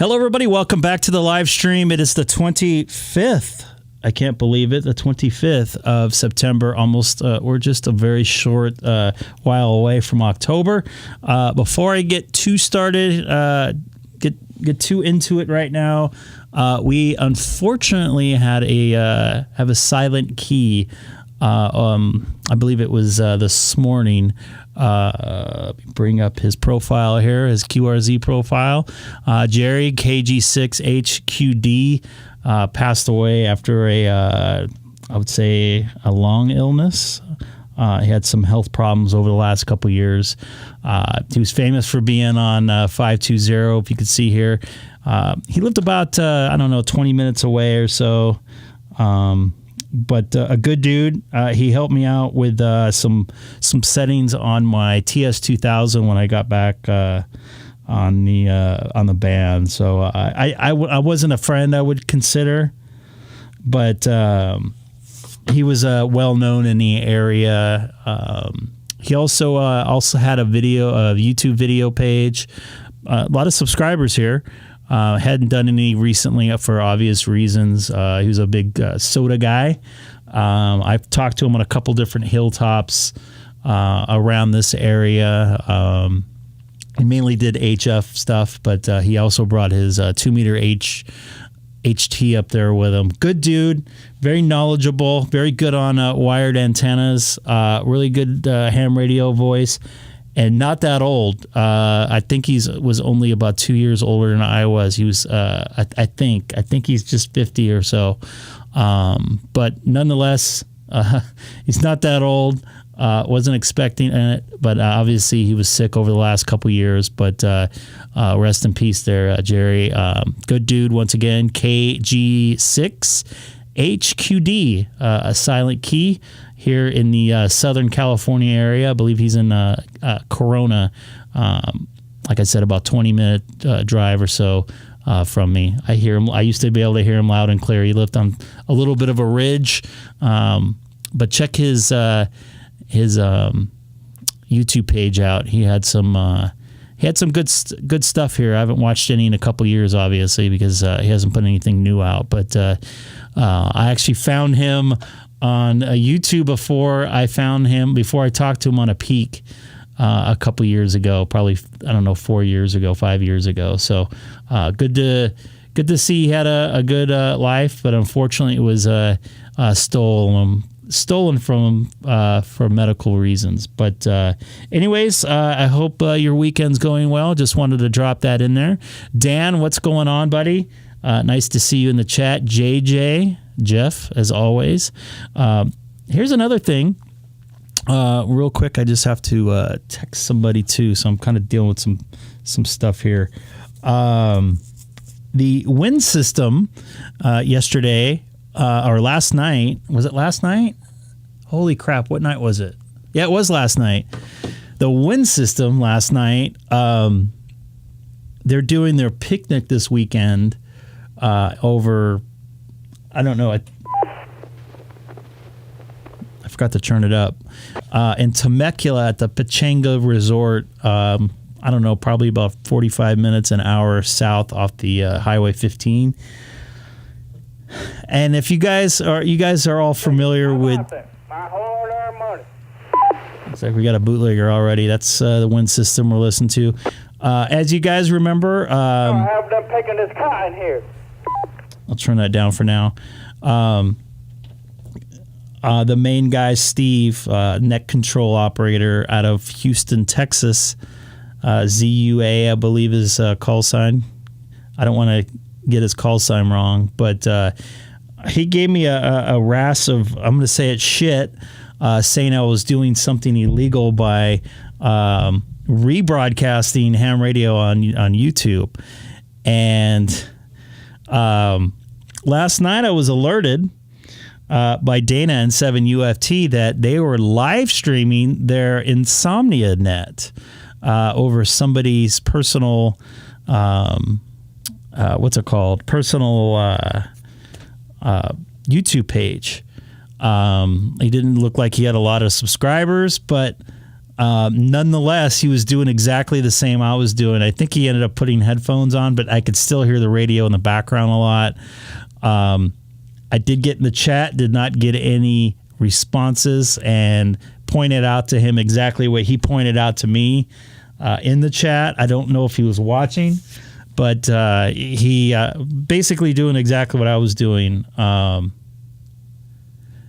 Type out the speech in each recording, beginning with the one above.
Hello, everybody. Welcome back to the live stream. It is the 25th. I can't believe it. The 25th of September. Almost, we're just a very short while away from October. Before I get too started, get too into it right now, we unfortunately had have a silent key. I believe it was this morning. Bring up his profile here, his QRZ profile. Jerry, K6EGG, passed away after I would say a long illness. He had some health problems over the last couple of years. He was famous for being on 520, if you could see here. He lived about, 20 minutes away or so. But a good dude. He helped me out with some settings on my TS2000 when I got back on the band. So I wasn't a friend I would consider, but he was well known in the area. He also had a YouTube video page. A lot of subscribers here. Hadn't done any recently for obvious reasons. He was a big soda guy. I've talked to him on a couple different hilltops around this area. He mainly did HF stuff, but he also brought his 2-meter HT up there with him. Good dude, very knowledgeable, very good on wired antennas, really good ham radio voice. And not that old. I think was only about 2 years older than I was. He was, I think he's just 50 or so. But nonetheless, he's not that old. Wasn't expecting it, but obviously he was sick over the last couple years. But rest in peace there, Jerry. Good dude once again. K6EGG, a silent key. Here in the Southern California area. I believe he's in Corona, like I said, about 20-minute drive or so from me. I hear him. I used to be able to hear him loud and clear. He lived on a little bit of a ridge, but check his YouTube page out. He had some good stuff here. I haven't watched any in a couple years, obviously, because he hasn't put anything new out. But I actually found him on YouTube before I talked to him on a peak. a couple years ago, probably, I don't know, 4 years ago, 5 years ago. So good to see he had a good life, but unfortunately it was stolen from him for medical reasons. But anyways, I hope your weekend's going well. Just wanted to drop that in there. Dan, what's going on, buddy? Nice to see you in the chat. JJ, Jeff, as always. Here's another thing. Real quick, I just have to text somebody too, so I'm kind of dealing with some stuff here. The wind system yesterday, or last night, was it last night? Holy crap, what night was it? Yeah, it was last night. The wind system last night, they're doing their picnic this weekend over, I don't know, I forgot to turn it up, in Temecula at the Pechanga Resort. I don't know, probably about 45 minutes, an hour south off the Highway 15. And if you guys are all familiar with, looks like we got a bootlegger already. That's the wind system we're listening to. As you guys remember, I have them picking this cotton here. I'll turn that down for now. The main guy, Steve, net control operator out of Houston, Texas, ZUA, I believe his call sign. I don't want to get his call sign wrong, but he gave me a rass of, I'm going to say it, shit, saying I was doing something illegal by rebroadcasting ham radio on YouTube. And last night I was alerted by Dana and 7UFT that they were live streaming their Insomnia net over somebody's personal, what's it called? Personal YouTube page. He didn't look like he had a lot of subscribers, but nonetheless, he was doing exactly the same I was doing. I think he ended up putting headphones on, but I could still hear the radio in the background a lot. I did get in the chat, did not get any responses, and pointed out to him exactly what he pointed out to me in the chat. I don't know if he was watching, but he basically doing exactly what I was doing.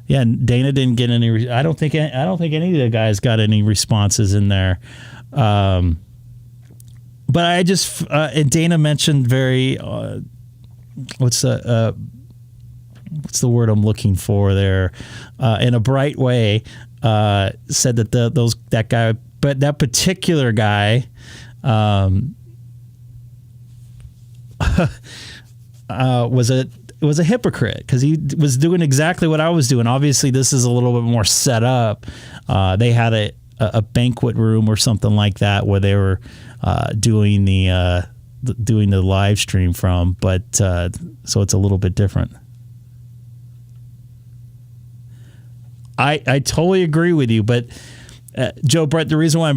Yeah, Dana didn't get any. I don't think any of the guys got any responses in there. But I just and Dana mentioned very what's the word I'm looking for there, in a bright way, said that that guy, but that particular guy, was a hypocrite because he was doing exactly what I was doing. Obviously, this is a little bit more set up. They had a banquet room or something like that where they were doing the live stream from, but so it's a little bit different. I totally agree with you, but Joe Brett, the reason why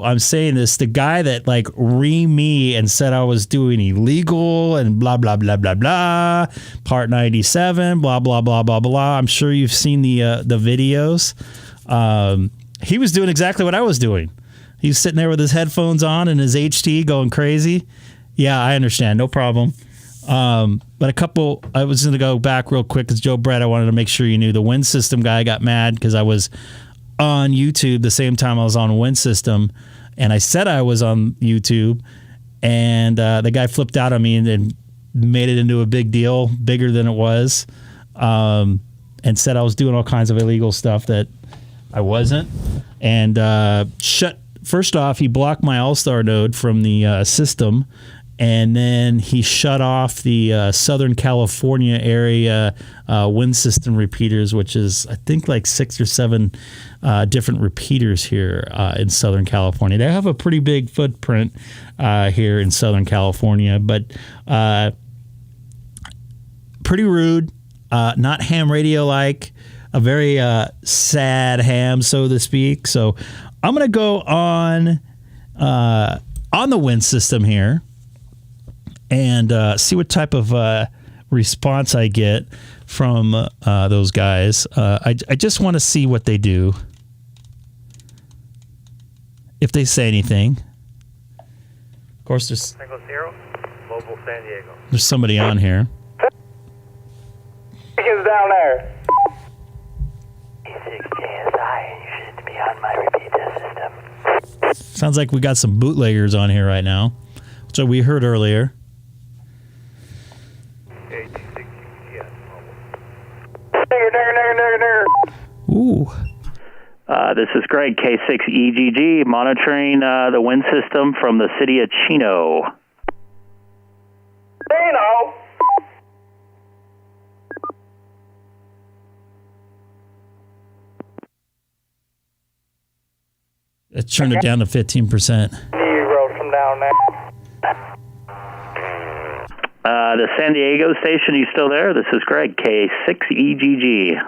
I'm saying this, the guy that like me and said I was doing illegal and blah blah blah blah blah, Part 97, blah blah blah blah blah. I'm sure you've seen the videos. He was doing exactly what I was doing. He was sitting there with his headphones on and his HT going crazy. Yeah, I understand, no problem. But I was going to go back real quick because Joe Brett, I wanted to make sure you knew the wind system guy got mad because I was on YouTube the same time I was on wind system, and I said I was on YouTube, and the guy flipped out on me and made it into a big deal, bigger than it was, and said I was doing all kinds of illegal stuff that I wasn't, and first off, he blocked my Allstar node from the system. And then he shut off the Southern California area wind system repeaters, which is, I think, like 6 or 7 different repeaters here in Southern California. They have a pretty big footprint here in Southern California, but pretty rude, not ham radio-like, a very sad ham, so to speak. So I'm going to go on the wind system here and see what type of response I get from those guys. I just want to see what they do. if they say anything. Of course, there's Mobile San Diego. There's somebody on here. Is down there. K6JSI, you should be on my repeat test system. Sounds like we got some bootleggers on here right now, which we heard earlier. K6EGG, Ooh. This is Greg, K6EGG, monitoring the wind system from the city of Chino. Dino. It turned it down to 15%. You rode from down there. The San Diego station, you still there? This is Greg, K6EGG.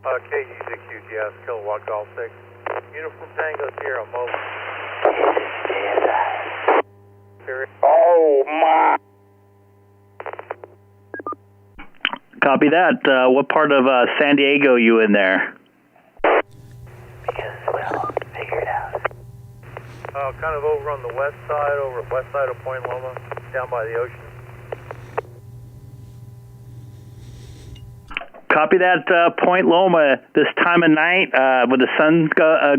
K6QGS, Kilowatt Golf 6. Uniform Tango Sierra, mobile. Oh, my. Copy that. What part of San Diego you in there? Because we'll figure it out. Kind of over on the west side of Point Loma, down by the ocean. Copy that, Point Loma. This time of night, with the sun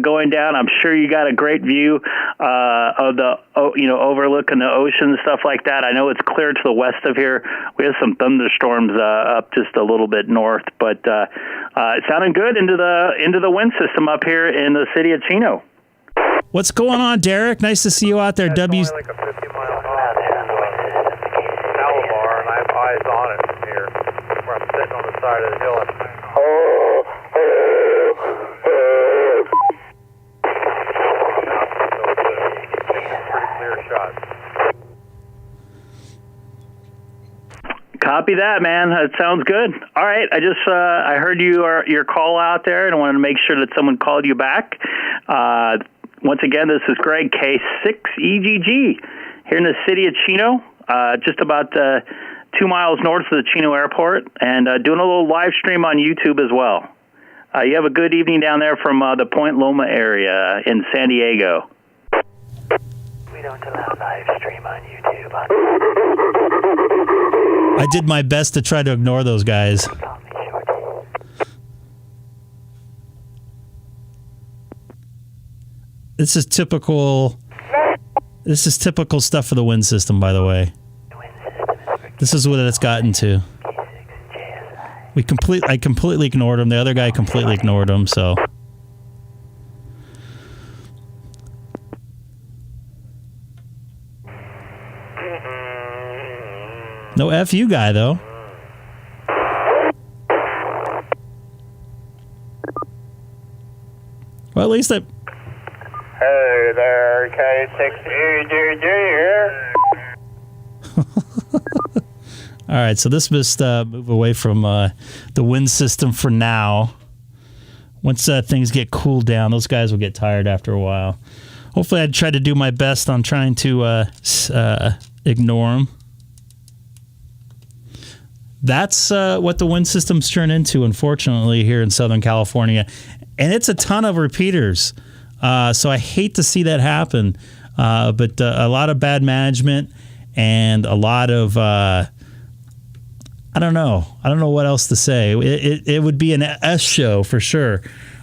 going down, I'm sure you got a great view of the, overlooking the ocean and stuff like that. I know it's clear to the west of here. We have some thunderstorms up just a little bit north, but it sounded good into the wind system up here in the city of Chino. What's going on, Derek? Nice to see you out there. It's only like a 50-mile hop. Calabar, and I have eyes on it from here, where I'm sitting on the side of the hill. Pretty clear shot. Copy that, man. That sounds good. All right, I heard your call out there, and I wanted to make sure that someone called you back. Once again, this is Greg, K6EGG, here in the city of Chino, just about 2 miles north of the Chino airport, and doing a little live stream on YouTube as well. You have a good evening down there from the Point Loma area in San Diego. We don't allow live stream on YouTube. I did my best to try to ignore those guys. This is typical stuff for the wind system, by the way. This is what it's gotten to. I completely ignored him. The other guy completely ignored him, so. No F you guy, though. Well, at least I... Hey there, K6EGG here. All right, so this must move away from the wind system for now. Once things get cooled down, those guys will get tired after a while. Hopefully I'd try to do my best on trying to ignore them. That's what the wind systems turn into, unfortunately, here in Southern California. And it's a ton of repeaters. So I hate to see that happen. But a lot of bad management and a lot of... I don't know what else to say. It would be an S show for sure.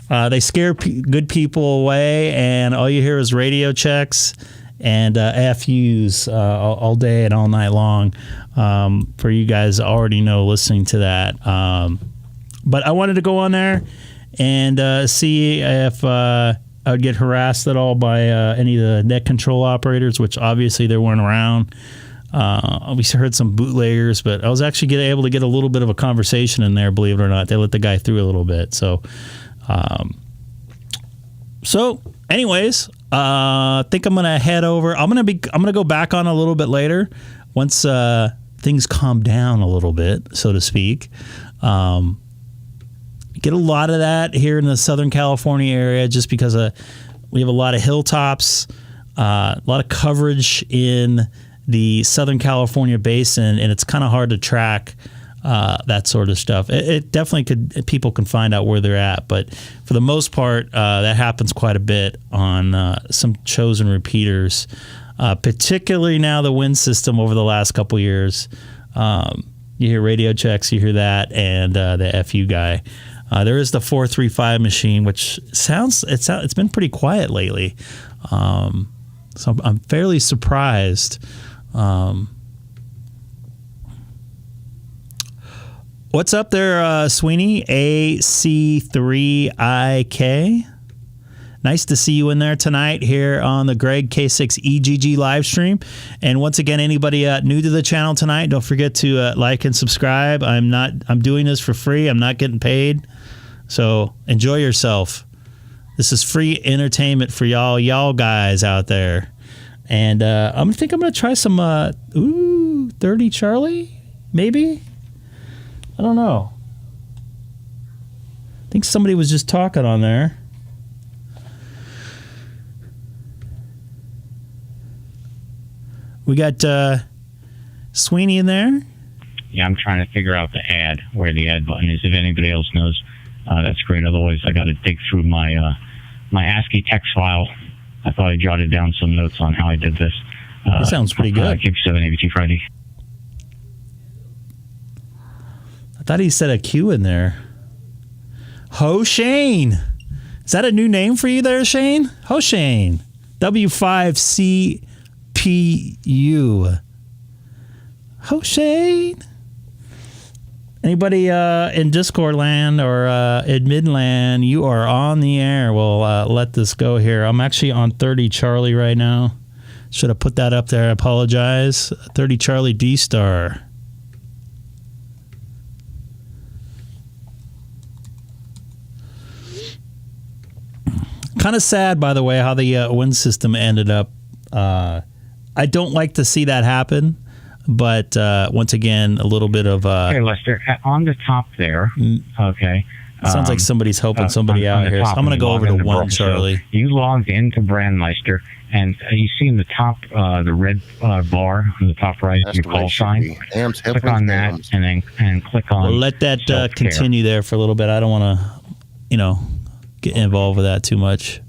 They scare good people away, and all you hear is radio checks and FUs all day and all night long. For you guys already know listening to that. But I wanted to go on there and see if I would get harassed at all by any of the net control operators, which obviously they weren't around. We heard some bootleggers, but I was actually able to get a little bit of a conversation in there, believe it or not. They let the guy through a little bit. So anyways, I think I'm going to head over. I'm going to go back on a little bit later once things calm down a little bit, so to speak. Get a lot of that here in the Southern California area just because we have a lot of hilltops, a lot of coverage in the Southern California basin, and it's kind of hard to track that sort of stuff. It definitely people can find out where they're at, but for the most part, that happens quite a bit on some chosen repeaters, particularly now the Win system over the last couple years. You hear radio checks, you hear that, and the FU guy. There is the 435 machine, which it's been pretty quiet lately. So I'm fairly surprised. What's up there, Sweeney? AC3IK. Nice to see you in there tonight here on the Greg K6EGG live stream. And once again, anybody new to the channel tonight, don't forget to like and subscribe. I'm doing this for free. I'm not getting paid. So enjoy yourself. This is free entertainment for y'all guys out there. And I think I'm going to try some 30 Charlie, maybe? I don't know. I think somebody was just talking on there. We got Sweeney in there. Yeah, I'm trying to figure out the ad, where the ad button is. If anybody else knows, that's great. Otherwise, I got to dig through my ASCII text file. I thought I jotted down some notes on how I did this. That sounds pretty good. K7 ABT Friday. I thought he said a Q in there. Ho Shane. Is that a new name for you there, Shane? Ho Shane. W5CPU. Ho Shane. Anybody in Discord land or admin land, you are on the air. We'll let this go here. I'm actually on 30 Charlie right now. Should have put that up there. I apologize. 30 Charlie DStar. Kind of sad, by the way, how the Win system ended up. I don't like to see that happen. But once again, a little bit of... okay, Lester, on the top there, okay. Sounds like somebody's helping somebody out here. So I'm going to go over to 1, Charlie. So you logged into Brandmeister, and you see in the top, the red bar on the top right, your call sign. Click on that, and then click on... We'll let that continue there for a little bit. I don't want to, get involved with that too much.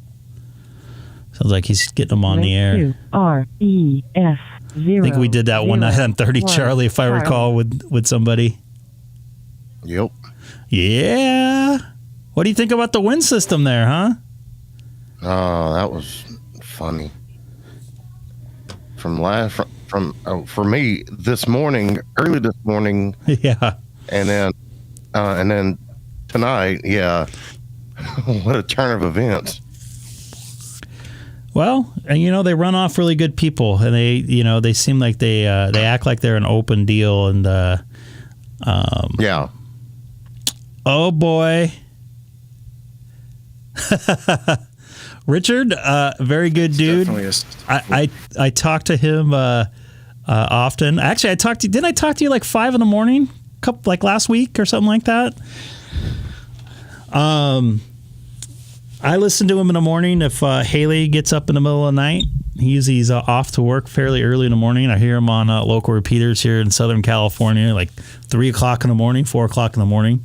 Sounds like he's getting them on the air. REF. I think we did that one night on 30 Charlie, if I recall, with somebody. Yep. Yeah. What do you think about the Win system there, huh? Oh, that was funny. For me this morning, early this morning. Yeah. And then tonight, yeah. What a turn of events. Well, and they run off really good people, and they seem like they act like they're an open deal, and yeah. Oh boy, Richard, very good dude. I talk to him often. Actually, didn't I talk to you like 5 in the morning, like last week or something like that? I listen to him in the morning if Haley gets up in the middle of the night. He's off to work fairly early in the morning. I hear him on local repeaters here in Southern California, like 3 o'clock in the morning, 4 o'clock in the morning.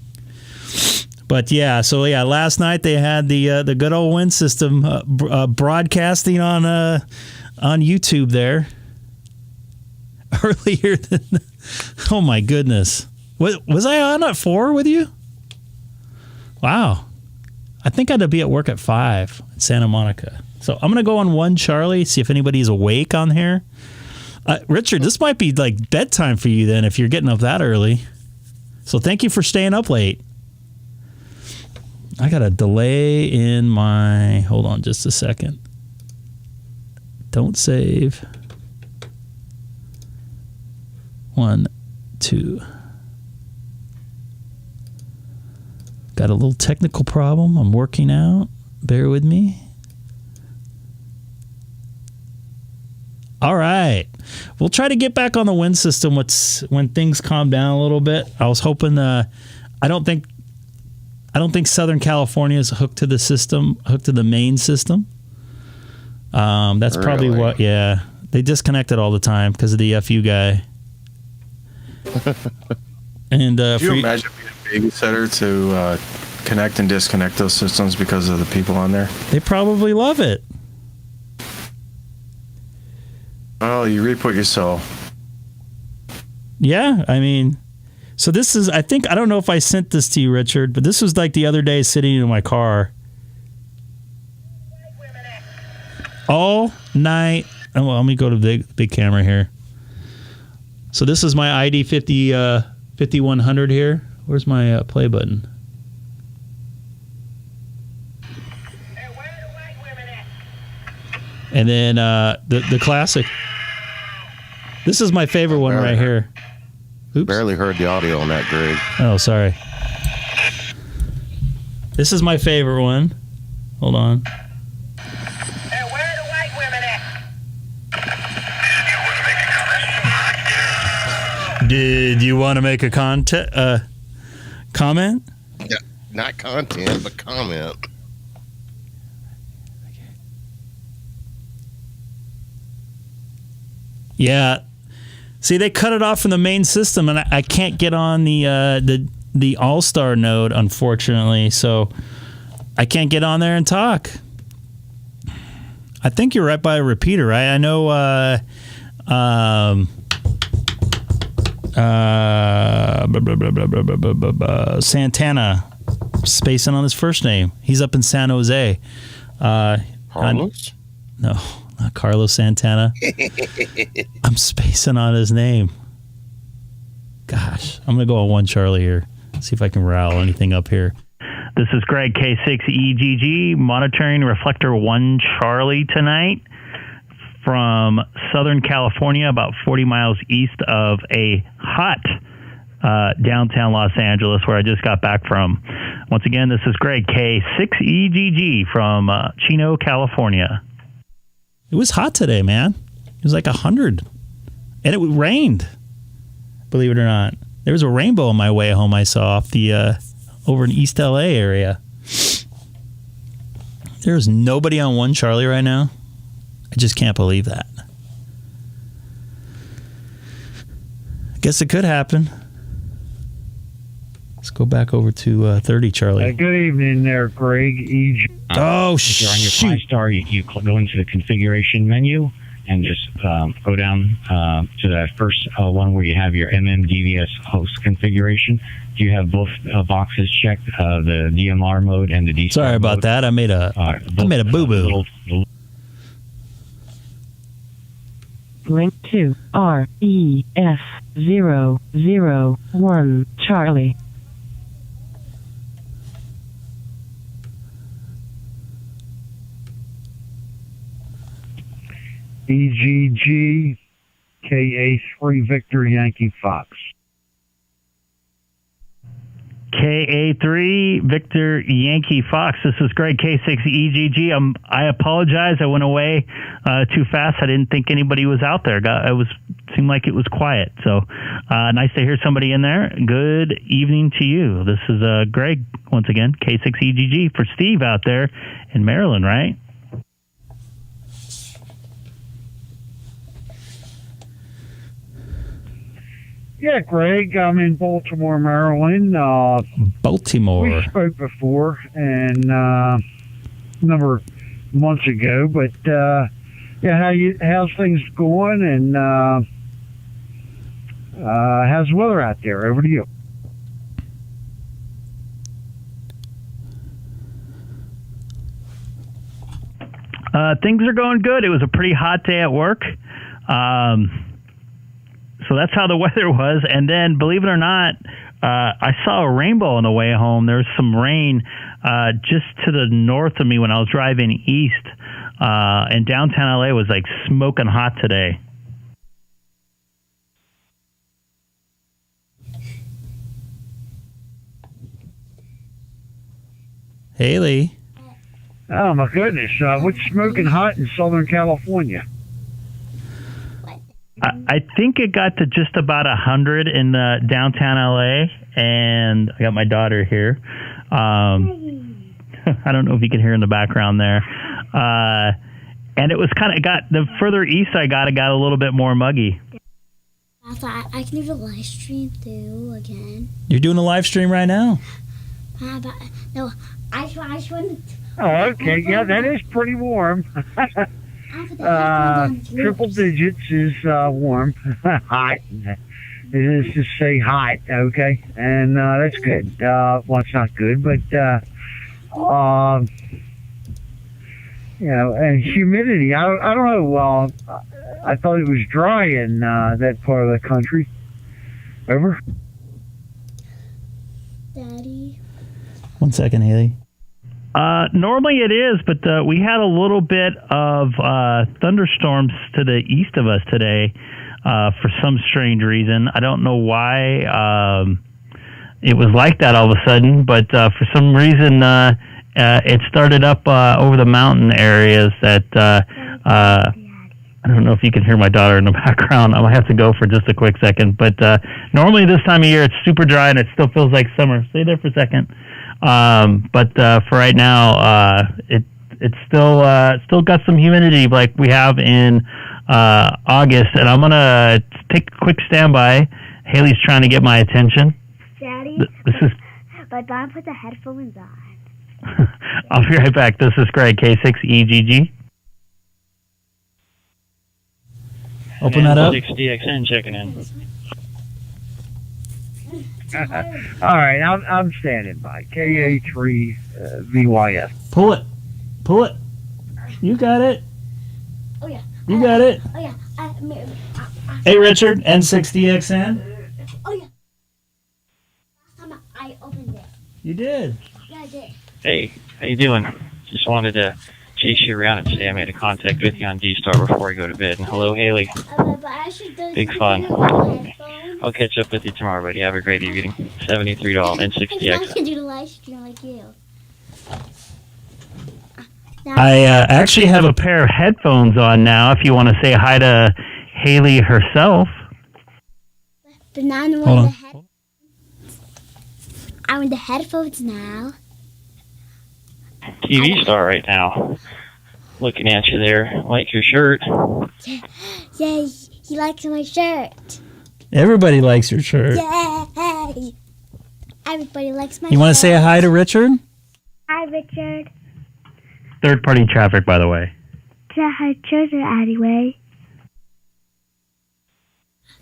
But last night they had the good old Win system broadcasting on YouTube there earlier. Oh my goodness, was I on at 4 with you? Wow. I think I had to be at work at 5 in Santa Monica. So I'm going to go on 1 Charlie, see if anybody's awake on here. Richard, this might be like bedtime for you then if you're getting up that early. So thank you for staying up late. I got a delay in my... Hold on just a second. Don't save. 1, 2... Got a little technical problem I'm working out. Bear with me. All right. We'll try to get back on the Win system when things calm down a little bit. I was hoping I don't think Southern California is hooked to the system, hooked to the main system. That's probably what, yeah. They disconnect it all the time because of the FU guy. And Could you imagine being a babysitter to connect and disconnect those systems because of the people on there? They probably love it. Well, you reap what you sow. Yeah, I mean, so this is, I don't know if I sent this to you, Richard, but this was like the other day sitting in my car. All night. Oh, well, let me go to the big camera here. So this is my ID 5100 here. Where's my play button? And then the classic. This is my favorite one right here. Oops. Barely heard the audio on that, Greg. Oh, sorry. This is my favorite one. Hold on. Hey, where are the white women at? Did you want to make a comment? Yeah, not content, but comment. Yeah. See, they cut it off from the main system, and I can't get on the Allstar node, unfortunately. So I can't get on there and talk. I think you're right by a repeater, right? I know. Santana, spacing on his first name. He's up in San Jose. Carlos? No, not Carlos Santana. I'm spacing on his name. Gosh, I'm going to go on one Charlie here. See if I can rile anything up here. This is Greg, K6EGG, monitoring reflector 1 Charlie tonight from Southern California, about 40 miles east of a hot downtown Los Angeles, where I just got back from. Once again, this is Greg, K6EGG from Chino, California. It was hot today, man. It was like 100. And it rained, believe it or not. There was a rainbow on my way home I saw off the over in East LA area. There's nobody on 1 Charlie right now. I just can't believe that. I guess it could happen. Let's go back over to 30 Charlie. Good evening there, Greg. Oh, if you're on your DStar, you go into the configuration menu and just go down to that first one where you have your MMDVS host configuration. Do you have both boxes checked, the DMR mode and the DStar Sorry about mode? that. I made a boo-boo. Link to REF001 Charlie. EGG KA3 Victor Yankee Fox. KA3 Victor Yankee Fox. This is Greg, K6EGG. I apologize. I went away too fast. I didn't think anybody was out there. Seemed like it was quiet. So nice to hear somebody in there. Good evening to you. This is Greg, once again, K6EGG for Steve out there in Maryland, right? Yeah, Greg, I'm in Baltimore, Maryland. Baltimore. We spoke before and a number of months ago, but how's things going, and how's the weather out there? Over to you. Things are going good. It was a pretty hot day at work. So that's how the weather was. And then, believe it or not, I saw a rainbow on the way home. There was some rain just to the north of me when I was driving east. And downtown LA was like smoking hot today. Haley. Oh, my goodness. What's smoking hot in Southern California? I think it got to just about 100 in downtown LA, and I got my daughter here. I don't know if you can hear in the background there. And it was the further east I got, it got a little bit more muggy. I thought I can do the live stream too again. You're doing a live stream right now. But no, I just wanted. Oh, okay. Yeah, that is pretty warm. Triple digits is warm. Hot. It is to say hot, okay? And that's good. Well, it's not good, but, and humidity. I don't know. I thought it was dry in that part of the country. Over? Daddy. 1 second, Haley. Normally it is, but we had a little bit of thunderstorms to the east of us today for some strange reason. I don't know why it was like that all of a sudden, but for some reason it started up over the mountain areas that I don't know if you can hear my daughter in the background. I might have to go for just a quick second. But normally this time of year it's super dry and it still feels like summer. Stay there for a second. But for right now, it's still got some humidity like we have in August, and I'm gonna take a quick standby. Haley's trying to get my attention. Daddy, but don't put the headphones on. I'll be right back. This is Greg, K6EGG. Open that up. 6DXN checking in. All right, I'm standing by. KA3 VYS. Pull it. You got it. Oh yeah. You got it. Oh yeah. Hey Richard, N6DXN. Oh yeah. Last time I opened it. You did. Yeah, I did. Hey, how you doing? Just wanted to chase you around and say I made a contact with you on DStar before I go to bed. And hello, Haley. But I should do Big fun. I'll catch up with you tomorrow, buddy. Have a great evening. $73 and I can do the live stream like you. I actually have a pair of headphones on now if you want to say hi to Haley herself. But now I'm in the headphones now. TV star right now. Looking at you there. Like your shirt. Yay, he likes my shirt. Everybody likes your shirt. Yay! Everybody likes my shirt. You want to say hi to Richard? Hi, Richard. Third-party traffic, by the way. Yeah, hi, Richard, anyway.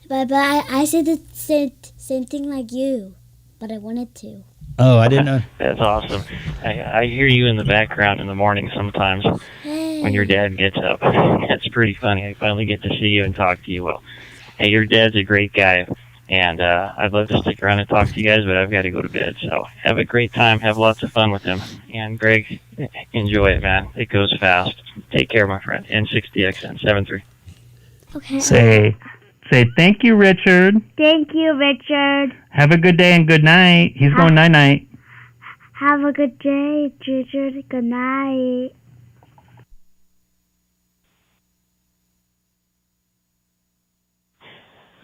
But I said the same thing like you, but I wanted to. Oh, I didn't know. That's awesome. I hear you in the background in the morning sometimes when your dad gets up. That's pretty funny. I finally get to see you and talk to you. Well, hey, your dad's a great guy, and I'd love to stick around and talk to you guys, but I've got to go to bed. So have a great time. Have lots of fun with him. And Greg, enjoy it, man. It goes fast. Take care, my friend. N6DXN 73. Okay. Say thank you, Richard. Thank you, Richard. Have a good day and good night. He's going night-night. Have a good day, Richard. Good night.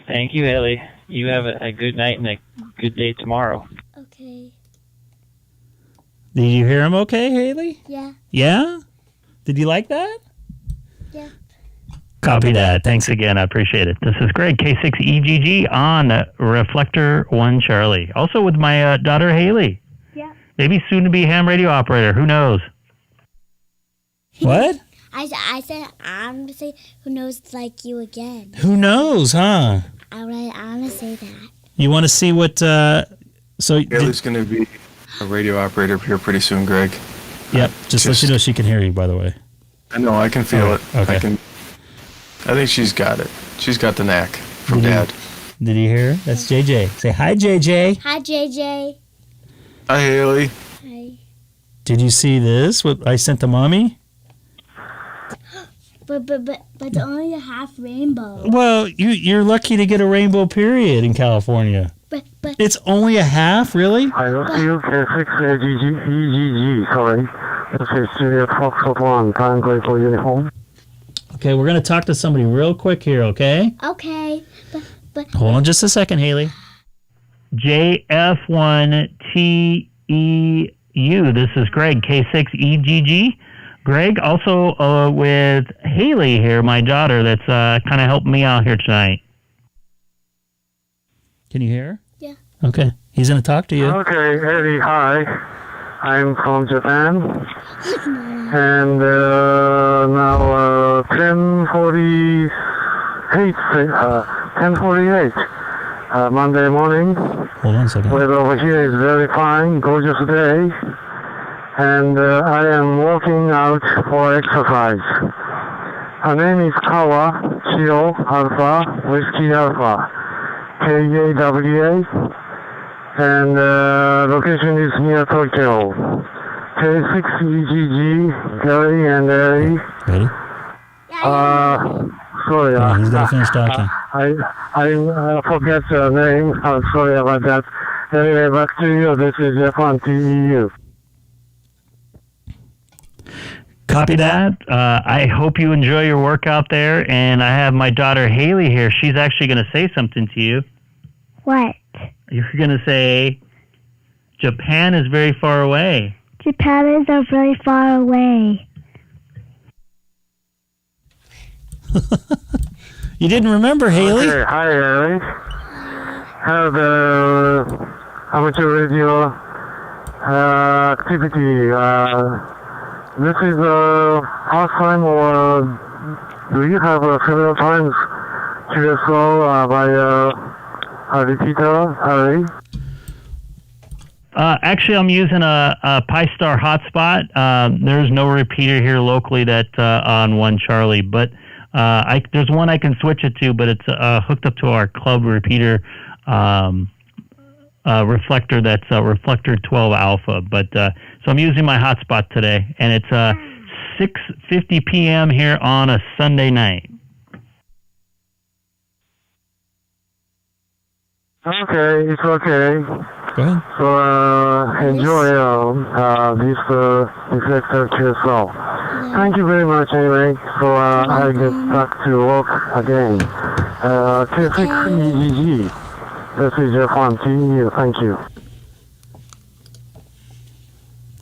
Thank you, Haley. You have a good night and a good day tomorrow. Okay. Did you hear him okay, Haley? Yeah. Yeah? Did you like that? Yeah. Copy that. Thanks again. I appreciate it. This is Greg, K6EGG on Reflector 1 Charlie. Also with my daughter, Haley. Yeah. Maybe soon to be ham radio operator. Who knows? What? I said I'm gonna say who knows like you again. Who knows, huh? I'm gonna say that. You want to see what? Haley's going to be a radio operator here pretty soon, Greg. Yep. Just let you know she can hear you. By the way. I know. I can feel it. Okay. I think she's got it. She's got the knack from Dad. Did you hear her? That's JJ. Say hi, JJ. Hi, JJ. Hi, Haley. Hi. Did you see this? What I sent to Mommy? But only a half rainbow. Well, you're lucky to get a rainbow period in California. But it's only a half, really? I don't feel K6EGG, sorry. This is Studio Foxtrot 1, Tango for uniform. Okay, we're going to talk to somebody real quick here, okay? Okay. But hold on just a second, Haley. JF1TEU. This is Greg, K6EGG. Greg, also with Haley here, my daughter, that's kind of helping me out here tonight. Can you hear? Yeah. Okay. He's going to talk to you. Okay, Eddie, hi. I'm from Japan. And now 10:48 Monday morning. Hold on a second. Weather over here is very fine, gorgeous day. And I am walking out for exercise. Her name is Kawa, Kilo Alpha, Whiskey Alpha, KAWA. And location is near Tokyo. K6EGG, Gary and Larry. Ready? Sorry. Yeah, he's got to finish talking. I forget your name. I'm sorry about that. Anyway, back to you. This is F1TEU. Copy that. I hope you enjoy your workout there. And I have my daughter Haley here. She's actually going to say something to you. What? You're going to say, Japan is very far away. Japan is very far away. You didn't remember, Haley? Okay, hi, Haley. Have amateur radio activity. This is first time, or do you have several times QSO by a repeater, Harry? Actually, I'm using a Pi-Star hotspot. There's no repeater here locally that's on 1 Charlie, but there's one I can switch it to, but it's hooked up to our club repeater reflector that's reflector 12 alpha. But so I'm using my hotspot today, and it's 6:50 p.m. here on a Sunday night. Okay, it's okay. Go ahead. So enjoy this reflector QSO. Thank you very much anyway. So I get back to work again. K6EGG. This is F1TEU. Thank you.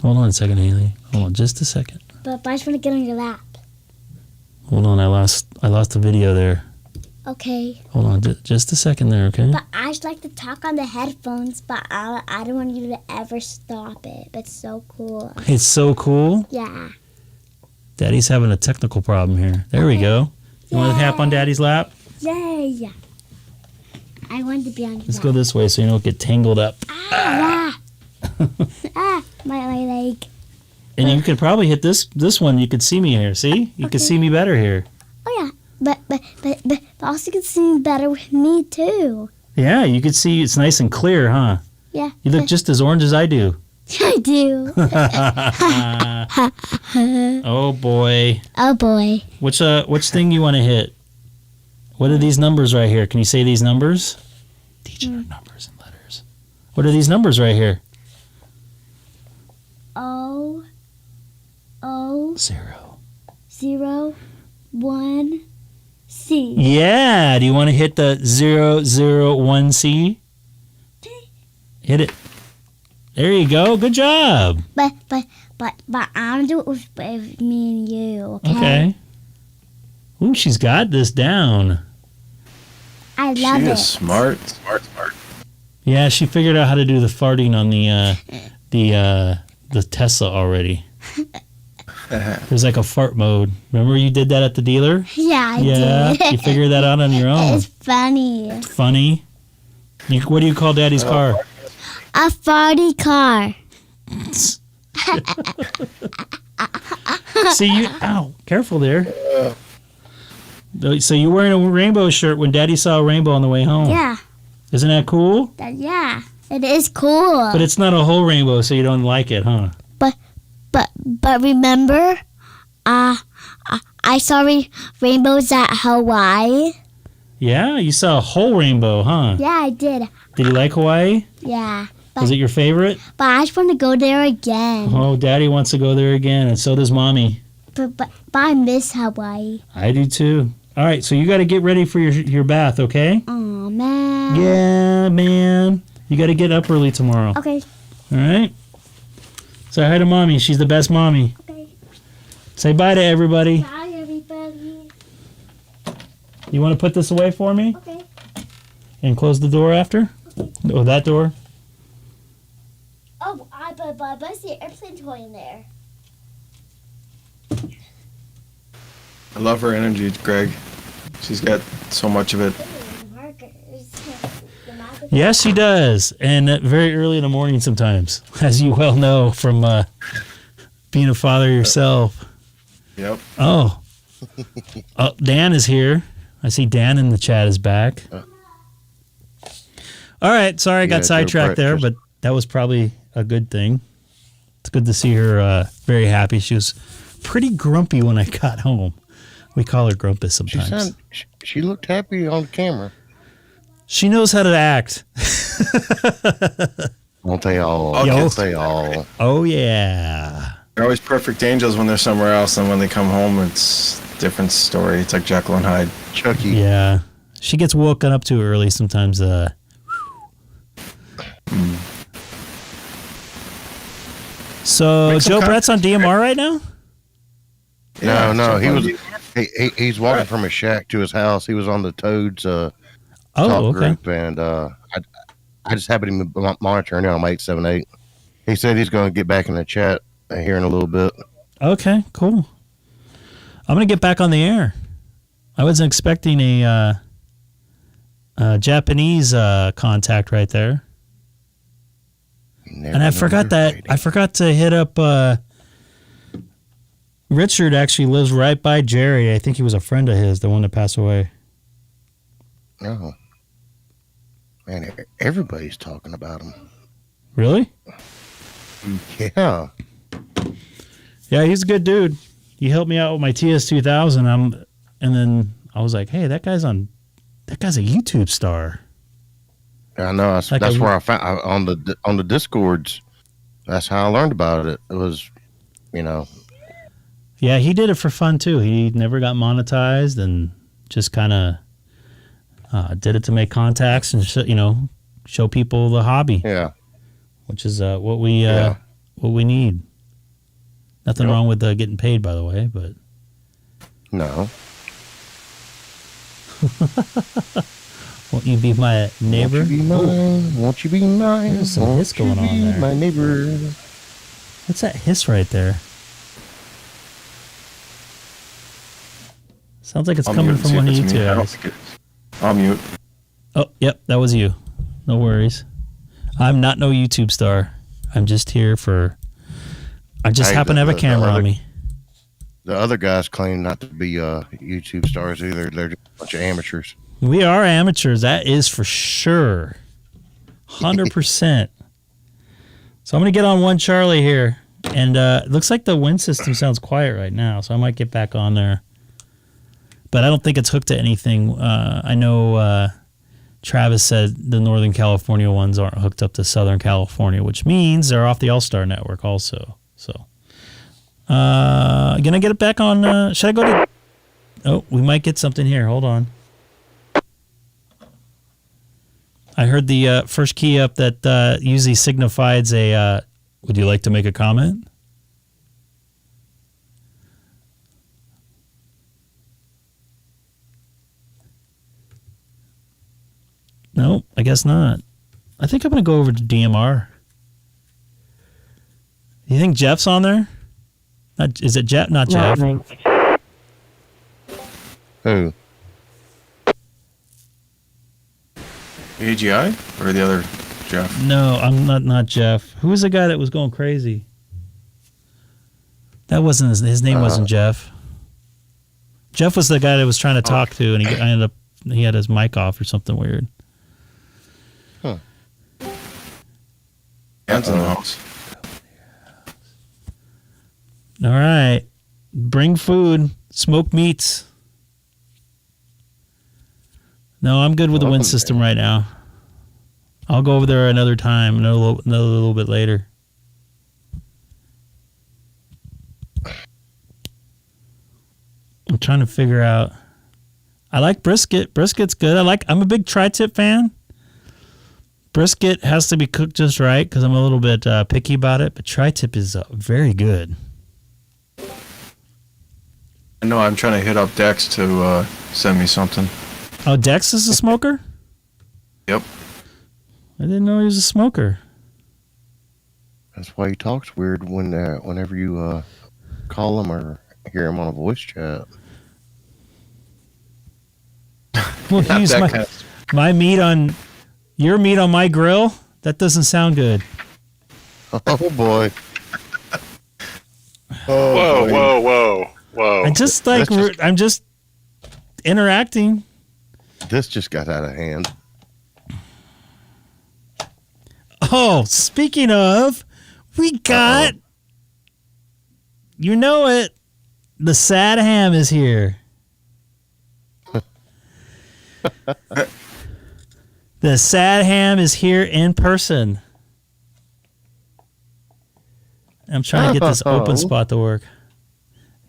Hold on a second, Haley. Hold on just a second. But I just want to get on your lap. Hold on, I lost the video there. Okay. Hold on, just a second there, okay? But I just like to talk on the headphones, but I don't want you to ever stop it. It's so cool. It's so cool. Yeah. Daddy's having a technical problem here. There we go. You want to tap on Daddy's lap? Yay. I want to be on your Let's lap. go this way so you don't get tangled up. My leg. And you could probably hit this one. You could see me here. See? You could see me better here. Oh yeah. But also you can see me better with me too. Yeah, you could see it's nice and clear, huh? Yeah. You look just as orange as I do. I do. Oh boy. Oh boy. Which thing you want to hit? What are these numbers right here? Can you say these numbers? These are numbers and letters. What are these numbers right here? O 0 1 C. Yeah. Do you want to hit the 001C? Hit it. There you go. Good job. But I'm gonna do it with me and you. Okay. Ooh, she's got this down. I love She it. is smart. Yeah, she figured out how to do the farting on the Tesla already. There's like a fart mode. Remember you did that at the dealer? Yeah, I did. You figured that out on your own. It's funny. Funny. What do you call Daddy's car? A farty car. See you. Ow! Careful there. So you're wearing a rainbow shirt when Daddy saw a rainbow on the way home. Yeah. Isn't that cool? Yeah. It is cool. But it's not a whole rainbow, so you don't like it, huh? But remember, I saw rainbows at Hawaii. Yeah, you saw a whole rainbow, huh? Yeah, I did. Did you like Hawaii? Yeah. Was it your favorite? But I just want to go there again. Oh, Daddy wants to go there again, and so does Mommy. But I miss Hawaii. I do too. All right, so you got to get ready for your bath, okay? Oh man. Yeah, man. You got to get up early tomorrow. Okay. All right. Say hi to Mommy. She's the best mommy. Okay. Say bye to everybody. Bye, everybody. You want to put this away for me? Okay. And close the door after? Oh, that door? Oh, but I see an airplane toy in there. I love her energy, Greg. She's got so much of it. Ooh, markers. The markers. Yes, she does. And very early in the morning sometimes, as you well know from being a father yourself. Yep. Oh. Oh, Dan is here. I see Dan in the chat is back. All right. Sorry, I got sidetracked there, but that was probably a good thing. It's good to see her very happy. She was pretty grumpy when I got home. We call her Grumpus sometimes. She looked happy on camera. She knows how to act. Won't they all? Won't they all? Oh, yeah. They're always perfect angels when they're somewhere else, and when they come home, it's a different story. It's like Jekyll and Hyde. Chucky. Yeah. She gets woken up too early sometimes. So, Joe Brett's on DMR right now? Yeah, no. He's walking from his shack to his house. He was on the Toads talk group, and I just happened to be monitoring it on 878. He said he's going to get back in the chat here in a little bit. Okay, cool. I'm going to get back on the air. I wasn't expecting a Japanese contact right there. And I forgot that. I forgot to hit up Richard. Actually lives right by Jerry. I think he was a friend of his, the one that passed away. Oh. Man, everybody's talking about him. Really? Yeah. Yeah, he's a good dude. He helped me out with my TS2000. And then I was like, hey, that guy's a YouTube star. I know. That's where I found on the Discords. That's how I learned about it. It was, Yeah, he did it for fun too. He never got monetized and just kind of did it to make contacts and show people the hobby. Yeah, which is what we need. Nothing wrong with getting paid, by the way, but no. Won't you be my neighbor? Won't you be mine? Won't you be mine? There's some hiss going on there. My neighbor. What's that hiss right there? Sounds like it's coming from one of you two guys. I'll mute. Oh, yep, that was you. No worries. I'm not no YouTube star. I'm just here for... I just happen to have a camera on me. The other guys claim not to be YouTube stars either. They're just a bunch of amateurs. We are amateurs. That is for sure. 100%. So I'm going to get on one Charlie here. And it looks like the wind system sounds quiet right now. So I might get back on there. But I don't think it's hooked to anything. I know Travis said the Northern California ones aren't hooked up to Southern California, which means they're off the Allstar network also. So, gonna get it back on. Should I go to? Oh, we might get something here. Hold on. I heard the first key up that usually signifies a. Would you like to make a comment? No, I guess not. I think I'm going to go over to DMR. You think Jeff's on there? Is it Jeff? Not Jeff. Who? AGI or the other Jeff? No, I'm not Jeff. Who was the guy that was going crazy? That wasn't his name. Wasn't Jeff. Jeff was the guy that was trying to talk to, and he had his mic off or something weird. Huh. Hands in the house. All right. Bring food. Smoke meats. No, I'm good with the wind system right now. I'll go over there another time, another little bit later. I'm trying to figure out. I like brisket. Brisket's good. I'm a big tri-tip fan. Brisket has to be cooked just right because I'm a little bit picky about it, but tri-tip is very good. I know. I'm trying to hit up Dex to send me something. Oh, Dex is a smoker? Yep. I didn't know he was a smoker. That's why he talks weird whenever you call him or hear him on a voice chat. Well, use my meat on your meat on my grill. That doesn't sound good. Oh boy! Whoa! I'm just interacting. This just got out of hand. Oh, speaking of, we got, you know it, the sad ham is here. The sad ham is here in person. I'm trying to get this open spot to work.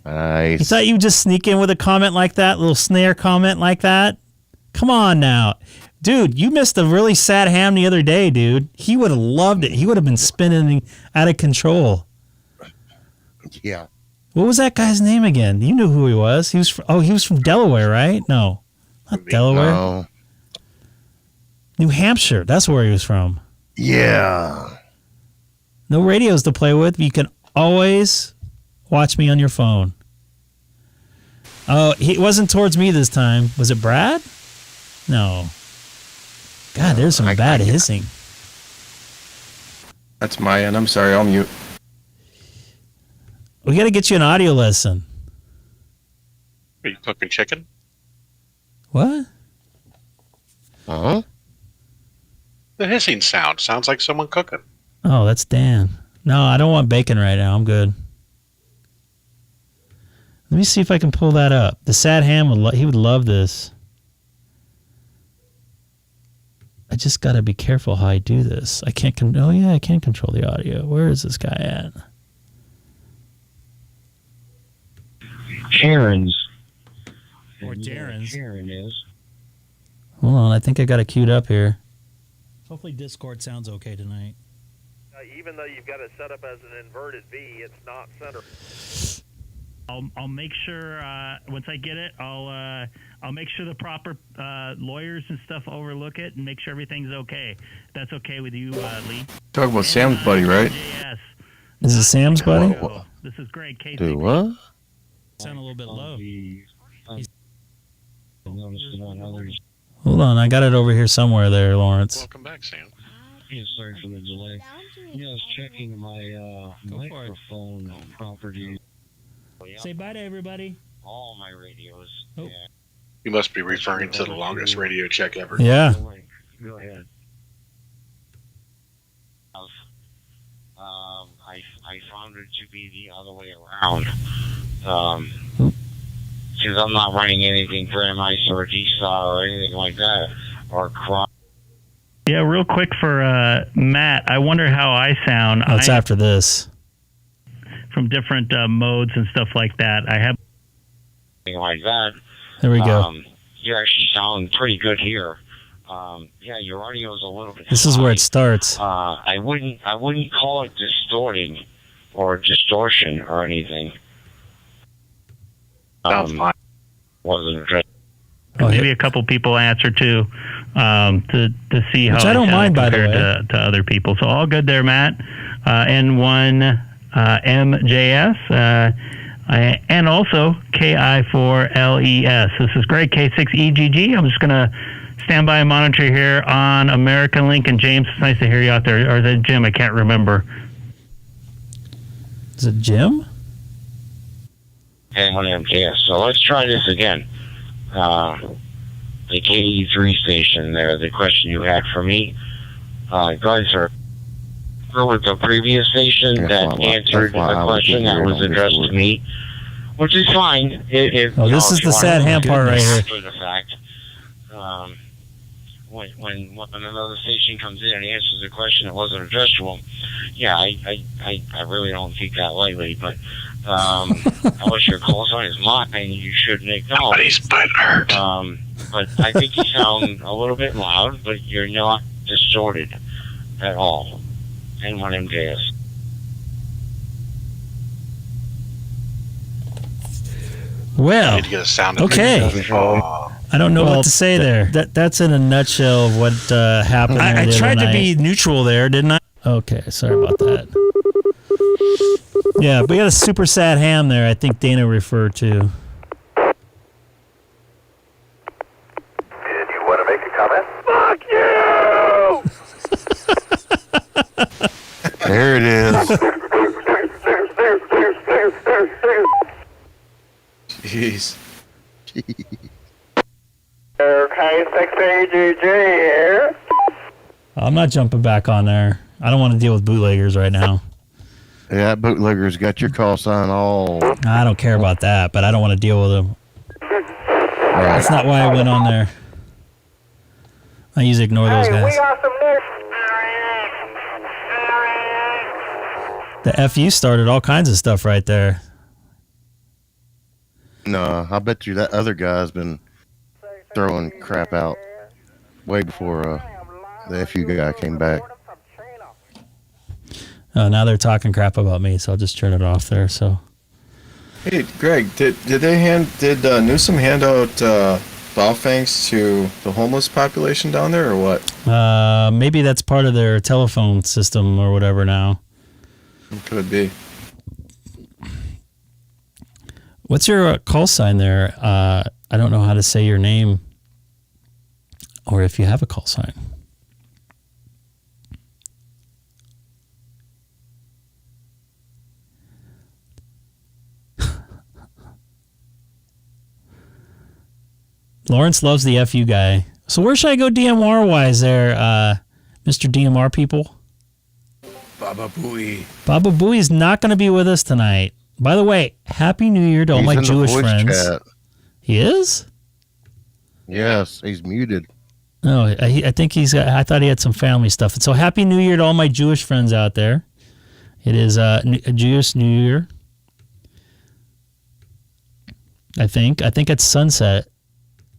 Nice. You thought you would just sneak in with a comment like that, little snare comment like that? Come on now. Dude, you missed a really sad ham the other day, dude. He would have loved it. He would have been spinning out of control. Yeah. What was that guy's name again? You knew who he was. He was from Delaware, right? No. Not Delaware. No. New Hampshire. That's where he was from. Yeah. No radios to play with. You can always watch me on your phone. Oh, he wasn't towards me this time. Was it Brad? No. God, there's some bad hissing. That's my end. I'm sorry. I'll mute. We got to get you an audio lesson. Are you cooking chicken? What? Huh? The hissing sound sounds like someone cooking. Oh, that's Dan. No, I don't want bacon right now. I'm good. Let me see if I can pull that up. The sad ham he would love this. I just got to be careful how I do this. I can't I can control the audio. Where is this guy at? Sharon's. Or Darren's. Sharon is. Hold on, I think I got it queued up here. Hopefully Discord sounds okay tonight. Even though you've got it set up as an inverted V, it's not center. I'll make sure once I get it, I'll make sure the proper lawyers and stuff overlook it and make sure everything's okay. That's okay with you, Lee. Talk about Sam's buddy, right? Yes. Is it Sam's buddy? This is Greg. K6EGG. Do what? Sound a little bit low. Hold on, I got it over here somewhere there, Lawrence. Welcome back, Sam. Yeah, sorry for the delay. Yeah, I was checking my microphone properties. Say bye to everybody. All my radios. Oh. Yeah. You must be referring to the longest radio check ever. Yeah. Go ahead. I found it to be the other way around. Because I'm not running anything for MIC or DStar or anything like that. Or Chrome. Yeah, real quick for Matt, I wonder how I sound. It's after this. From different modes and stuff like that. I have something like that. There we go. You actually sound pretty good here. Yeah, your audio is a little bit. This is where it starts. I wouldn't call it distorting or distortion or anything. Sounds fine. Wasn't addressed. Maybe a couple people answer too, to see how. Which I don't mind, by the way, to other people. So all good there, Matt. N1 MJS. And also KI4LES. This is Greg, K6EGG. I'm just going to stand by and monitor here on American Link. And James, it's nice to hear you out there. Or is it Jim? I can't remember. Is it Jim? N1 MJS. So let's try this again. The KE3 station there, the question you had for me. Guys are with the previous station that answered the question that was addressed to me, which is fine. This is the sad ham part right here. After the fact, when another station comes in and answers a question that wasn't addressed to them, yeah, I really don't take that lightly, but unless your call sign is mine, you shouldn't acknowledge. But I think you sound a little bit loud, but you're not distorted at all. N1 MJS. Well, I need to get a sound okay. I don't know what to say there. That's in a nutshell of what happened. I tried to be neutral there, didn't I? Okay, sorry about that. Yeah, we got a super sad ham there. I think Dana referred to. Did you want to make a comment? Fuck you! There it is. Jeez. K6EGG here. I'm not jumping back on there. I don't want to deal with bootleggers right now. Yeah, bootleggers got your call sign all. I don't care about that, but I don't want to deal with them. Right. That's not why I went on there. I usually ignore those guys. We got some news. The FU started all kinds of stuff right there. No, I bet you that other guy's been throwing crap out way before the FU guy came back. Now they're talking crap about me, so I'll just turn it off there. So, Hey, Greg, did Newsom hand out Balfangs to the homeless population down there, or what? maybe that's part of their telephone system or whatever now. Could be. What's your call sign there? I don't know how to say your name, or if you have a call sign. Lawrence loves the FU guy. So where should I go DMR wise there, Mr. DMR people? Baba Booey. Baba Booey is not going to be with us tonight. By the way, Happy New Year to all my Jewish friends. Chat. He is? Yes, he's muted. No, I think I thought he had some family stuff. And so Happy New Year to all my Jewish friends out there. It is a Jewish New Year. I think it's sunset.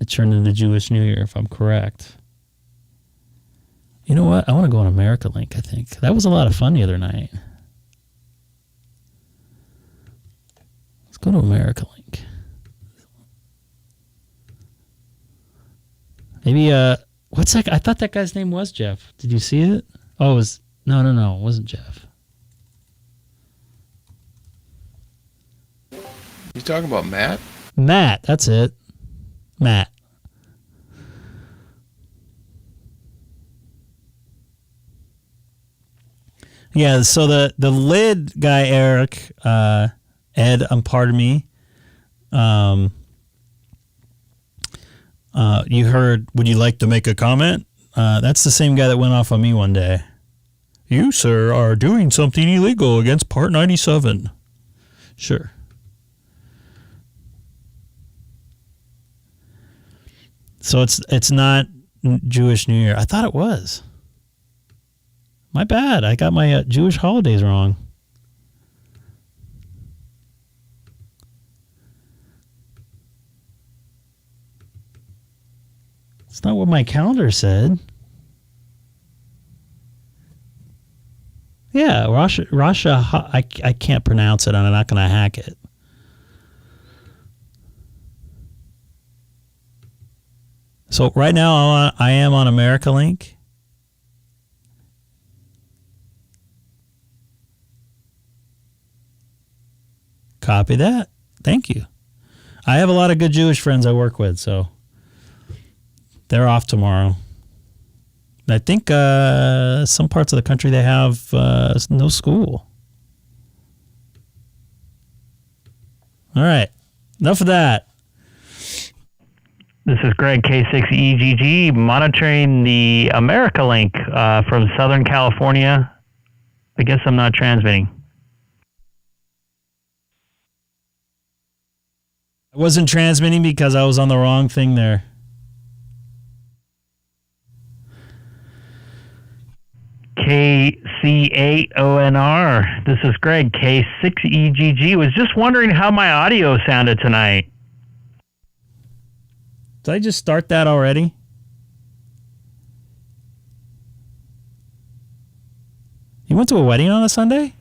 It turned into Jewish New Year, if I'm correct. You know what? I want to go on America Link, I think. That was a lot of fun the other night. Let's go to America Link. Maybe, what's that? I thought that guy's name was Jeff. Did you see it? Oh, it was, no, it wasn't Jeff. You talking about Matt? Matt, that's it. Matt. Yeah, so the lid guy, Eric, Ed, pardon me. You heard, would you like to make a comment? That's the same guy that went off on me one day. You, sir, are doing something illegal against Part 97. Sure. So it's not Jewish New Year. I thought it was. My bad. I got my Jewish holidays wrong. It's not what my calendar said. Yeah, Rasha. I can't pronounce it, and I'm not going to hack it. So right now I am on America Link. Copy that. Thank you. I have a lot of good Jewish friends I work with, so they're off tomorrow. I think some parts of the country they have no school. All right. Enough of that. This is Greg, K6EGG, monitoring the America Link from Southern California. I guess I'm not transmitting. I wasn't transmitting because I was on the wrong thing there. K6EGG. This is Greg, K6EGG. Was just wondering how my audio sounded tonight. Did I just start that already? You went to a wedding on a Sunday?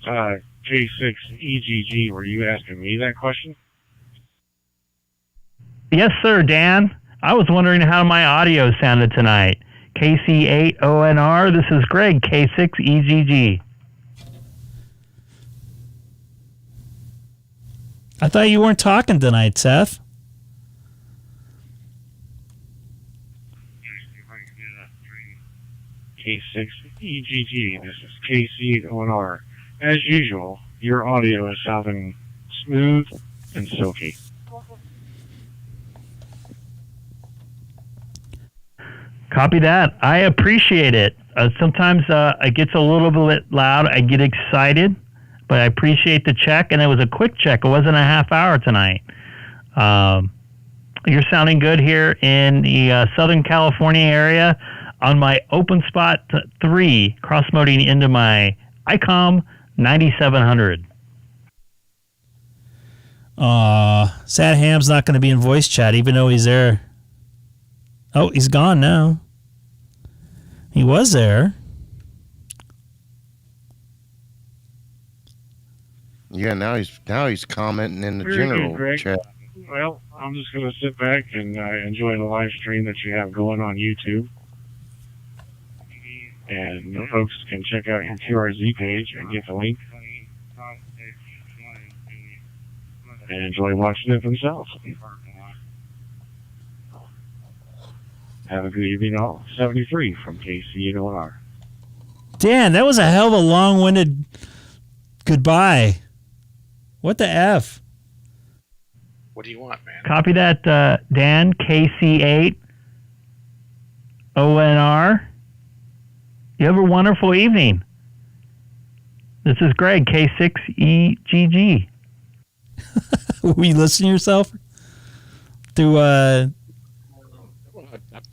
K6EGG, were you asking me that question? Yes, sir, Dan. I was wondering how my audio sounded tonight. KC8ONR, this is Greg, K6EGG. I thought you weren't talking tonight, Seth. K6EGG, this is KC8ONR. As usual, your audio is sounding smooth and silky. Copy that. I appreciate it. Sometimes it gets a little bit loud. I get excited, but I appreciate the check, and it was a quick check. It wasn't a half hour tonight. You're sounding good here in the Southern California area on my open spot 3, cross-moding into my Icom 9700. Sad Ham's not going to be in voice chat, even though he's there. Oh, he's gone now. He was there. Yeah, now he's commenting in the Very general good, Greg. chat. Well, I'm just going to sit back and enjoy the live stream that you have going on YouTube. And the folks can check out your QRZ page and get the link. And enjoy watching it themselves. Have a good evening all. 73 from KC8ONR. Dan, that was a hell of a long-winded goodbye. What the F? What do you want, man? Copy that, Dan, KC8ONR. You have a wonderful evening. This is Greg, K6EGG. Were you listening to yourself? I'm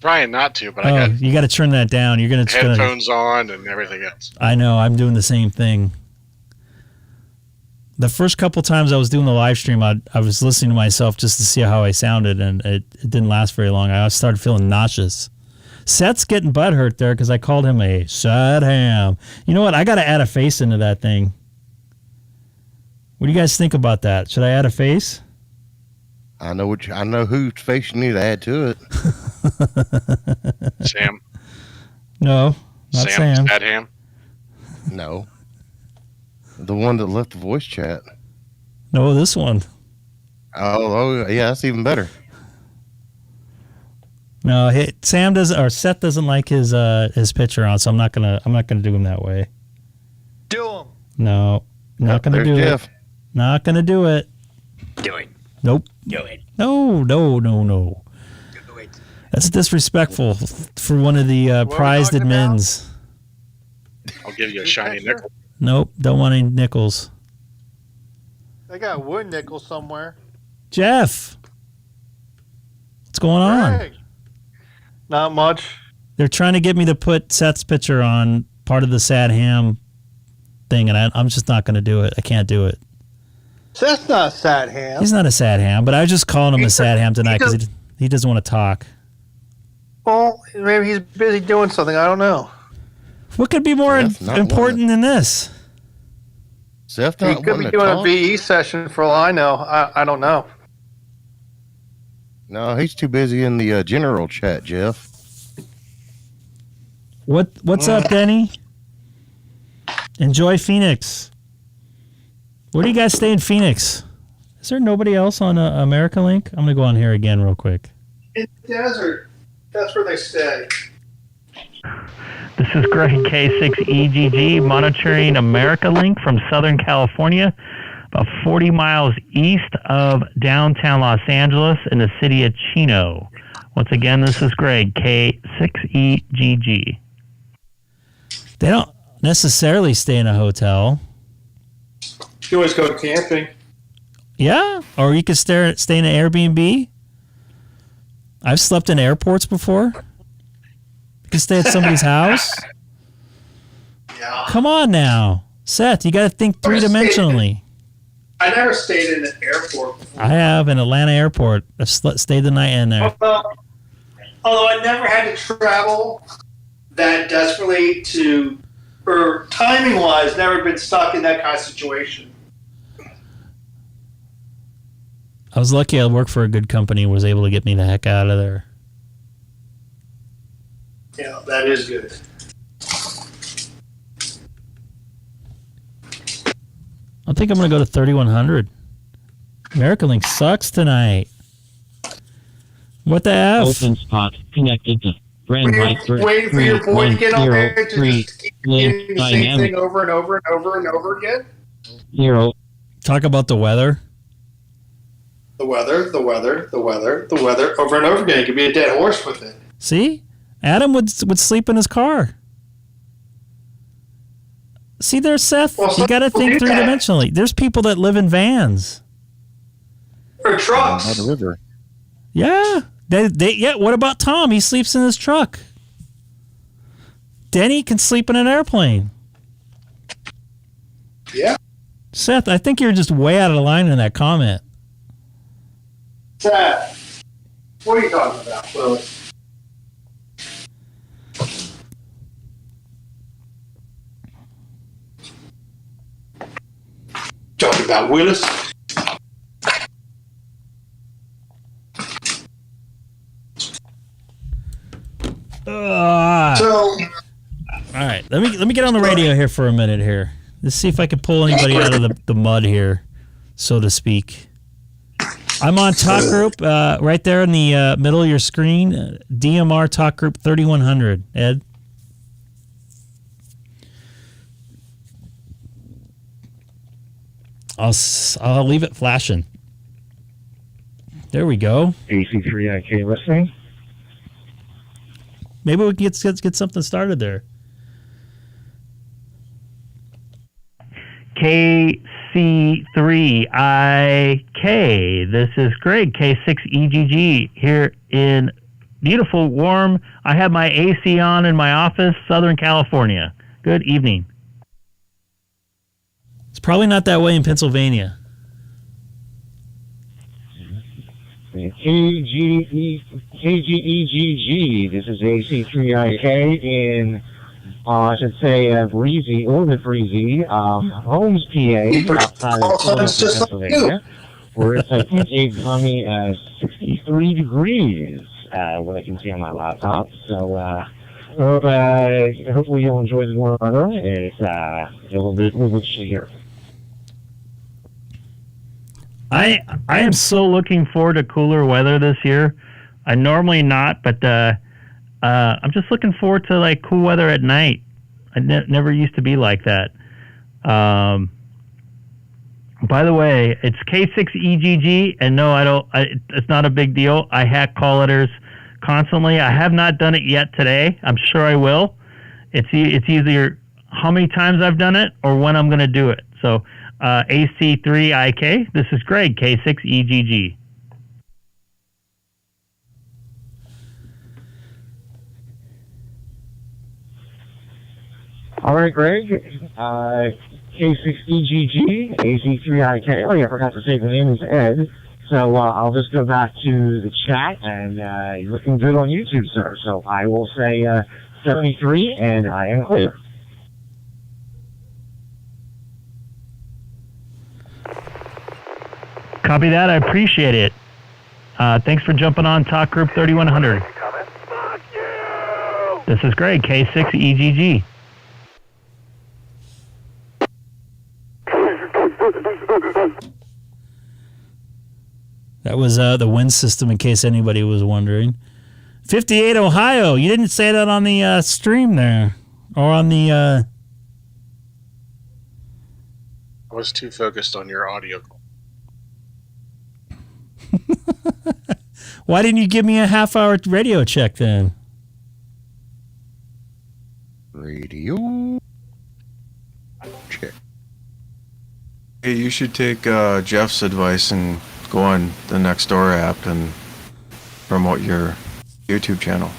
trying not to, but I got you got to turn that down. You're gonna headphones on and everything else. I know. I'm doing the same thing. The first couple times I was doing the live stream, I was listening to myself just to see how I sounded, and it didn't last very long. I started feeling nauseous. Seth's getting butthurt there because I called him a sad ham. You know what? I got to add a face into that thing. What do you guys think about that? Should I add a face? I know whose face you need to add to it. Sam. No, not Sam. Sad ham. No. The one that left the voice chat. No, this one. Oh yeah, that's even better. No, Sam doesn't, or Seth doesn't like his picture on, so I'm not gonna do him that way. Do him. No, not gonna do Jeff. it. Not gonna do it. Do it. Nope. Do it. No. Do it. That's disrespectful for one of the prized admins. I'll give you a shiny nickel. Nope, don't want any nickels. They got wood nickel somewhere. Jeff, what's going on? Greg. Not much. They're trying to get me to put Seth's picture on part of the sad ham thing, and I'm just not going to do it. I can't do it. Seth's not a sad ham. He's not a sad ham, but I was just calling him a sad ham tonight because he doesn't want to talk. Well, maybe he's busy doing something. I don't know. What could be more important than this? Seth He could be doing a VE session for all I know. I don't know. No, he's too busy in the general chat, Jeff. What's up, Denny? Enjoy Phoenix. Where do you guys stay in Phoenix? Is there nobody else on America Link? I'm going to go on here again real quick. In the desert. That's where they stay. This is Greg, K6EGG, monitoring America Link from Southern California, about 40 miles east of downtown Los Angeles in the city of Chino. Once again, this is Greg, K6EGG. They don't necessarily stay in a hotel. You always go camping. Yeah, or you could stay in an Airbnb. I've slept in airports before. You can stay at somebody's house. Yeah. Come on now. Seth, you got to think three-dimensionally. I never stayed in an airport before. I have in Atlanta Airport. I've stayed the night in there. Although I never had to travel that desperately or timing-wise, never been stuck in that kind of situation. I was lucky I worked for a good company and was able to get me the heck out of there. Yeah, that is good. I think I'm going to go to 3100. AmericaLink sucks tonight. What the F? Open spot connected to brand Waiting for your boy to get on there to just keep getting the same dynamic thing over and over and over and over again. 0. Talk about the weather. The weather, over and over again. You could be a dead horse with it. See? Adam would sleep in his car. See there, Seth? Well, you got to think three-dimensionally. There's people that live in vans. Or trucks. By the river. Yeah. Yeah. What about Tom? He sleeps in his truck. Denny can sleep in an airplane. Yeah. Seth, I think you're just way out of line in that comment. Seth, what are you talking about, Willis? Talking about Willis? All right, let me get on the radio here for a minute here. Let's see if I can pull anybody out of the mud here, so to speak. I'm on Talk Group right there in the middle of your screen. DMR Talk Group 3100. Ed? I'll leave it flashing. There we go. AC3IK listening. Maybe we can get something started there. K6EGG. This is Greg, K6EGG, here in beautiful, warm. I have my AC on in my office, Southern California. Good evening. It's probably not that way in Pennsylvania. KGEGG. This is AC3IK in, I should say, breezy, a little bit breezy, Holmes, PA, outside of Pennsylvania, where it's, I think, as sunny as 63 degrees, what I can see on my laptop. So, hopefully you'll enjoy the warm weather. It's a little bit chilly here. I am so looking forward to cooler weather this year. I normally not, but I'm just looking forward to like cool weather at night. I never used to be like that. By the way, it's K6EGG, and no, I don't. It's not a big deal. I hack call letters constantly. I have not done it yet today. I'm sure I will. It's either how many times I've done it or when I'm going to do it. So. AC3IK. This is Greg, K6EGG. All right, Greg. K6EGG, AC3IK. Oh, yeah, I forgot to say the name is Ed. So I'll just go back to the chat, and you're looking good on YouTube, sir. So I will say 73, and I am clear. Copy that. I appreciate it. Thanks for jumping on Talk Group 3100. This is Greg, K6EGG. That was the wind system, in case anybody was wondering. 58 Ohio. You didn't say that on the stream there, or on the. I was too focused on your audio. Why didn't you give me a half-hour radio check then? Radio check. Hey, you should take Jeff's advice and go on the Nextdoor app and promote your YouTube channel.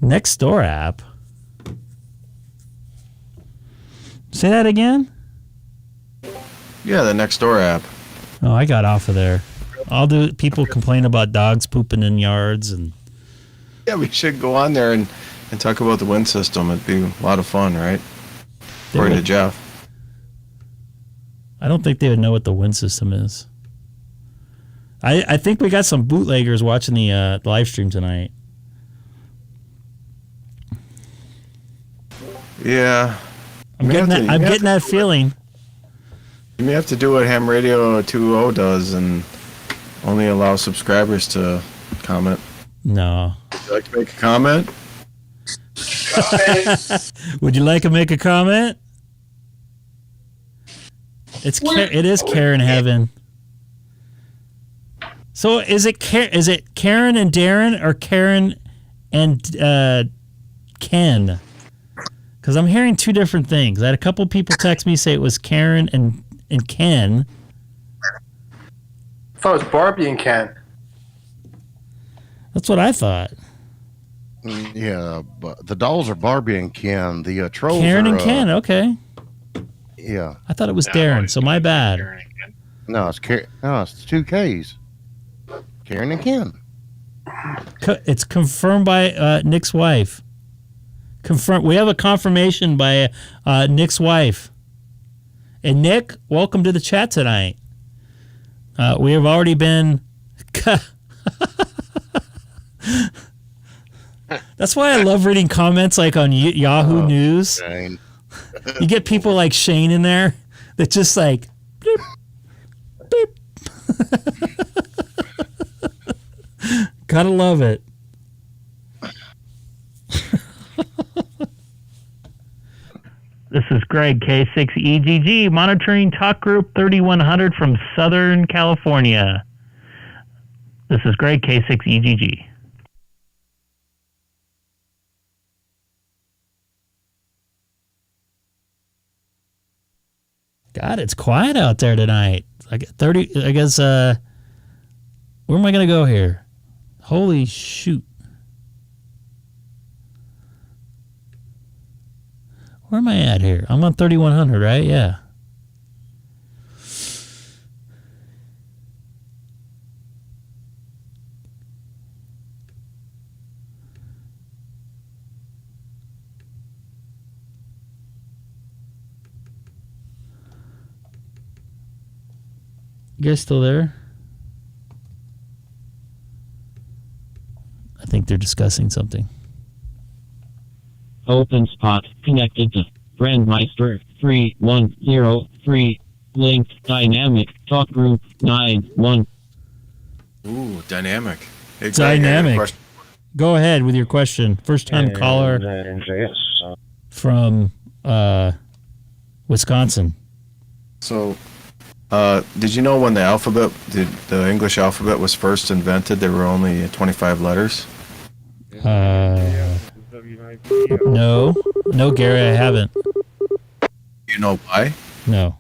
Nextdoor app? Say that again? Yeah, the Nextdoor app. Oh, I got off of there. People complain about dogs pooping in yards, and yeah, we should go on there and talk about the wind system. It'd be a lot of fun, right? According to Jeff. I don't think they would know what the wind system is. I think we got some bootleggers watching the live stream tonight. Yeah. I'm getting that feeling. You may have to do what Ham Radio 2.0 does and only allow subscribers to comment. No. Would you like to make a comment? Would you like to make a comment? It is Karen Heaven. So is it Karen and Darren or Karen and Ken? Because I'm hearing two different things. I had a couple people text me say it was Karen and Ken. I thought it was Barbie and Ken. That's what I thought. Yeah, but the dolls are Barbie and Ken. The trolls Karen are, and Ken, okay. Yeah. I thought it was Darren, so my bad. No, it's two Ks. Karen and Ken. It's confirmed by Nick's wife. We have a confirmation by Nick's wife. And Nick, welcome to the chat tonight. We have already been... That's why I love reading comments like on Yahoo News. Shane. You get people like Shane in there that just like... Beep, beep. Gotta love it. This is Greg, K6EGG, monitoring talk group 3100 from Southern California. This is Greg, K6EGG. God, it's quiet out there tonight. I got 30, I guess, where am I going to go here? Holy shoot. Where am I at here? I'm on 3100, right? Yeah. You guys still there? I think they're discussing something. Open spot connected to Brandmeister 3103. Link dynamic talk group 91. Ooh, dynamic. Hey, Dynamic. Go ahead with your question. First time caller from Wisconsin. So, did you know when the English alphabet was first invented, there were only 25 letters? No, Gary, I haven't. Do you know why? No.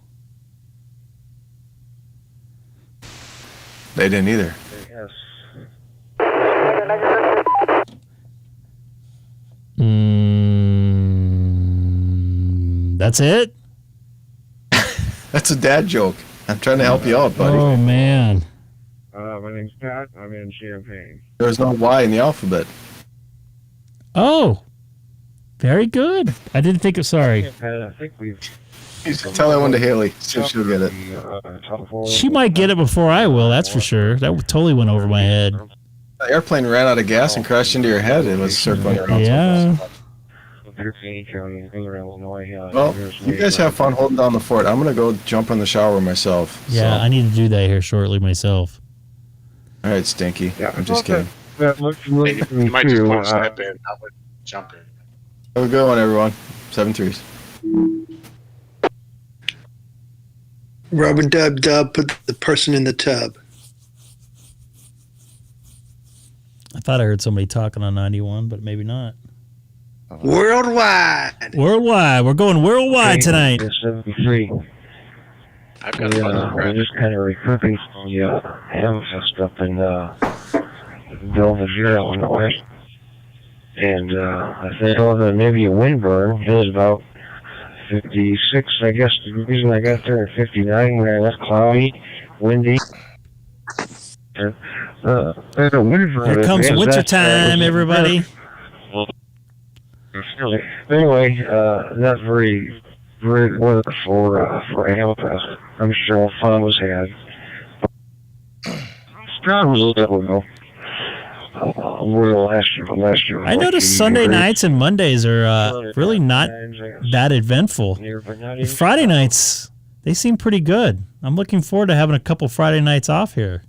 They didn't either. That's it? That's a dad joke. I'm trying to help you out, buddy. Oh, man. My name's Pat. I'm in Champaign. There's no Y in the alphabet. Oh, very good. I didn't think of, sorry. I think we've... You should tell that one to Haley. See if she'll get it. She might get it before I will, that's for sure. That totally went over my head. The airplane ran out of gas and crashed into your head. It was circling around. Yeah. Well, you guys have fun holding down the fort. I'm going to go jump in the shower myself. Yeah, so. I need to do that here shortly myself. All right, Stinky. Yeah, I'm just kidding. You might just want to step in, not jump in. Have a good one, everyone. 7-3s. Rub-a-dub-dub, put the person in the tub. I thought I heard somebody talking on 91, but maybe not. Worldwide. We're going worldwide tonight. 73. I've got a we're just kind of recruiting from the Hamfest up in Belvedere, Illinois. And I think that maybe a windburn. It was about 56, I guess, the reason I got there at 59 when it was cloudy, windy. There's a windburn. Here comes winter time, everybody. Anyway, not very great work for Amethyst. I'm sure fun was had. Stroud was a little bit last year. I noticed Sunday nights and Mondays are really not that eventful. Friday nights, they seem pretty good. I'm looking forward to having a couple Friday nights off here.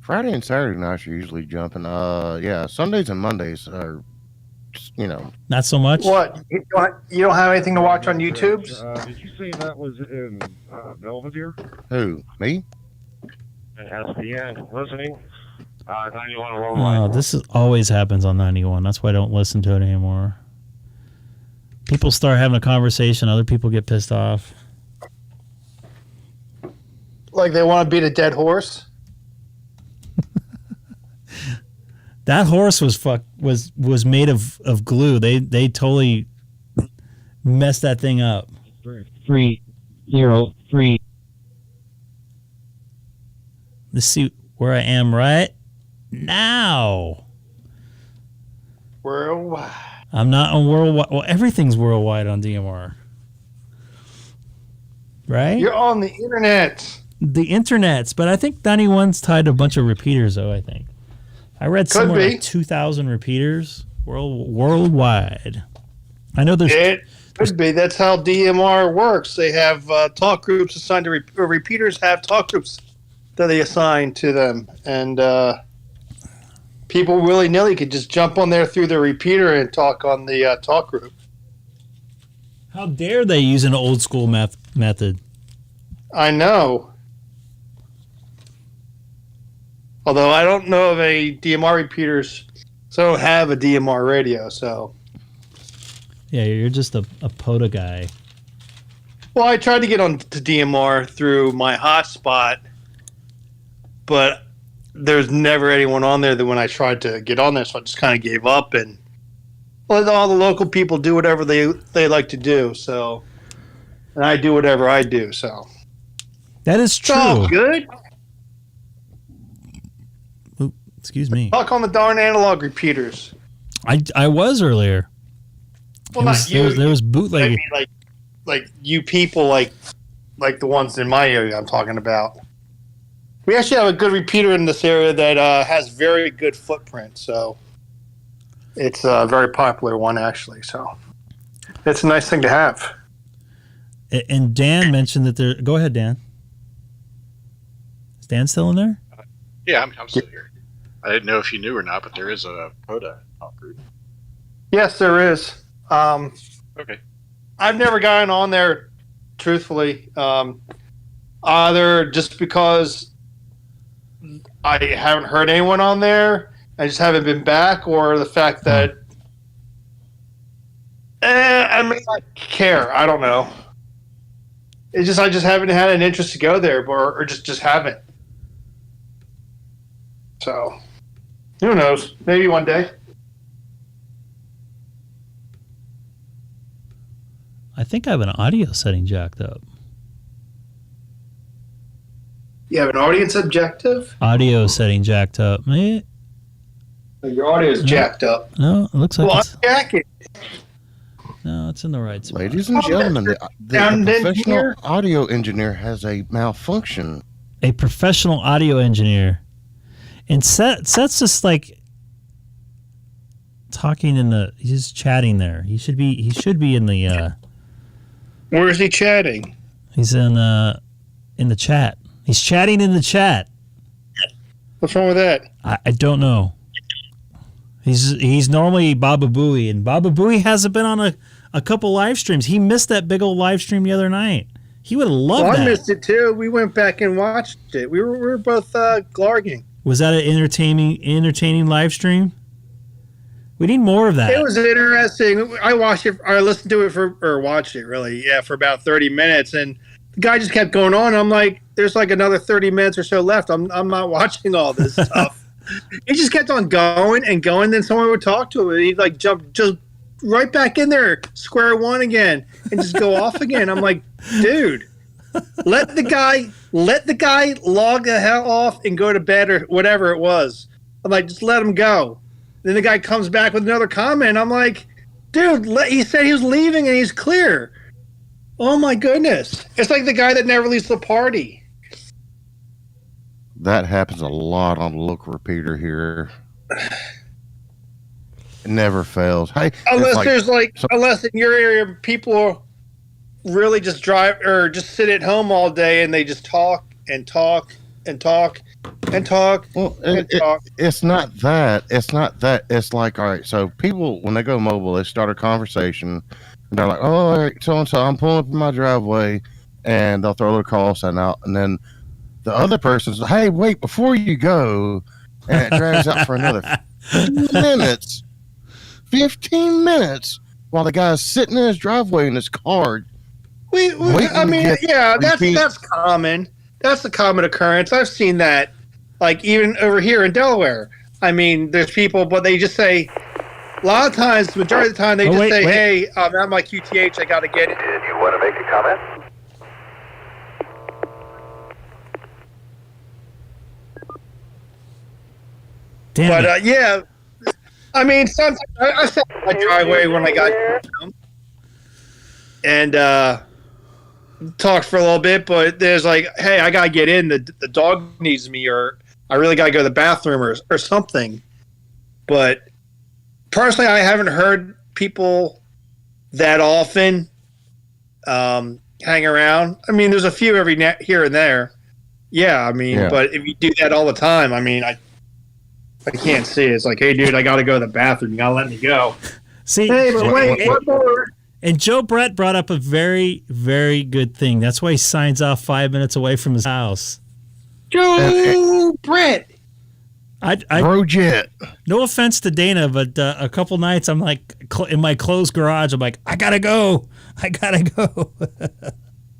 Friday and Saturday nights are usually jumping. Yeah, Sundays and Mondays are, not so much. What? You don't have anything to watch on YouTube? Did you say that was in Belvedere? Who? Me? At the end, listening. 91 Oh, this always happens on 91. That's why I don't listen to it anymore. People start having a conversation, other people get pissed off. Like they want to beat a dead horse? That horse was made of glue. They totally messed that thing up. 303. Let's see where I am right now. Worldwide. I'm not on worldwide. Well, everything's worldwide on DMR. Right? You're on the internet. The internets, but I think 91's tied to a bunch of repeaters, though, I think. I read somewhere like 2,000 repeaters worldwide. I know there's... It could be. That's how DMR works. They have talk groups assigned to... repeaters have talk groups that they assign to them. And people willy-nilly could just jump on there through the repeater and talk on the talk group. How dare they use an old-school method? I know. Although I don't know of any DMR repeaters, so I don't have a DMR radio, so... Yeah, you're just a POTA guy. Well, I tried to get on to DMR through my hotspot, but there's never anyone on there that when I tried to get on there, so I just kind of gave up and let all the local people do whatever they like to do, so... And I do whatever I do, so... That is true. It's all good. Excuse me. Talk on the darn analog repeaters. I was earlier. Well, not you. There was bootleg. I mean, like you people, like the ones in my area I'm talking about. We actually have a good repeater in this area that has very good footprint. So it's a very popular one, actually. So it's a nice thing to have. And Dan mentioned that there... Go ahead, Dan. Is Dan still in there? Yeah, I'm still here. I didn't know if you knew or not, but there is a POTA talk group. Yes, there is. Okay. I've never gotten on there, truthfully. Either just because I haven't heard anyone on there, I just haven't been back, or the fact that I may not care. I don't know. It's just I just haven't had an interest to go there, or just haven't. So, who knows? Maybe one day. I think I have an audio setting jacked up. You have an audience objective? Audio setting jacked up. Your audio is jacked up. No, it looks like it's... Jack it. No, it's in the right spot. Ladies and gentlemen, the professional audio engineer has a malfunction. A professional audio engineer. And Seth's just like talking he's chatting there. He should be in the Where is he chatting? He's in the chat. He's chatting in the chat. What's wrong with that? I don't know. He's normally Baba Booey, and Baba Booey hasn't been on a couple live streams. He missed that big old live stream the other night. He would have loved that. I missed it too. We went back and watched it. We were both glarging. Was that an entertaining live stream? We need more of that. It was interesting. I watched it. I listened to it watched it really. Yeah, for about 30 minutes, and the guy just kept going on. I'm like, there's like another 30 minutes or so left. I'm not watching all this stuff. He just kept on going and going. Then someone would talk to him, and he'd like jump just right back in there, square one again, and just go off again. I'm like, dude, let the guy log the hell off and go to bed or whatever it was. I'm like, just let him go. Then the guy comes back with another comment. I'm like, dude, he said he was leaving and he's clear. Oh my goodness. It's like the guy that never leaves the party. That happens a lot on the local repeater here. It never fails. Hey, unless in your area people really just drive or just sit at home all day and they just talk and talk and talk and talk. Well, it's not that. It's not that. It's like, all right, so people, when they go mobile, they start a conversation and they're like, oh, all right, so-and-so, I'm pulling up in my driveway, and they'll throw a little call sign out, and then the other person's, hey, wait, before you go, and it drags out for another 15 minutes while the guy's sitting in his driveway in his car. That's common. That's a common occurrence. I've seen that, like, even over here in Delaware. I mean, there's people, but they just say, a lot of times, the majority of the time, they say, hey, I'm at my QTH, I got to get it. Did you want to make a comment? Yeah, I mean, sometimes I sat in my driveway when I got home and talked for a little bit, but there's like, hey, I gotta get in. The dog needs me, or I really gotta go to the bathroom, or something. But personally, I haven't heard people that often hang around. I mean, there's a few every here and there. Yeah, I mean, but if you do that all the time, I mean, I can't see it. It's like, hey, dude, I got to go to the bathroom. You got to let me go. See, hey, but wait, one more. And Joe Brett brought up a very, very good thing. That's why he signs off 5 minutes away from his house. Joe Brett. Brojet. No offense to Dana, but a couple nights I'm like in my closed garage. I'm like, I gotta go.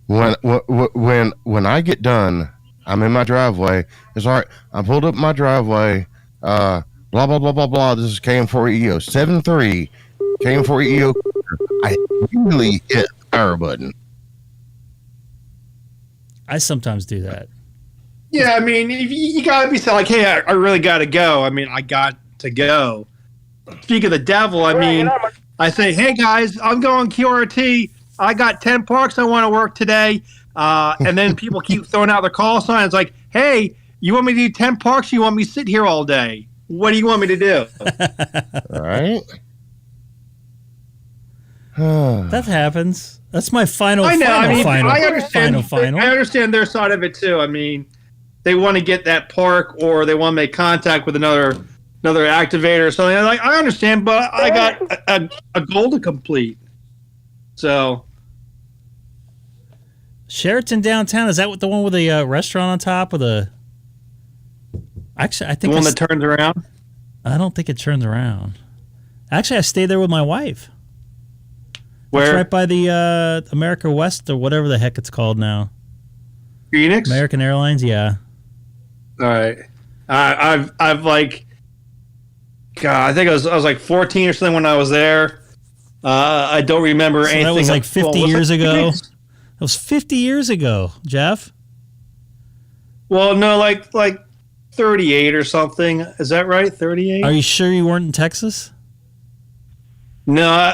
When I get done, I'm in my driveway. It's all right. I pulled up my driveway. Blah blah blah blah blah. This is KM4EO 73. KM4EO. I usually hit the power button. I sometimes do that. Yeah, I mean, you gotta be like, hey, I really gotta go. I mean, I got to go. Speak of the devil, I mean, I say, hey guys, I'm going QRT. I got 10 parks I want to work today. And then people keep throwing out their call signs like, hey, you want me to do 10 parks? You want me to sit here all day? What do you want me to do? All right. That happens. That's my final. I know. I understand. Final. I understand their side of it too. I mean, they want to get that park, or they want to make contact with another activator or something. Like, I understand, but I got a goal to complete. So, Sheraton downtown, is that what the one with the restaurant on top with a? Actually, I think the one that turns around. I don't think it turns around. Actually, I stayed there with my wife. Where? It's right by the America West or whatever the heck it's called now. Phoenix? American Airlines, yeah. All right. I've like, God, I think I was like 14 or something when I was there. I don't remember anything. That was like 50 years ago. That was 50 years ago, Jeff. Well, no, like 38 or something. Is that right? 38? Are you sure you weren't in Texas? No,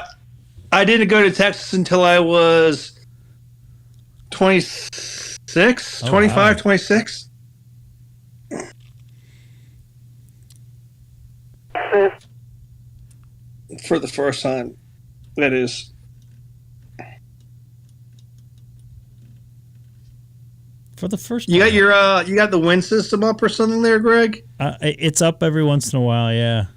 I didn't go to Texas until I was 26, 25, wow. 26. For the first time, that is. For the first time. You got your you got the wind system up or something there, Greg? It's up every once in a while, yeah.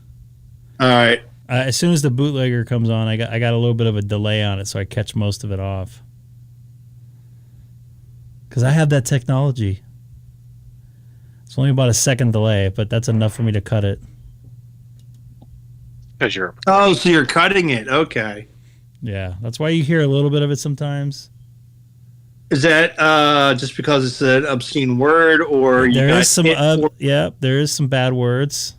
All right. As soon as the bootlegger comes on, I got a little bit of a delay on it, so I catch most of it off. Because I have that technology. It's only about a second delay, but that's enough for me to cut it. Because you're. Oh, so you're cutting it. Okay. Yeah, that's why you hear a little bit of it sometimes. Is that just because it's an obscene word, or there is some? There is some bad words.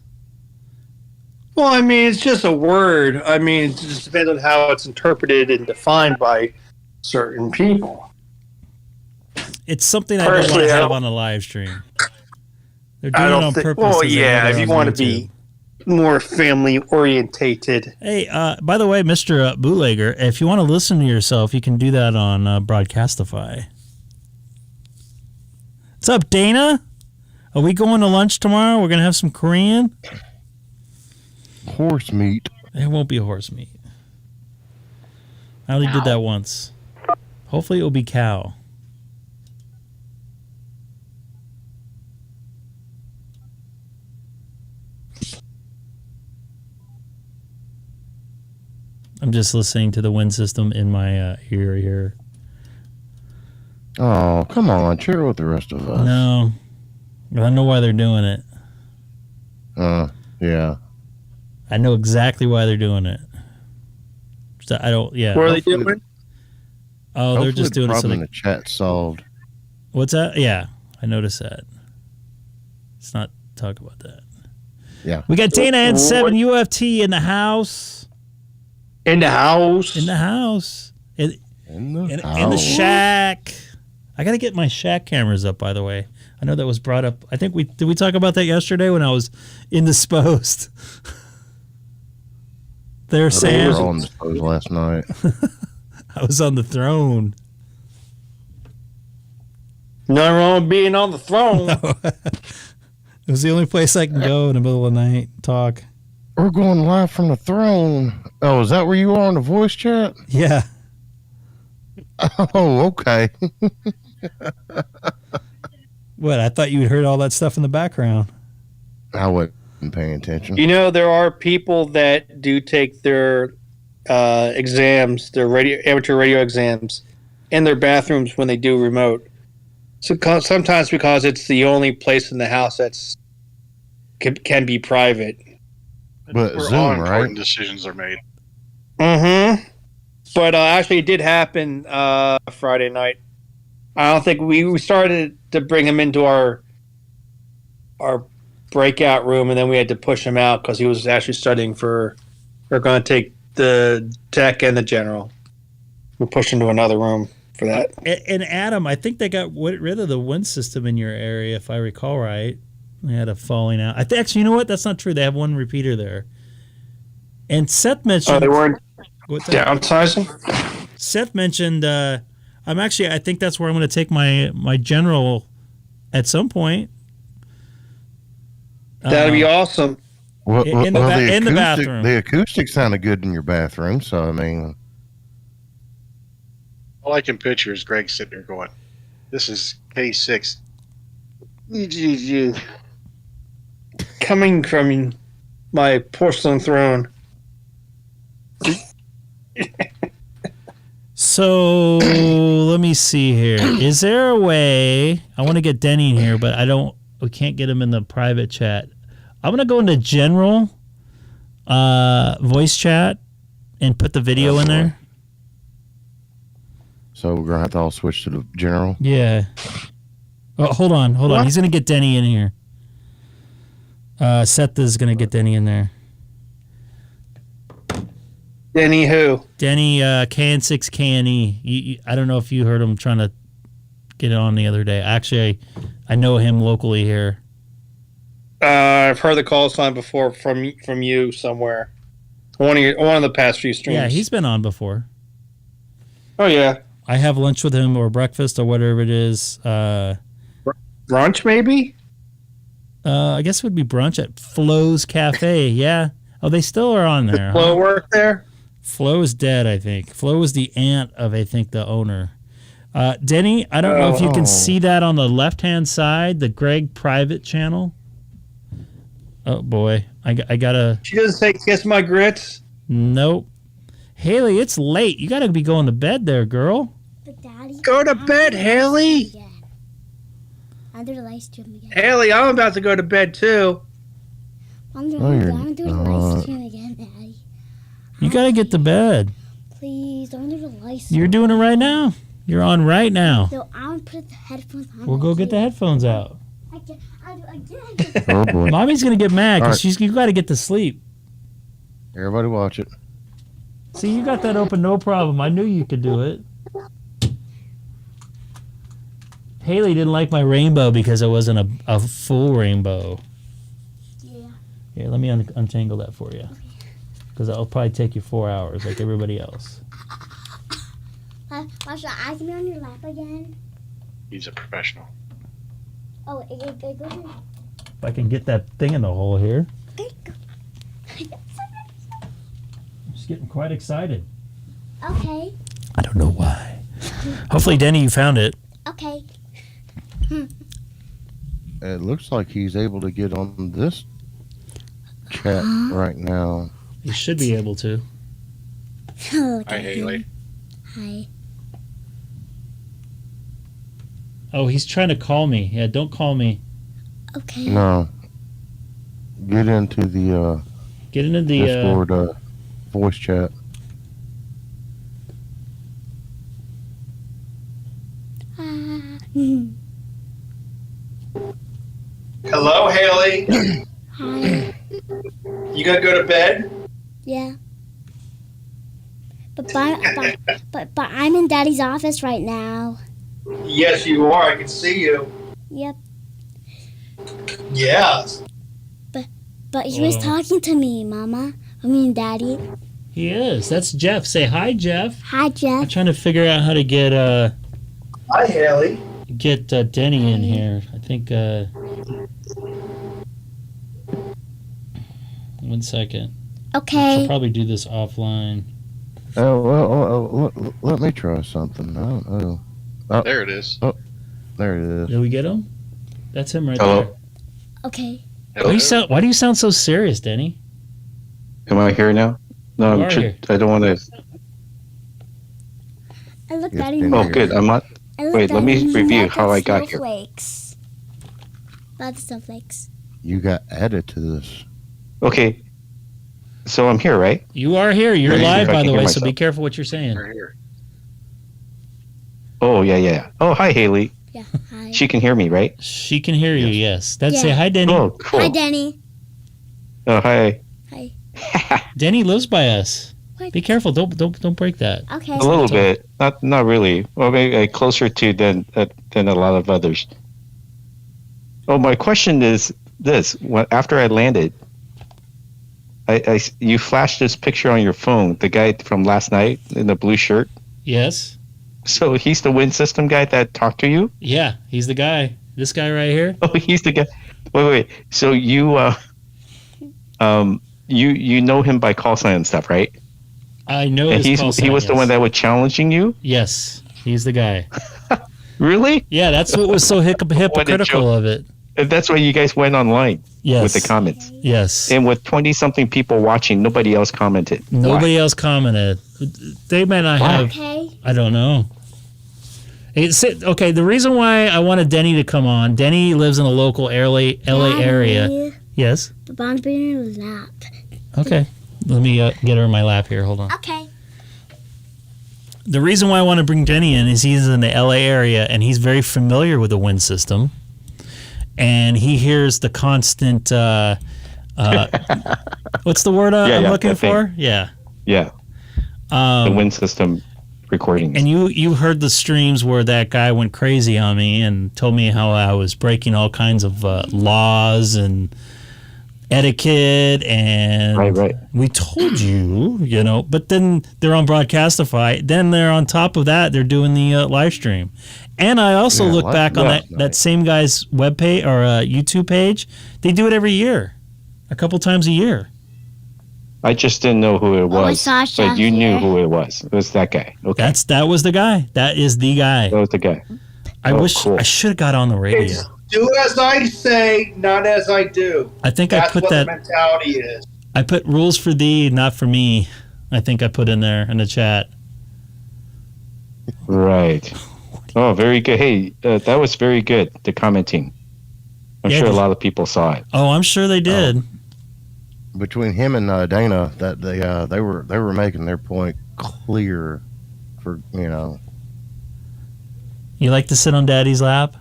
Well, I mean, it's just a word. I mean, it just depends on how it's interpreted and defined by certain people. It's something I don't want to have on a live stream. They're doing it on purpose. Well, yeah, if you want to be more family orientated. Hey, by the way, Mr. Bootlegger, if you want to listen to yourself, you can do that on Broadcastify. What's up, Dana? Are we going to lunch tomorrow? We're going to have some Korean? Horse meat. It won't be horse meat. I only did that once. Hopefully it will be cow. I'm just listening to the wind system in my ear here. Oh, come on. Share it with the rest of us. No. I know why they're doing it. Yeah. I know exactly why they're doing it. I don't, yeah. What are they doing? Oh, they're just doing it so in the chat solved. What's that? Yeah, I noticed that. Let's not talk about that. Yeah. We got Dana and 7 UFT in the house. In the house. In the house. In house. the shack. I got to get my shack cameras up, by the way. I know that was brought up. I think did we talk about that yesterday when I was indisposed? There, Sam. I was indisposed last night. I was on the throne. Nothing wrong with being on the throne. No. It was the only place I can go in the middle of the night and talk. We're going live from the throne. Oh, is that where you are on the voice chat? Yeah. Oh, okay. What? I thought you heard all that stuff in the background. I wasn't paying attention. You know, there are people that do take their exams, their amateur radio exams, in their bathrooms when they do remote. So sometimes because it's the only place in the house that's can be private. But where Zoom, all right? important decisions are made. Mm-hmm. But actually, it did happen Friday night. I don't think we started to bring him into our breakout room, and then we had to push him out because he was actually studying for. We're going to take the tech and the general. We pushed him to another room for that. And Adam, I think they got rid of the wind system in your area, if I recall right. They had a falling out. Actually, you know what? That's not true. They have one repeater there. And Seth mentioned. Oh, they weren't what's that? downsizing? Seth mentioned. I think that's where I'm going to take my general at some point. That'd be awesome. In the bathroom. The acoustic sounded good in your bathroom, so I mean. All I can picture is Greg sitting there going, "This is K6EGG." Coming from my porcelain throne. So let me see here. Is there a way? I want to get Denny in here, but we can't get him in the private chat. I'm gonna go into general voice chat and put the video in there. So we're gonna have to all switch to the general. Yeah. Oh, hold on. He's gonna get Denny in here. Seth is gonna get Denny in there. Denny who? Denny KN6KNE. I don't know if you heard him trying to get it on the other day. Actually, I know him locally here. I've heard the call sign before from you somewhere. One of the past few streams. Yeah, he's been on before. Oh yeah. I have lunch with him or breakfast or whatever it is. Brunch maybe? I guess it would be brunch at Flo's Cafe. Yeah. Oh, they still are on there. Flo work there? Flo is dead, I think. Flo is the aunt of, I think, the owner. Denny, I don't know if you can see that on the left-hand side, the Greg private channel. Oh, boy. I gotta... She doesn't say kiss my grits? Nope. Haley, it's late. You gotta be going to bed there, girl. But Daddy, go to bed, Haley. I'll do the live stream again. Haley, I'm about to go to bed too. I'm doing the live stream again, Daddy. You gotta get to bed. Please, don't do the live stream. You're doing it right now. You're on right now. So I'll put the headphones on. We'll go get the headphones out. I'll do again. Oh boy. Mommy's gonna get mad because you gotta get to sleep. Everybody watch it. See, you got that open, no problem. I knew you could do it. Haley didn't like my rainbow because it wasn't a full rainbow. Yeah. Here, let me untangle that for you. Because that'll probably take you 4 hours, like everybody else. Should I be on your lap again? He's a professional. Oh, it goes in. If I can get that thing in the hole here. Okay, go. I'm just getting quite excited. Okay. I don't know why. Hopefully, Denny, you found it. Okay. It looks like he's able to get on this chat right now. You should be able to. Hi, Haley. Hi. Oh, he's trying to call me. Yeah, don't call me. Okay. No. Get into the Discord voice chat. Hello, Haley. Hi. You gonna go to bed? Yeah. But I'm in Daddy's office right now. Yes, you are. I can see you. Yep. Yes. But he was talking to me, Mama. I mean, Daddy. He is. That's Jeff. Say hi, Jeff. Hi, Jeff. I'm trying to figure out how to get Hi, Haley. get Denny in here. I think 1 second. I Okay. should probably do this offline. Let me try something. I don't know. Oh, There it is. Oh, there it is. Did we get him? That's him right Hello? there. Okay. Why do you sound so serious, Denny? Am I here now? No, You are here. I don't want to. I look Yes, Daddy. Denny. Oh, good. I'm not. Wait, let me review how I got here. Snowflakes. Lots of snowflakes. You got added to this. Okay. So I'm here, right? You are here. You're Let me see live, if I by can the hear way, so myself. be careful what you're saying. Oh, yeah. Oh, hi, Haley. Yeah. Hi. She can hear me, right? She can hear you, yes. That's Yeah. Say hi, Denny. Oh, cool. Hi, Danny. Oh, hi. Hi. Denny lives by us. What? Be careful. Don't break that. Okay. A little bit. Not really. Well, maybe closer to than a lot of others. Oh, my question is this: after I landed, you flashed this picture on your phone. The guy from last night in the blue shirt. Yes. So he's the wind system guy that talked to you? Yeah, he's the guy. This guy right here. Oh, he's the guy. Wait. So you you know him by call sign and stuff, right? I know And his call sign, he was the yes. one that was challenging you? Yes, he's the guy. Really? Yeah, that's what was so hypocritical of it. And that's why you guys went online with the comments. Yes. And with 20-something people watching, nobody else commented. Nobody else commented. They may not have. Okay. I don't know. Okay, the reason why I wanted Denny to come on, Denny lives in a local LA area. Yes. The bond being in your lap. Okay. Let me get her in my lap here. Hold on. Okay. The reason why I want to bring Denny in is he's in the LA area and he's very familiar with the wind system. And he hears the constant, what's the word I'm looking for? Yeah. Yeah. The wind system recordings. And you heard the streams where that guy went crazy on me and told me how I was breaking all kinds of laws and etiquette and right. We told you, but then they're on Broadcastify. Then they're on top of that, they're doing the live stream. And I also look back on that same guy's webpage or YouTube page. They do it every year, a couple times a year. I just didn't know who it was. Sasha but you knew here. who it was. It was that guy. Okay. That was the guy. That is the guy. That was the guy. I wish cool. I should have got on the radio. It's do as I say, not as I do. I think That's I put what that. the mentality is. I put rules for thee, not for me. I think I put in there in the chat. Right. Oh, very good. Hey, that was very good, the commenting. I'm sure a lot of people saw it. Oh, I'm sure they did. Between him and Dana, that they were making their point clear. For You like to sit on Daddy's lap?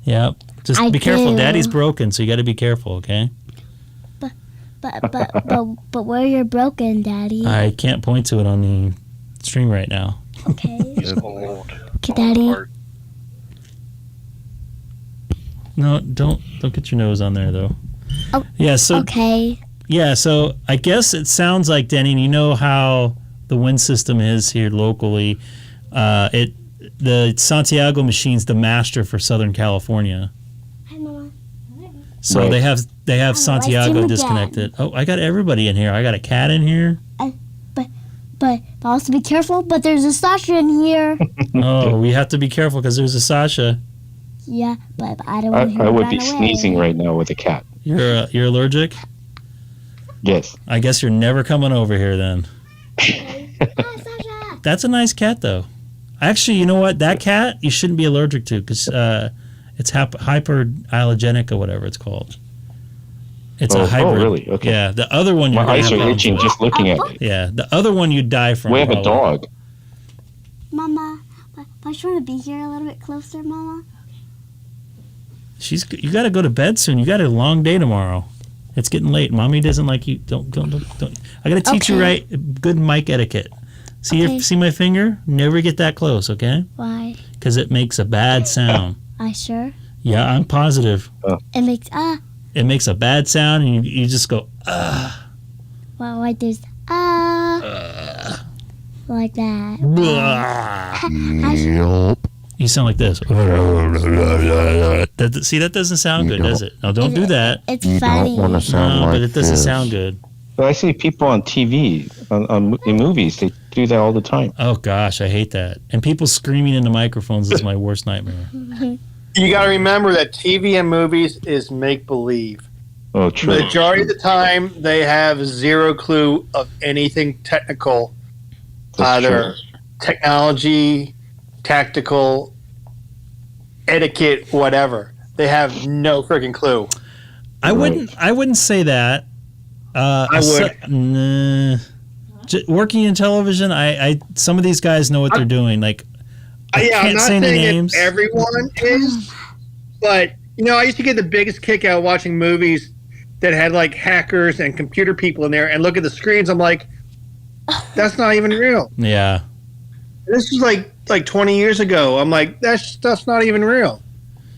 Yep. Just I be careful. do. Daddy's broken, so you got to be careful. Okay. But where you're broken, Daddy. I can't point to it on the stream right now. Okay. He's old. Okay, Daddy. No, don't get your nose on there though. Oh, yeah. So okay. Yeah, so I guess it sounds like, Denny, you know how the wind system is here locally. The Santiago machine's the master for Southern California. Hi, Mama. So Right. they have Santiago again. disconnected. Oh, I got everybody in here. I got a cat in here. But also be careful. But there's a Sasha in here. Oh, we have to be careful because there's a Sasha. Yeah, but I don't want him I to would run be away. sneezing right now with a cat. You're allergic? Yes. I guess you're never coming over here then. That's a nice cat though. Actually, you know what? That cat you shouldn't be allergic to because it's hyperallergenic or whatever it's called. It's a hybrid. Oh, really? Okay. Yeah, the other one. My you're gonna eyes have are itching problems just with. looking at it. Yeah, the other one you die from. We have a probably. dog. Mama, but I just want to be here a little bit closer, Mama. You got to go to bed soon. You got a long day tomorrow. It's getting late. Mommy doesn't like you. Don't. I got to teach you good mic etiquette. See my finger? Never get that close, okay? Why? Because it makes a bad sound. I sure. Yeah, I'm positive. It makes It makes a bad sound, and you just go Well, like this like that. You sound like this. See, that doesn't sound good, does it? No, don't do that. It's funny. But it doesn't sound good. But I see people on TV, in movies, they do that all the time. Oh gosh, I hate that. And people screaming into microphones is my worst nightmare. You got to remember that TV and movies is make believe. Oh, true. The majority of the time, they have zero clue of anything technical, That's either technology, tactical, etiquette, whatever. They have no freaking clue. I wouldn't say that. I would. Working in television, some of these guys know what they're doing. Like, I I'm can't not say any saying names. everyone is, but I used to get the biggest kick out of watching movies that had like hackers and computer people in there, and look at the screens. I'm like, that's not even real. Yeah. This was like 20 years ago. I'm like, that stuff's not even real.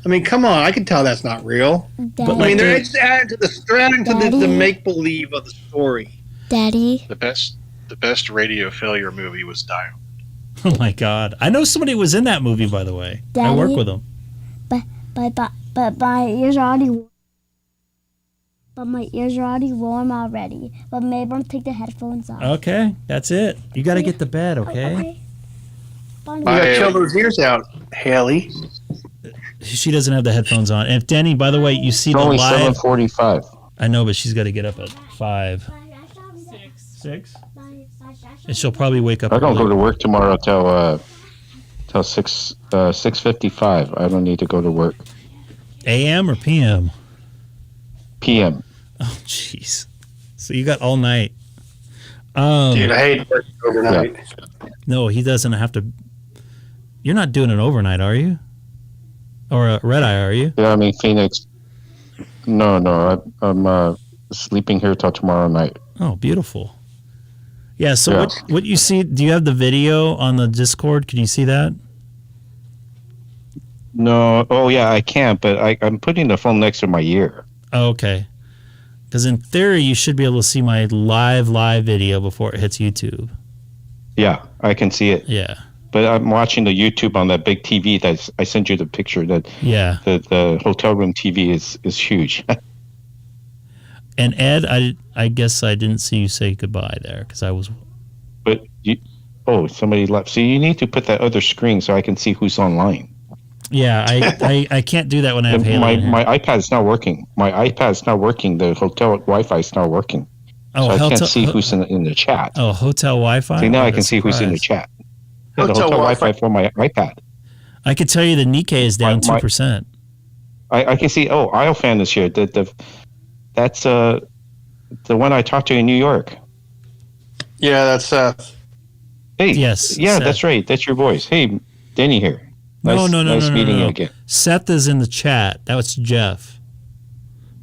I mean, come on, I can tell that's not real. Daddy. I mean, they're just adding to the make believe of the story. Daddy. The best radio failure movie was Dial. Oh my God! I know somebody was in that movie, by the way. I Daddy? work with them. But my ears are already warm. But my ears are already warm already. But maybe I'm gonna take the headphones off. Okay, that's it. You got to get to bed, okay? You gotta chill those ears out, Haley. She doesn't have the headphones on. And if Denny, by the way, you see It's the only live. 7:45. I know, but she's got to get up at 5. 6. And she'll probably wake up. I don't early. go to work tomorrow till 6:55. I don't need to go to work. AM or PM? PM. Oh, jeez. So you got all night. Dude, I hate working overnight. No, he doesn't have to. You're not doing an overnight, are you? Or a red eye, are you? Yeah, I mean Phoenix. No, I'm sleeping here till tomorrow night. Oh, beautiful. Yeah. So what you see? Do you have the video on the Discord? Can you see that? No. Oh yeah, I can't. But I'm putting the phone next to my ear. Oh, okay. Because in theory, you should be able to see my live video before it hits YouTube. Yeah, I can see it. Yeah. But I'm watching the YouTube on that big TV. That I sent you the picture. That the hotel room TV is huge. And Ed, I guess I didn't see you say goodbye there because I was. But somebody left. So you need to put that other screen so I can see who's online. Yeah, I can't do that when I have Haley. My iPad's not working. My iPad's not working. The hotel Wi-Fi's not working. Oh, so I can't see who's in the chat. Oh, hotel Wi-Fi. See, now I can see who's in the chat. Yeah, the hotel Wi-Fi for my iPad. I could tell you the Nikkei is down 2%. I can see. Oh, Iofan is here. That's the one I talked to in New York. Yeah, that's Seth. Hey, yes, yeah, Seth. that's right. That's your voice. Hey, Denny here. No, Nice meeting you again. Seth is in the chat. That was Jeff.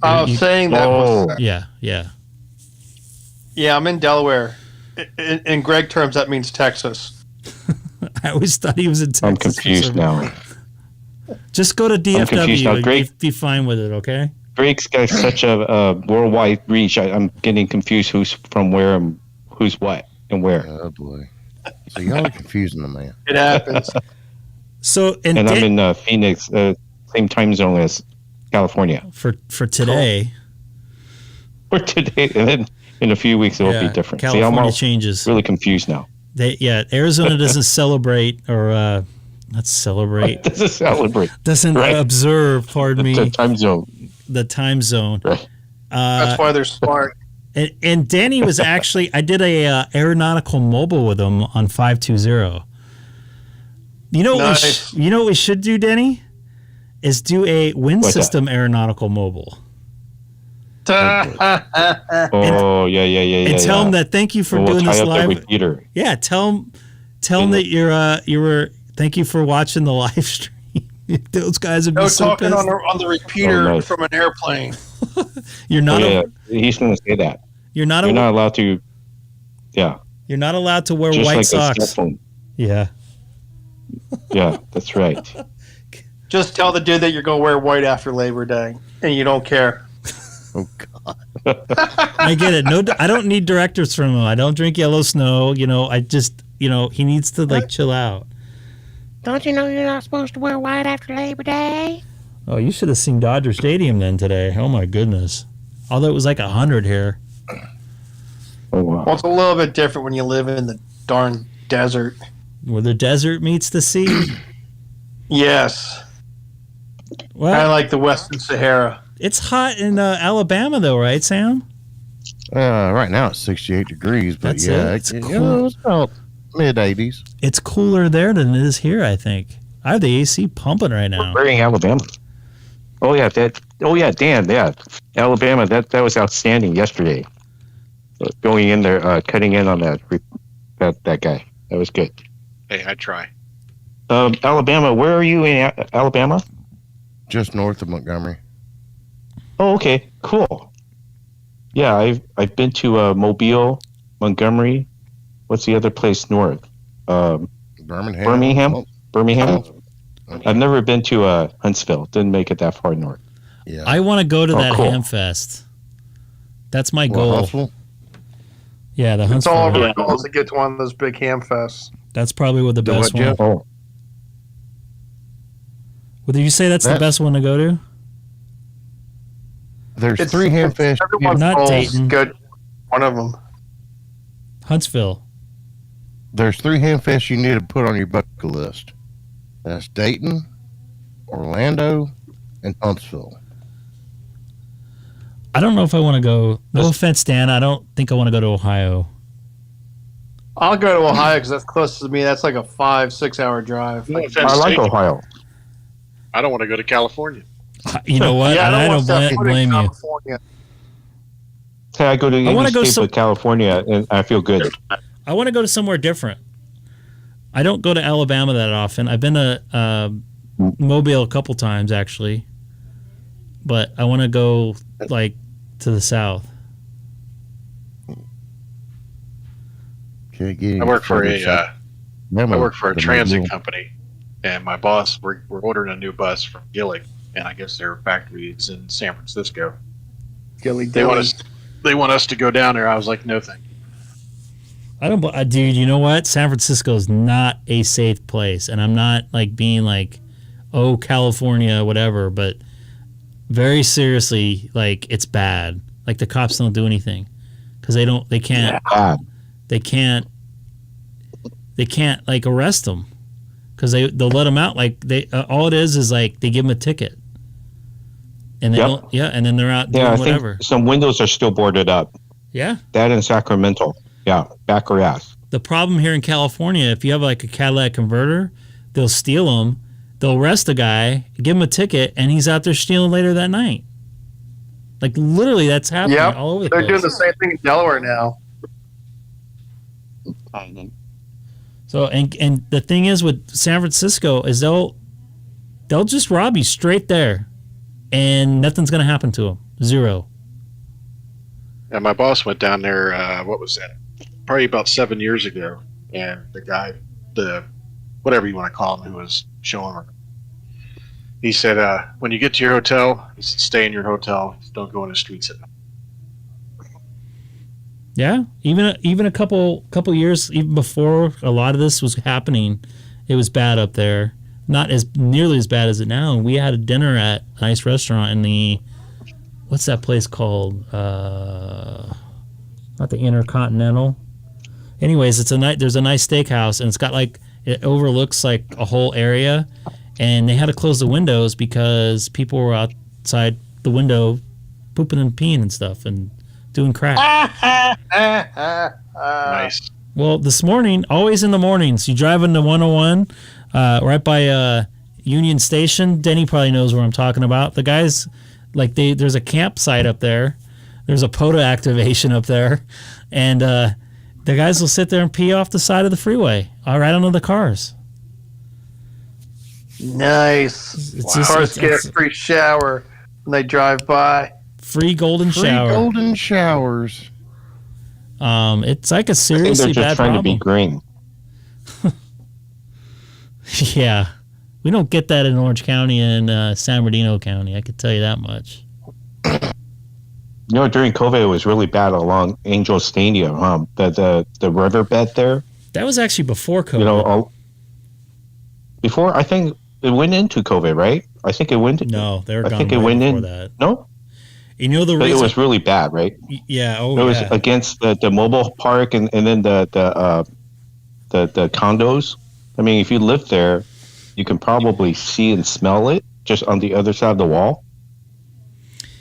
I was saying that was Seth. Yeah. Yeah, I'm in Delaware. In Greg terms, that means Texas. I always thought he was in Texas. I'm confused now. Just go to DFW. Greg, Be fine with it, okay? Drake's got such a worldwide reach. I'm getting confused who's from where and who's what and where. Oh boy! So y'all are confusing the man. It happens. So I'm in Phoenix, same time zone as California for today. For today, and then in a few weeks it will be different. California changes. Really confused now. Arizona doesn't celebrate or not celebrate. Doesn't celebrate. Doesn't observe. Pardon me. The time zone. The time zone. Right. That's why they're smart. And Danny was actually, I did a aeronautical mobile with him on 520. You know Nice. what we should do, Denny? Is do a wind What's system aeronautical mobile. Oh yeah. And tell him that thank you for doing this live. Repeater. Yeah, tell him that you were thank you for watching the live stream. Those guys would be so talking pissed. on the repeater nice. from an airplane. You're not. He's going to say that. You're not allowed to. Yeah. You're not allowed to wear Just white like socks. a cell phone. Yeah. Yeah, that's right. Just tell the dude that you're going to wear white after Labor Day, and you don't care. Oh God. I get it. No, I don't need directors from him. I don't drink yellow snow. I just, he needs to chill out. Don't you know you're not supposed to wear white after Labor Day? Oh, you should have seen Dodger Stadium then today. Oh my goodness. Although it was like 100 here. Oh wow. Well, it's a little bit different when you live in the darn desert. Where the desert meets the sea. Yes. Well, I like the Western Sahara. It's hot in Alabama though, right, Sam? Right now it's 68 degrees, but That's yeah, it. It's it's about mid-80s. It's cooler there than it is here, I think. I have the AC pumping right now. We're in Alabama. Oh yeah, Dan, yeah. Alabama, that was outstanding yesterday. Going in there, cutting in on that guy. That was good. Hey, I try. Alabama, where are you in Alabama? Just north of Montgomery. Oh, okay, cool. Yeah, I've been to Mobile, Montgomery. What's the other place north? Birmingham. Birmingham. I've never been to Huntsville. Didn't make it that far north. Yeah. I want to go to that cool. Ham Fest. That's my goal. Huntsville? Yeah, the It's Huntsville. all over the goals to get to one of those big ham fests. That's probably what the best one. Jeff? Oh, Well, did you say that's the best one to go to? There's 3 ham fests. Everyone's Not goals Dayton. good. One of them. Huntsville. There's 3 ham fests you need to put on your bucket list. That's Dayton, Orlando, and Huntsville. I don't know if I want to go. No offense, Dan. I don't think I want to go to Ohio. I'll go to Ohio because that's close to me. That's like a 5-6 hour drive. No offense I like taken. Ohio. I don't want to go to California. You know what? Yeah, And I want don't that food in blame you. California. Hey, I go to I wanna any go state but California, and I feel good. I want to go to somewhere different. I don't go to Alabama that often. I've been to Mobile a couple times actually, but I want to go like to the south. I work for a transit company, and my boss we're ordering a new bus from Gillig, and I guess their factory is in San Francisco. Gillig. They want us to go down there. I was like, no thank you. I don't, dude. You know what? San Francisco is not a safe place, and I'm not like being like, oh, California, whatever. But very seriously, like it's bad. Like the cops don't do anything because they can't like arrest them because they'll let them out. Like all it is like they give them a ticket, and they don't. Yeah, and then they're out doing whatever. Think some windows are still boarded up. Yeah, that in Sacramento. Yeah, back or ass. The problem here in California, if you have like a Cadillac converter, they'll steal them. They'll arrest the guy, give him a ticket, and he's out there stealing later that night. Like literally, that's happening all over the place. They're doing the same thing in Delaware now. So and the thing is with San Francisco is they'll just rob you straight there, and nothing's gonna happen to them. Zero. And my boss went down there. What was that? Probably about 7 years ago. And the guy, whatever you want to call him, who was showing her, He said, when you get to your hotel, he said, stay in your hotel. Don't go in the streets at night. Yeah, even a couple years even before a lot of this was happening, it was bad up there. Not as nearly as bad as it now. And we had a dinner at a nice restaurant in the, what's that place called? Not the Intercontinental. Anyways, there's a nice steakhouse, and it's got like, it overlooks like a whole area, and they had to close the windows because people were outside the window pooping and peeing and stuff and doing crap. Nice. Well, this morning, always in the mornings, you drive into 101, right by Union Station. Denny probably knows where I'm talking about. The guys, like, there's a campsite up there. There's a POTA activation up there. And the guys will sit there and pee off the side of the freeway, right under the cars. Nice. Wow. Cars get a free shower when they drive by. Free golden shower. Golden showers. It's like a seriously I think they're just bad trying problem. to be green. Yeah. We don't get that in Orange County and San Bernardino County, I could tell you that much. You know, during COVID, it was really bad along Angel Stadium. The riverbed there. That was actually before COVID. You know, before, I think it went into COVID, right? I think it went. No, they were I gone think it way went before in. That. No. You know the But reason it was really bad, right? Yeah. Oh, it was yeah. against the mobile park and then the condos. I mean, if you live there, you can probably see and smell it just on the other side of the wall.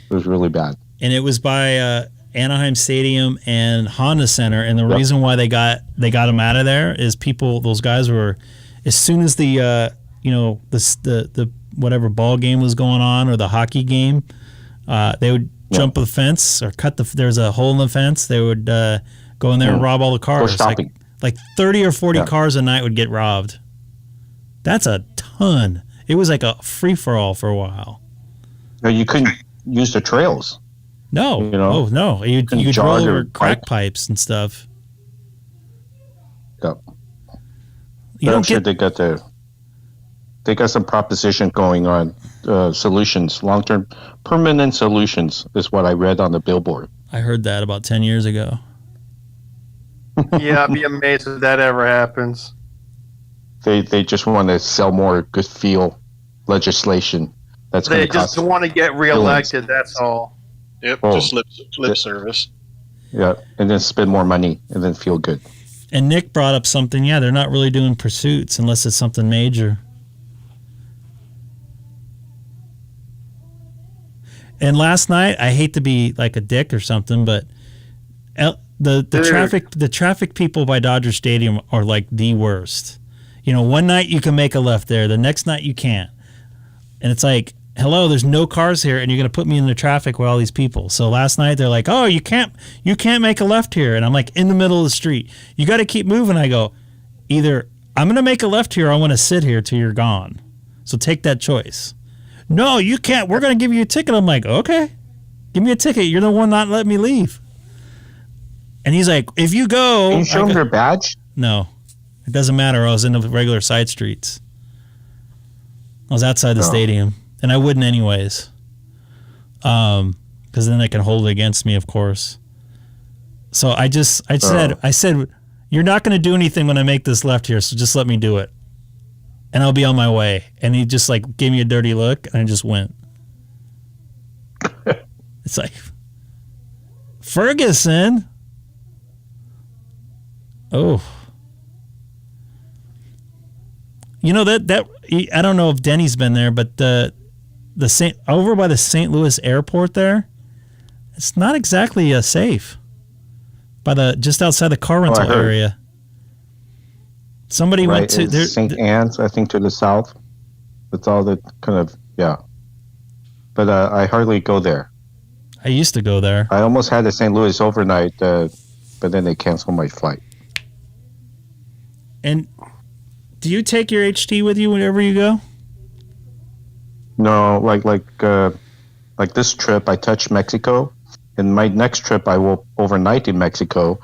It was really bad. And it was by Anaheim Stadium and Honda Center. And the reason why they got them out of there is those guys were, as soon as the the whatever ball game was going on or the hockey game, they would jump the fence or there's a hole in the fence. They would go in there and rob all the cars. Like 30 or 40 cars a night would get robbed. That's a ton. It was like a free-for-all for a while. No, you couldn't use the trails. No. You know? Oh, no. You'd roll over crack pipes and stuff. Yep. I'm sure they got some proposition going on. Solutions, long-term permanent solutions is what I read on the billboard. I heard that about 10 years ago. Yeah, I'd be amazed if that ever happens. They just want to sell more good feel legislation. They just want to get reelected. That's all. Yep, just lip service. Yeah, and then spend more money and then feel good. And Nick brought up something. Yeah, they're not really doing pursuits unless it's something major. And last night, I hate to be like a dick or something, but the traffic people by Dodger Stadium are like the worst. You know, one night you can make a left there, the next night you can't. And it's like, hello, there's no cars here, and you're going to put me in the traffic with all these people. So last night they're like, oh, you can't make a left here. And I'm like, in the middle of the street. You got to keep moving. I go, either I'm going to make a left here or I want to sit here till you're gone. So take that choice. No, you can't. We're going to give you a ticket. I'm like, okay, give me a ticket. You're the one not letting me leave. And he's like, if you go. Can you show him their badge? No, it doesn't matter. I was in the regular side streets. I was outside the stadium, and I wouldn't anyways. Because then they can hold it against me, of course. So I said, you're not going to do anything when I make this left here, so just let me do it. And I'll be on my way. And he just like gave me a dirty look, and I just went. It's like, Ferguson. Oh. You know that I don't know if Denny's been there, but over by the St. Louis airport there, it's not exactly safe. Just outside the car rental area. Somebody went to St. Anne's, I think, to the south. It's all the kind of But I hardly go there. I used to go there. I almost had the St. Louis overnight, but then they canceled my flight. And do you take your HT with you whenever you go? No, like this trip, I touched Mexico, and my next trip I will overnight in Mexico,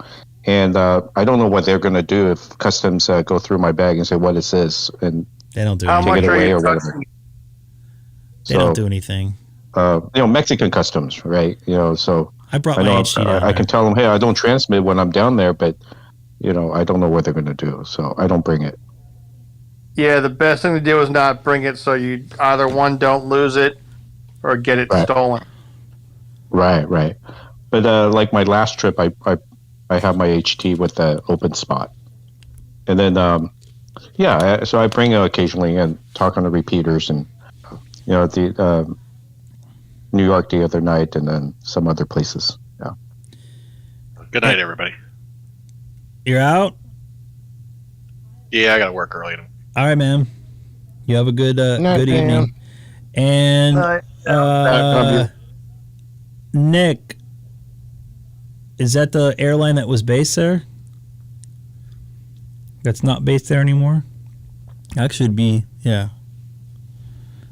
and I don't know what they're going to do if customs go through my bag and say, "What is this?" and they don't do How it. much Take it are away you or touching? whatever. They don't do anything. Mexican customs, right? So I brought my HD down I can tell them, hey, I don't transmit when I'm down there, but I don't know what they're going to do, so I don't bring it. Yeah, the best thing to do is not bring it, so you either one don't lose it or get it stolen. Right. But like my last trip, I have my HT with the open spot, and then so I bring it occasionally and talk on the repeaters, and the New York the other night, and then some other places. Yeah. Good night, everybody. You're out? Yeah, I got to work early. All right, man. You have a good good evening. And Nick, is that the airline that was based there? That's not based there anymore? Actually, it'd be,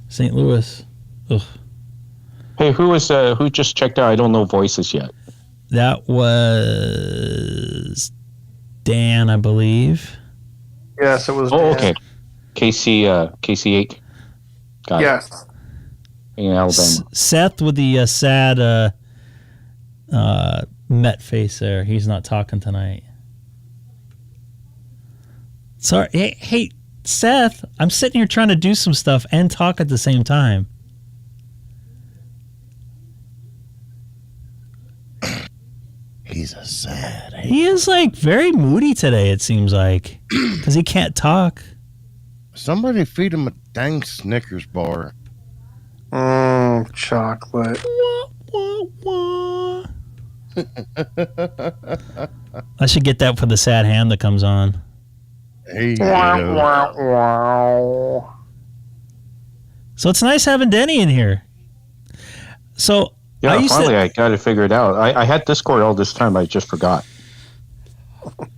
St. Louis. Ugh. Hey, who just checked out? I don't know voices yet. That was Dan, I believe. Yes, it was Dan. Okay. KC8. Got it. In Alabama. Seth with the sad Met face there. He's not talking tonight. Sorry. Hey, Seth, I'm sitting here trying to do some stuff and talk at the same time. He's a sad. He is like very moody today, it seems like, because he can't talk. Somebody feed him a dang Snickers bar. Chocolate. I should get that for the sad ham that comes on. Hey, so it's nice having Denny in here. So yeah, I got to figure it out. I had Discord all this time. I just forgot.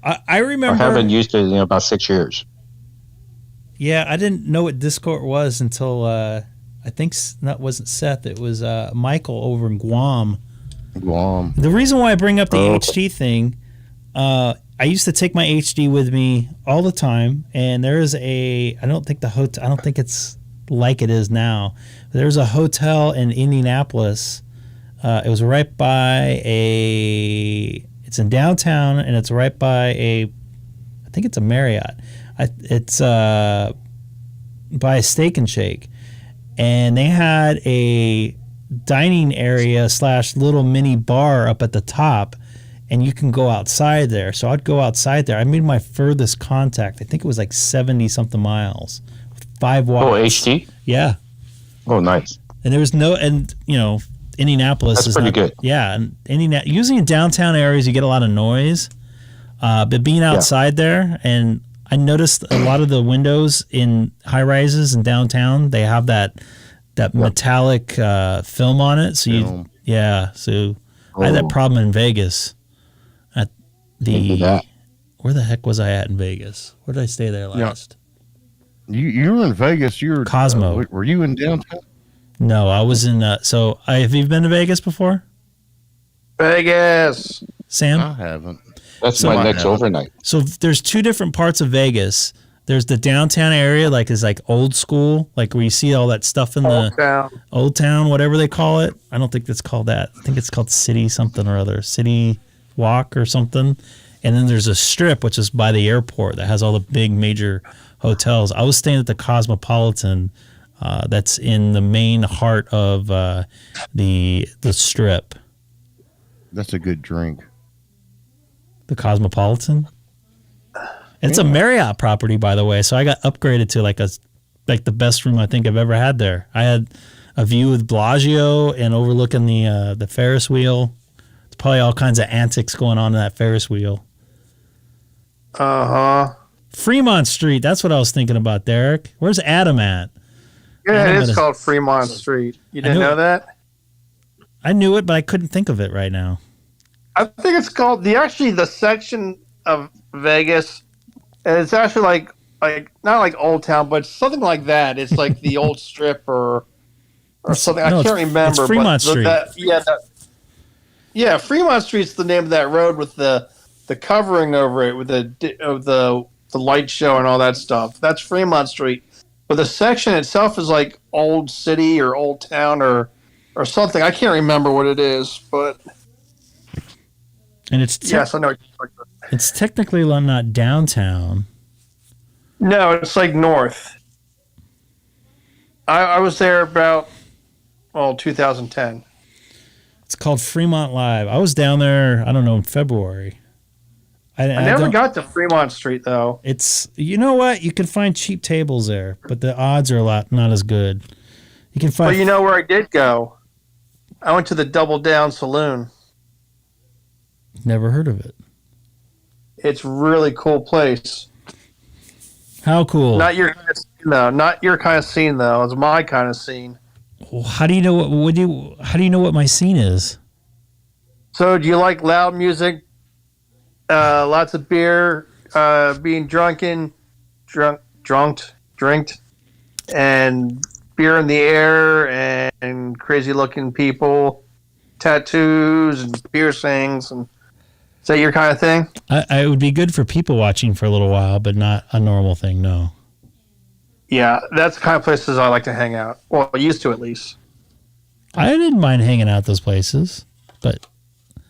I remember. I haven't used it in about 6 years. Yeah, I didn't know what Discord was until I think that wasn't Seth. It was Michael over in Guam. The reason why I bring up the HT thing, I used to take my HD with me all the time, and there's I don't think it's like it is now. There's a hotel in Indianapolis. It was right by it's in downtown, and it's right by I think it's a Marriott. It's by a Steak and Shake, and they had a dining area / little mini bar up at the top, and you can go outside there. So I'd go outside there. I made my furthest contact. I think it was like 70 something miles, 5 watts. Oh, HT? Yeah. Oh, nice. And there was Indianapolis is pretty good. Yeah, and usually in downtown areas you get a lot of noise, but being outside there, and I noticed a lot of the windows in high rises in downtown, they have that metallic film on it. So I had that problem in Vegas at where the heck was I at in Vegas? Where did I stay there last? You were in Vegas. You were Cosmo. Were you in downtown? No, I was in. Have you been to Vegas before? Vegas. Sam? I haven't. That's my next overnight. So there's 2 different parts of Vegas. There's the downtown area, is like old school, like where you see all that stuff in the old town, whatever they call it. I don't think it's called that. I think it's called City something or other, City Walk or something. And then there's a strip, which is by the airport, that has all the big major hotels. I was staying at the Cosmopolitan. That's in the main heart of the strip. That's a good drink. The Cosmopolitan. It's a Marriott property, by the way. So I got upgraded to like the best room I think I've ever had there. I had a view with Bellagio and overlooking the Ferris wheel. There's probably all kinds of antics going on in that Ferris wheel. Fremont Street. That's what I was thinking about, Derek. Where's Adam at? Yeah, it is called Fremont Street. You didn't know that? I knew it, but I couldn't think of it right now. I think it's called the section of Vegas. And it's actually like not like Old Town, but something like that. It's like the old strip or something. I can't remember. It's Fremont Street. Fremont Street's the name of that road with the covering over it with the light show and all that stuff. That's Fremont Street. but the section itself is like old city or old town or something. I can't remember what it is, but and it's yes, I know. It's technically not downtown. No, it's like north. I was there about 2010. It's called Fremont Live. I was down there, I don't know, in February. I never got to Fremont Street, though. It's, you know what? You can find cheap tables there, but the odds are not as good. You can find. Well, you know where I did go? I went to the Double Down Saloon. Never heard of it. It's a really cool place. How cool? Not your kind of scene, though. Not your kind of scene, though. It's my kind of scene. Well, how do you know how do you know what my scene is? So, do you like loud music? Lots of beer, being drinked, and beer in the air, and crazy looking people, tattoos and piercings, and is that your kind of thing? It would be good for people watching for a little while, but not a normal thing. No. Yeah, that's the kind of places I like to hang out. Well, I used to at least. I didn't mind hanging out those places, but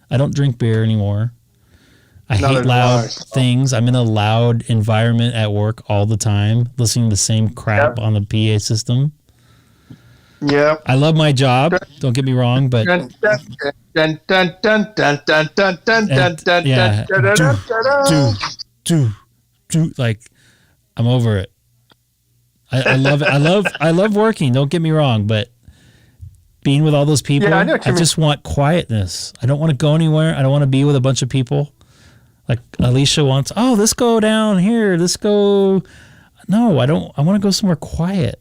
I don't drink beer anymore. I hate loud things. I'm in a loud environment at work all the time, listening to the same crap on the PA system. Yeah. I love my job. Don't get me wrong, but like I'm over it. I love it. I love working. Don't get me wrong, but being with all those people, I just want quietness. I don't want to go anywhere. I don't want to be with a bunch of people. Like Alicia wants, let's go down here. Let's go. No, I don't. I want to go somewhere quiet.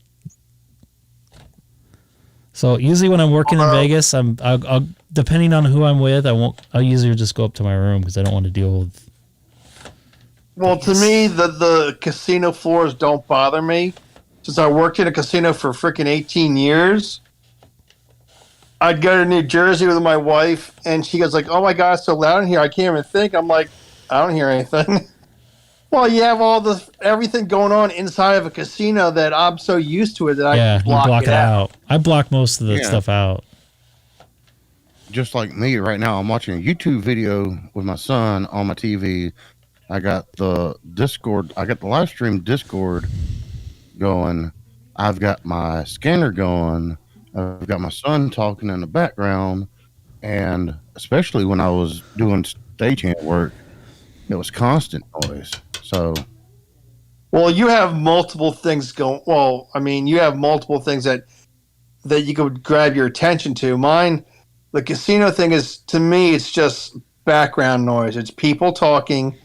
So usually when I'm working in Vegas, I'll depending on who I'm with, I'll usually just go up to my room because I don't want to deal with. Well, to me, the casino floors don't bother me. Since I worked in a casino for freaking 18 years, I'd go to New Jersey with my wife, and she goes like, "Oh my God, it's so loud in here. I can't even think." I'm like, I don't hear anything. Well, you have everything going on inside of a casino that I'm so used to it that I block it out. I block most of the stuff out. Just like me right now, I'm watching a YouTube video with my son on my TV. I got the Discord. I got the live stream Discord going. I've got my scanner going. I've got my son talking in the background. And especially when I was doing stagehand work, it was constant noise. So, well, you have multiple things going. Well, I mean, you have multiple things that you could grab your attention to. Mine, the casino thing is, to me, it's just background noise. It's people talking,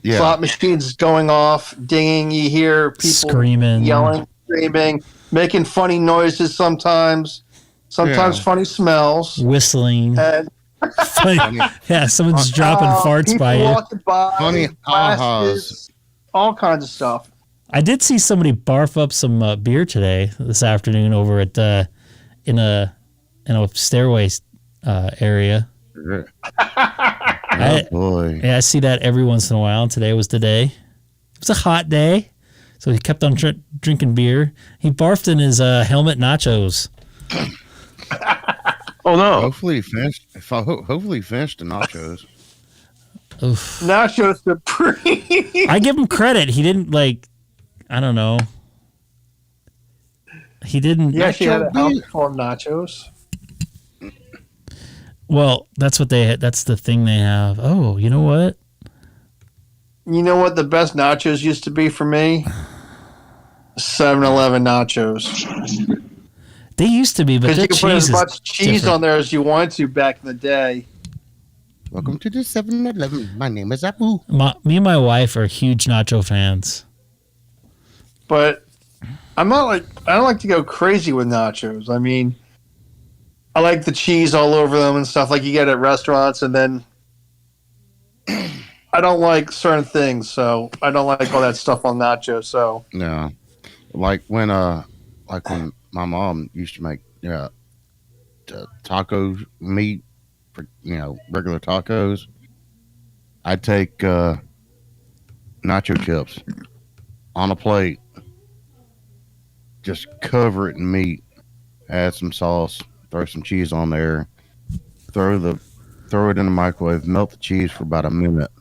slot machines going off, dinging. You hear people screaming, yelling, screaming, making funny noises sometimes funny smells, whistling. And someone's dropping farts by you. Funny glasses, all kinds of stuff. I did see somebody barf up some beer this afternoon over at in a stairway area. Boy. Yeah, I see that every once in a while. Today was the day. It was a hot day, so he kept on drinking beer. He barfed in his helmet nachos. Oh no! Hopefully he finished. Hopefully he finished the nachos. Oof. Nachos Supreme. I give him credit. He didn't I don't know. He didn't. Yeah, she had a house full of nachos. Well, that's what that's the thing they have. Oh, you know what? You know what the best nachos used to be for me? 7-Eleven nachos. They used to be, but because you could put as much cheese on there as you wanted to back in the day. Welcome to the 7-Eleven. My name is Abu. Me and my wife are huge nacho fans. But I don't like to go crazy with nachos. I mean, I like the cheese all over them and stuff like you get at restaurants, and then I don't like certain things, so I don't like all that stuff on nachos. So no, like when my mom used to make taco meat for regular tacos. I'd take nacho chips on a plate just cover it in meat. Add some sauce. Throw some cheese on there. Throw it in the microwave. Melt the cheese for about a minute.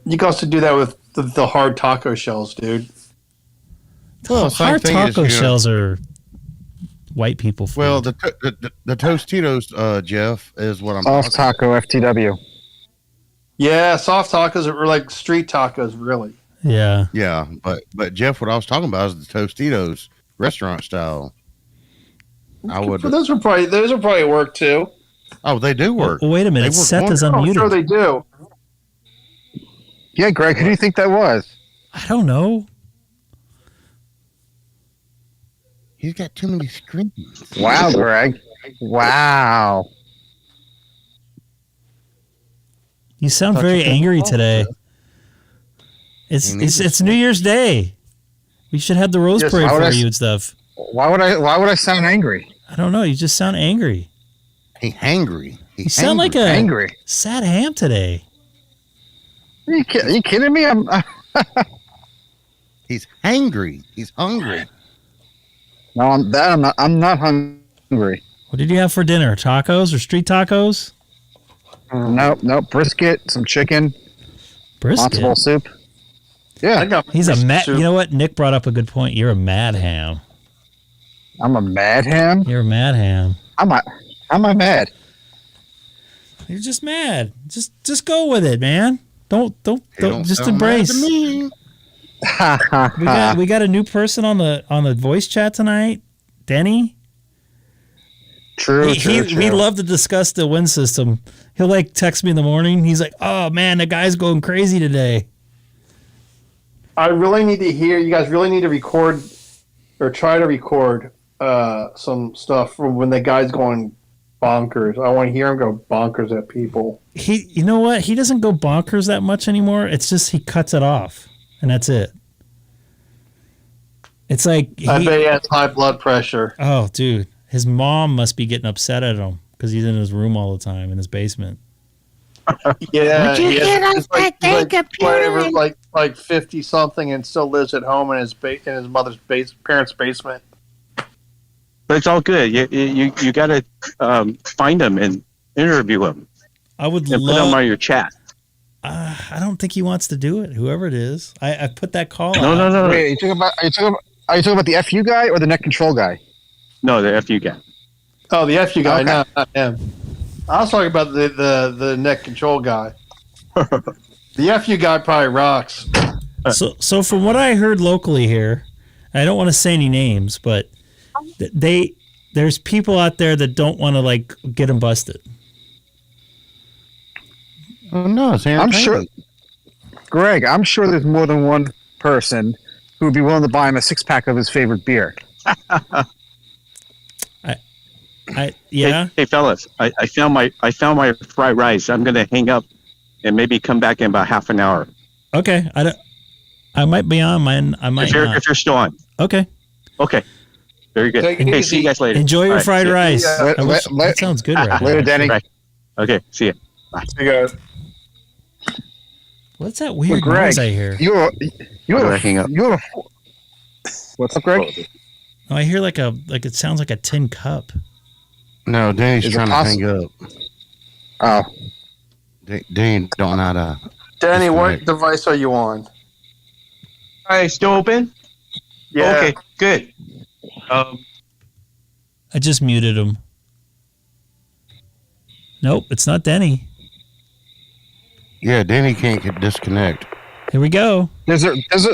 You can also do that with the hard taco shells, dude. Well, hard taco shells are white people food. Well, the Tostitos, Jeff, is what I'm Soft taco FTW. Yeah, soft tacos are like street tacos, really. Yeah. Yeah, but Jeff, what I was talking about is the Tostitos restaurant style. Those would probably work too. Oh, they do work. Well, wait a minute, Seth is unmuted. I'm sure they do. Yeah, Greg, who do you think that was? I don't know. He's got too many screens. Wow, Greg. Wow. You sound very angry today. It's New Year's Day. We should have the rose parade for you and stuff. Why would I sound angry? I don't know. You just sound angry. He's hangry. You sound like a sad ham today. Are you kidding me? He's hangry. He's hungry. No, I'm not hungry. What did you have for dinner? Tacos or street tacos? Nope. Brisket, some chicken, brisket, matzo ball soup. Yeah, he's a mad. You know what? Nick brought up a good point. You're a mad ham. I'm a mad ham. You're a mad ham. How am I mad? You're just mad. Just go with it, man. Don't just embrace. Me. we got a new person on the voice chat tonight, Denny. True. We love to discuss the wind system. He'll like text me in the morning. He's like, "Oh man, the guy's going crazy today." I really need to hear. You guys really need to record or try to record some stuff from when the guy's going bonkers. I want to hear him go bonkers at people. You know what? He doesn't go bonkers that much anymore. It's just he cuts it off, and that's it. It's like I bet he has high blood pressure. Oh, dude, his mom must be getting upset at him because he's in his room all the time in his basement. Yeah, would you get off that dang computer? Like 50 something and still lives at home in his mother's parents' basement. But it's all good. You got to find him and interview him. I would and put him on your chat. I don't think he wants to do it. Whoever it is, I put that call. No. Wait, are you talking about the FU guy or the net control guy? No, the FU guy. Oh, the FU guy. Okay. No, not him. I was talking about the net control guy. The FU guy probably rocks. So from what I heard locally here, I don't want to say any names, but there's people out there that don't want to like get them busted. Oh no, I'm sure, Greg. I'm sure there's more than one person who would be willing to buy him a 6-pack of his favorite beer. Yeah. Hey fellas, I found my fried rice. I'm gonna hang up and maybe come back in about half an hour. Okay. I might be on mine. I might if you're still on. Okay. Very good. Okay, see you guys later. Enjoy your fried rice. That sounds good right later, now. Denny. Right. Okay, see you. Bye. See you guys. What's that weird Greg, noise I hear? What's up, Greg? Oh, I hear like it sounds like a tin cup. No, Danny's trying to hang up. Oh. Danny don't know how to. Danny, what device are you on? All right, still open? Yeah. Okay, good. I just muted him. Nope, it's not Denny. Yeah, Danny can't disconnect. Here we go. There's a. Did you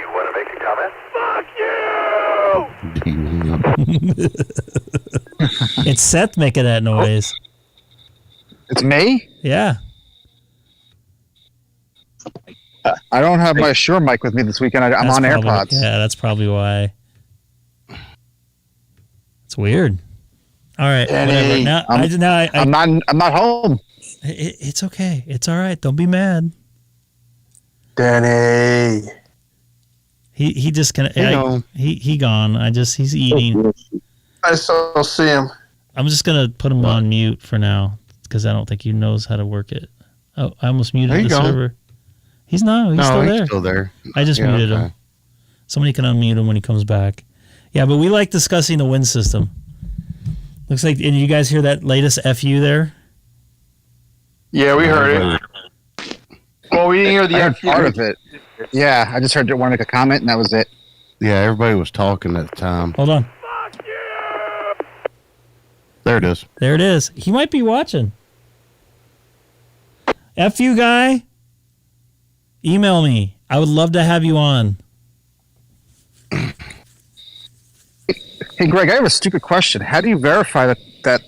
want to make a comment? It's Seth making that noise. It's me? Yeah. I don't have my Shure mic with me this weekend. I'm on AirPods. Yeah, that's probably why. It's weird. All right, whatever. Now, I'm not home. It's okay. It's all right. Don't be mad. Danny. He just he gone. He's eating. I still see him. I'm just gonna put him on mute for now because I don't think he knows how to work it. Oh, I almost muted the server. He's not. He's still there. He's still there. I just muted him. Somebody can unmute him when he comes back. Yeah, but we like discussing the wind system. Looks like, and you guys hear that latest FU there? Yeah, we heard it. Well, we didn't hear the I heard FU. part of it. Yeah, I just heard one make a comment, and that was it. Yeah, everybody was talking at the time. Hold on. There it is. There it is. He might be watching. FU guy, email me. I would love to have you on. Hey, Greg, I have a stupid question. How do you verify that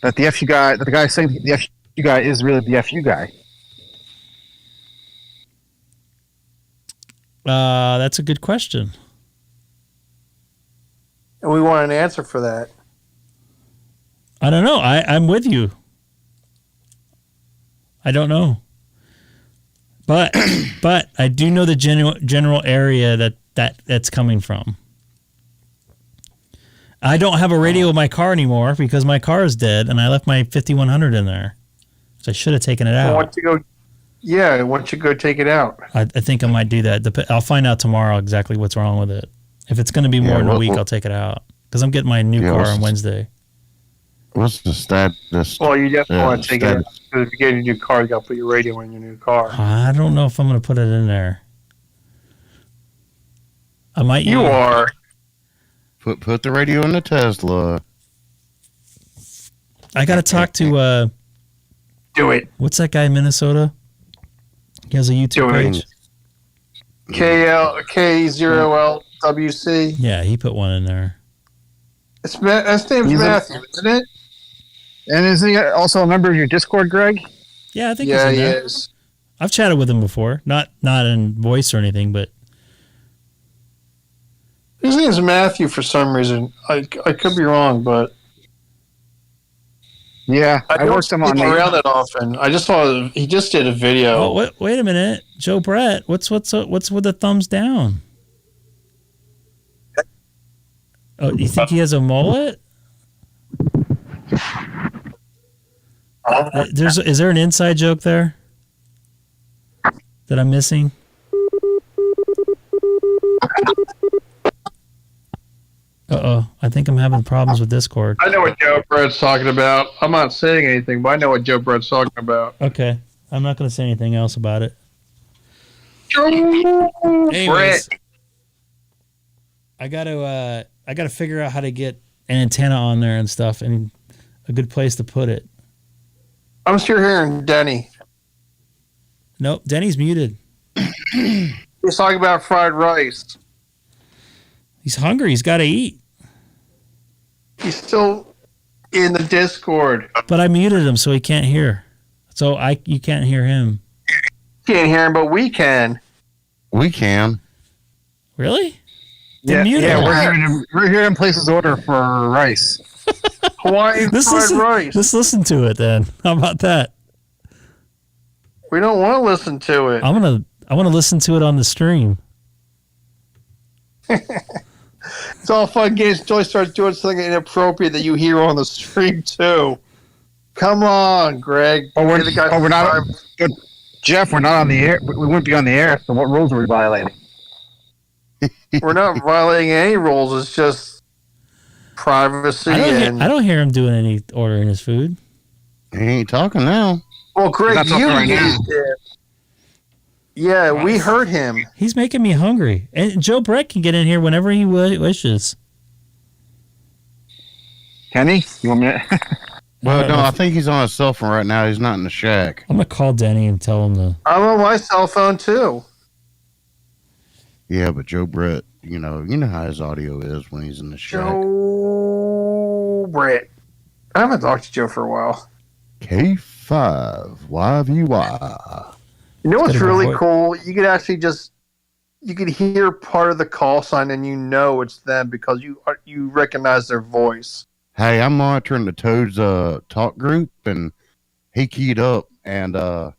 the FU guy, that the guy saying the FU guy is really the FU guy? That's a good question. And we want an answer for that. I don't know. I'm with you. I don't know. But I do know the general area that's coming from. I don't have a radio in my car anymore because my car is dead, and I left my 5100 in there. So I should have taken it out. Why don't you go take it out? I think I might do that. I'll find out tomorrow exactly what's wrong with it. If it's going to be more than a week, I'll take it out because I'm getting my new car on Wednesday. What's the status? Well, you definitely want to take it out because if you get a new car, you got to put your radio in your new car. I don't know if I'm going to put it in there. I might. You are. Put the radio in the Tesla. I got to talk to. Do it. What's that guy in Minnesota? He has a YouTube page. K0LWC. Yeah, he put one in there. His name's Matthew, isn't it? And is he also a member of your Discord, Greg? Yeah, I think he's in there. Is. I've chatted with him before, not in voice or anything, but his name's Matthew for some reason. I could be wrong, but yeah, I worked him on around that often. I just saw he just did a video. Oh, wait a minute, Joe Brett, what's with the thumbs down? Oh, you think he has a mullet? Is there an inside joke there that I'm missing? I think I'm having problems with Discord. I know what Joe Brett's talking about. I'm not saying anything, but I know what Joe Brett's talking about. Okay. I'm not going to say anything else about it. Joe Anyways, I got to figure out how to get an antenna on there and stuff and a good place to put it. I'm still hearing Denny. Nope, Denny's muted. He's talking about fried rice. He's hungry. He's got to eat. He's still in the Discord. But I muted him so he can't hear. So you can't hear him. Can't hear him, but we can. We can. Really? Yeah, we're here in place his order for rice. Hawaiian fried rice. Let's listen to it then. How about that? We don't want to listen to it. I want to listen to it on the stream. It's all fun games until he starts doing something inappropriate that you hear on the stream too. Come on, Greg. We're not. But Jeff, we're not on the air. We wouldn't be on the air. So what rules are we violating? We're not violating any rules. It's just privacy. I don't hear him doing any ordering his food. He ain't talking now. Well, Greg, you used it. Yeah, we heard him. He's making me hungry. And Joe Brett can get in here whenever he wishes. Can he? You want me to? Well, no, I think he's on his cell phone right now. He's not in the shack. I'm going to call Denny and tell him to. I'm on my cell phone, too. Yeah, but Joe Brett, you know how his audio is when he's in the shack. Joe Brett. I haven't talked to Joe for a while. K5YVY. You know what's really cool? You could actually you could hear part of the call sign and you know it's them because you recognize their voice. Hey, I'm monitoring the Toads talk group and he keyed up and I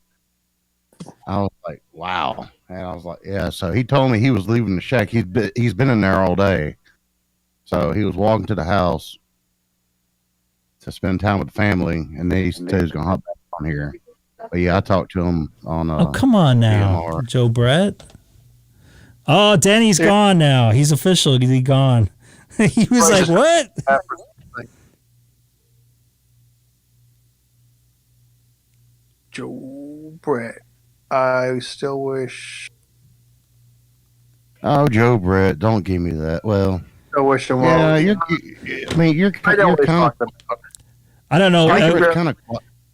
was like, wow. And I was like, yeah. So he told me he was leaving the shack. He's been in there all day. So he was walking to the house to spend time with the family and then he said he's gonna hop back on here. But yeah, I talked to him on. Oh, come on now, DMR. Joe Brett. Oh, Danny's gone now. He's official. He's gone. He was like, what? Joe Brett. I still wish. Oh, Joe Brett, don't give me that. Well, I wish him yeah, well. you're kind of. I don't know.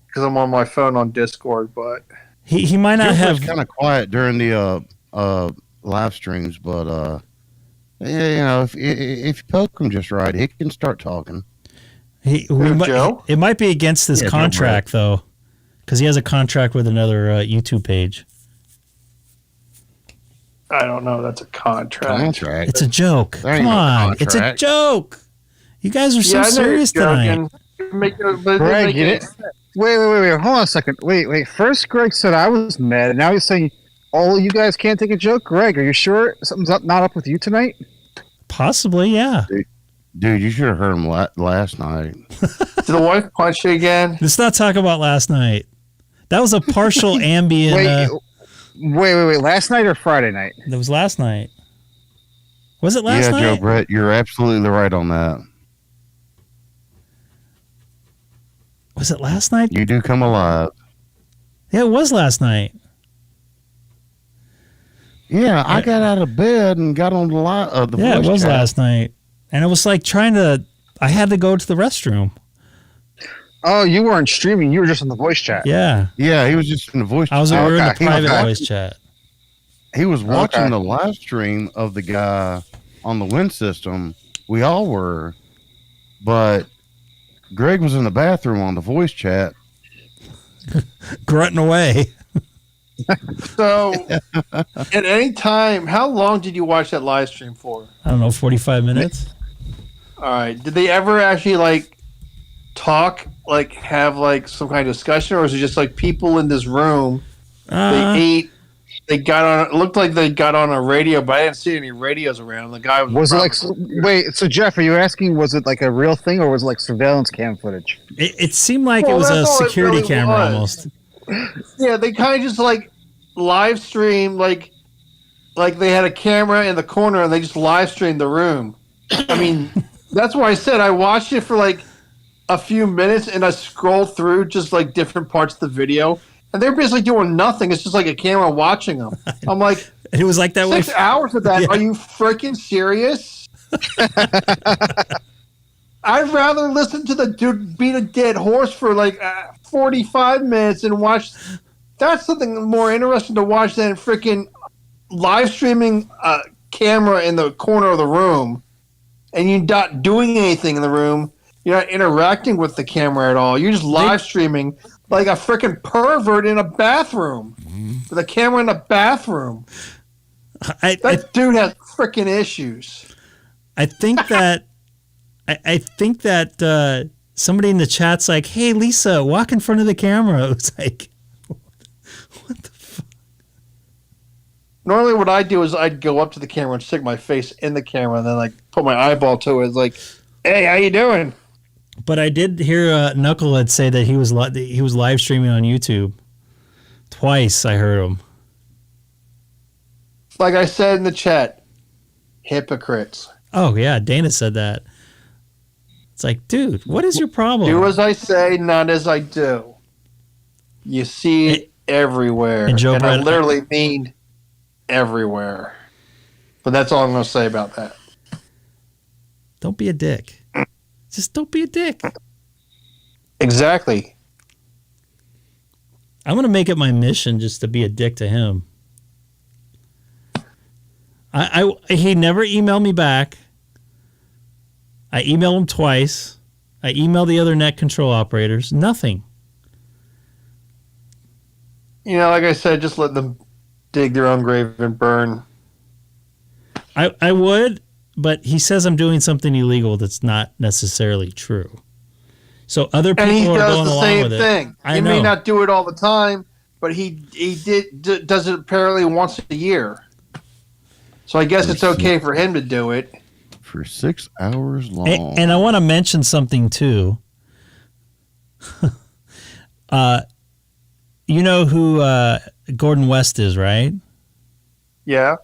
Because I'm on my phone on Discord, but he might not have kind of quiet during the live streams, but yeah, if you poke him just right, he can start talking. It might be against his contract though, because he has a contract with another YouTube page. I don't know. That's a contract. It's a joke. Come on, it's a joke. You guys are so serious tonight. Greg, you didn't. Wait. Hold on a second. Wait. First, Greg said I was mad, and now he's saying all you guys can't take a joke. Greg, are you sure something's not up with you tonight? Possibly, yeah. Dude, you should have heard him last night. Did the wife punch you again? Let's not talk about last night. That was a partial ambient. Wait. Last night or Friday night? That was last night. Was it last night? Yeah, Joe Brett, you're absolutely right on that. Was it last night? You do come alive. Yeah, it was last night. Yeah, I got out of bed and got on the Yeah, it was chat. last night. And it was like I had to go to the restroom. Oh, you weren't streaming. You were just in the voice chat. Yeah. Yeah, he was just in the voice chat. I was in the private voice chat. He was watching the live stream of the guy on the wind system. We all were. But Greg was in the bathroom on the voice chat. Grunting away. So, at any time, how long did you watch that live stream for? I don't know, 45 minutes. All right. Did they ever actually talk, have some kind of discussion, or was it just people in this room? They ate. They got on. It looked like they got on a radio, but I didn't see any radios around. The guy was it wait? So Jeff, are you asking? Was it a real thing, or was it surveillance cam footage? It seemed like it was a security camera almost. Yeah, they kind of just live stream like they had a camera in the corner and they just live streamed the room. I mean, that's why I said I watched it for a few minutes and I scrolled through just different parts of the video and they're basically doing nothing. It's just like a camera watching them. I'm like, it was like that 6 hours of that. Yeah. Are you freaking serious? I'd rather listen to the dude beat a dead horse for 45 minutes and watch. That's something more interesting to watch than freaking live streaming a camera in the corner of the room, and you're not doing anything in the room. You're not interacting with the camera at all. You're just live streaming like a freaking pervert in a bathroom with a camera in a bathroom. That dude has freaking issues. I think that. I think that somebody in the chat's like, "Hey, Lisa, walk in front of the camera." It's like, what the fuck? Normally, what I do is I'd go up to the camera and stick my face in the camera, and then put my eyeball to it. It's "Hey, how you doing?" But I did hear Knucklehead say that he was live streaming on YouTube twice. I heard him. Like I said in the chat, hypocrites. Oh yeah, Dana said that. It's like, dude, what is your problem? Do as I say, not as I do. You see it everywhere. And Joe Brett, I literally mean everywhere. But that's all I'm going to say about that. Don't be a dick. Just don't be a dick. Exactly. I'm going to make it my mission just to be a dick to him. He never emailed me back. I emailed him twice. I emailed the other net control operators. Nothing. Like I said, just let them dig their own grave and burn. I would, but he says I'm doing something illegal that's not necessarily true. So other people are going along with it. And he does the same thing. He may not do it all the time, but he does it apparently once a year. So I guess it's okay for him to do it. For 6 hours long. And I want to mention something too. You know who Gordon West is, right? Yeah.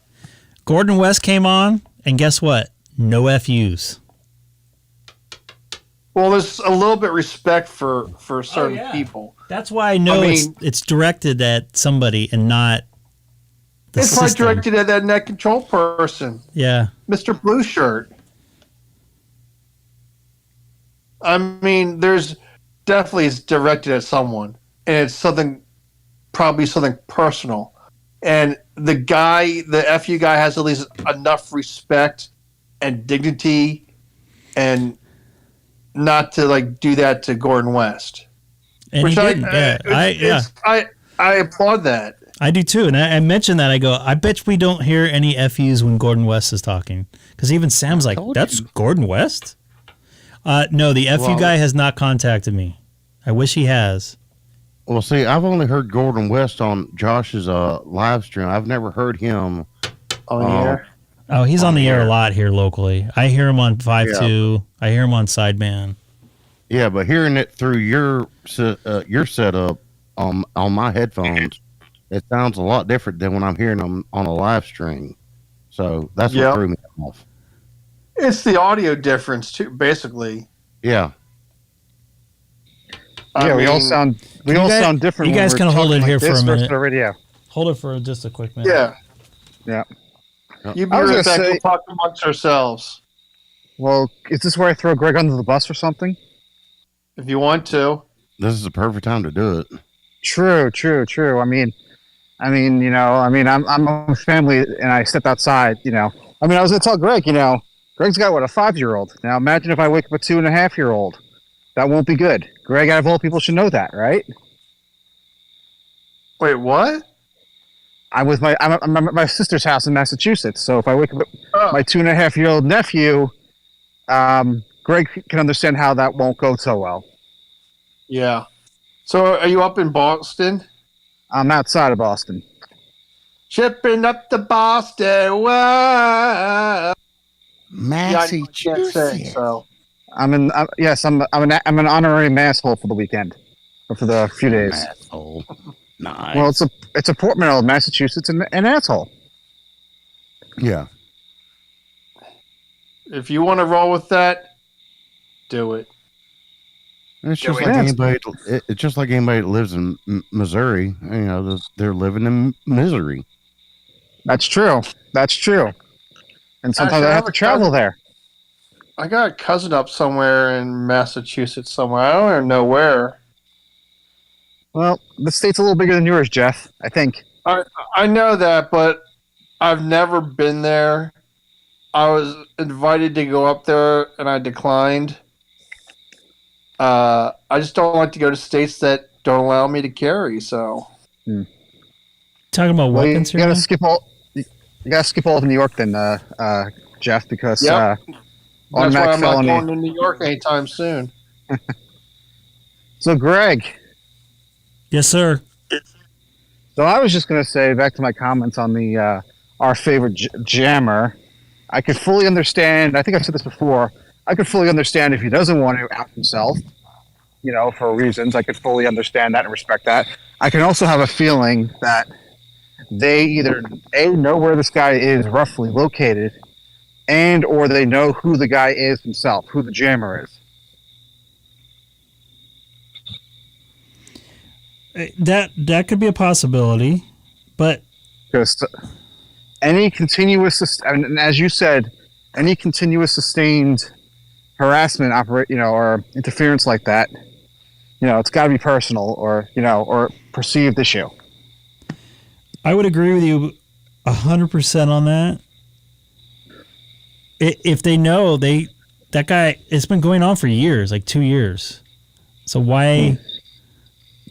Gordon West came on, and guess what? No FUs. Well, there's a little bit of respect for certain people. That's why I know it's directed at somebody and not the it's system. probably directed at that net control person. Yeah. Mr. Blue Shirt. I mean, there's definitely it's directed at someone, and it's probably something personal. And the FU guy has at least enough respect and dignity and not to like do that to Gordon West. And which he didn't. I applaud that. I do too. And I mentioned that. I go, I bet we don't hear any FUs when Gordon West is talking. Because even Sam's like, that's Gordon West? No, the FU guy has not contacted me. I wish he has. Well, see, I've only heard Gordon West on Josh's live stream. I've never heard him on the air. Oh, he's on the air a lot here locally. I hear him on 5.2. I hear him on Sideband. Yeah, but hearing it through your setup on my headphones, it sounds a lot different than when I'm hearing them on a live stream. So that's what threw me off. It's the audio difference too, basically. Yeah. Yeah, we all sound different. You guys can hold it here for a minute. The radio. Hold it for just a quick minute. Yeah. Yeah. You be right back. We'll talk amongst ourselves. Well, is this where I throw Greg under the bus or something? If you want to. This is the perfect time to do it. True. I mean, I'm with family and I stepped outside, I was going to tell Greg, Greg's got, a 5-year-old. Now imagine if I wake up a 2.5-year-old. That won't be good. Greg, out of all people, should know that, right? Wait, what? I'm at my sister's house in Massachusetts. So if I wake up my 2.5-year-old nephew, Greg can understand how that won't go so well. Yeah. So are you up in Boston? I'm outside of Boston. Shipping up to Boston. Whoa. Massachusetts. Yeah, so. I'm an honorary masshole for the weekend, or for the few days. Masshole. Nice. Well, it's a portmanteau, Massachusetts, and an asshole. Yeah. If you want to roll with that, do it. It's just like anybody. It's just like anybody that lives in Missouri. They're living in misery. That's true. And sometimes I have to travel there. I got a cousin up somewhere in Massachusetts somewhere. I don't even know where. Well, the state's a little bigger than yours, Jeff, I think. I know that, but I've never been there. I was invited to go up there, and I declined. I just don't like to go to states that don't allow me to carry, so. Talking about weapons you here? You gotta skip all of New York then, Jeff, because... That's why I'm not going to New York anytime soon. So, Greg. Yes, sir. So I was just going to say, back to my comments on the our favorite jammer, I could fully understand, I think I've said this before, I could fully understand if he doesn't want to out himself, for reasons. I could fully understand that and respect that. I can also have a feeling that they either, A, know where this guy is roughly located, and or they know who the guy is himself, who the jammer is. That could be a possibility, but because any continuous, and as you said, any continuous sustained harassment, or interference like that, it's got to be personal or perceived issue. I would agree with you 100% on that. If they know that guy, it's been going on for years, like 2 years. So why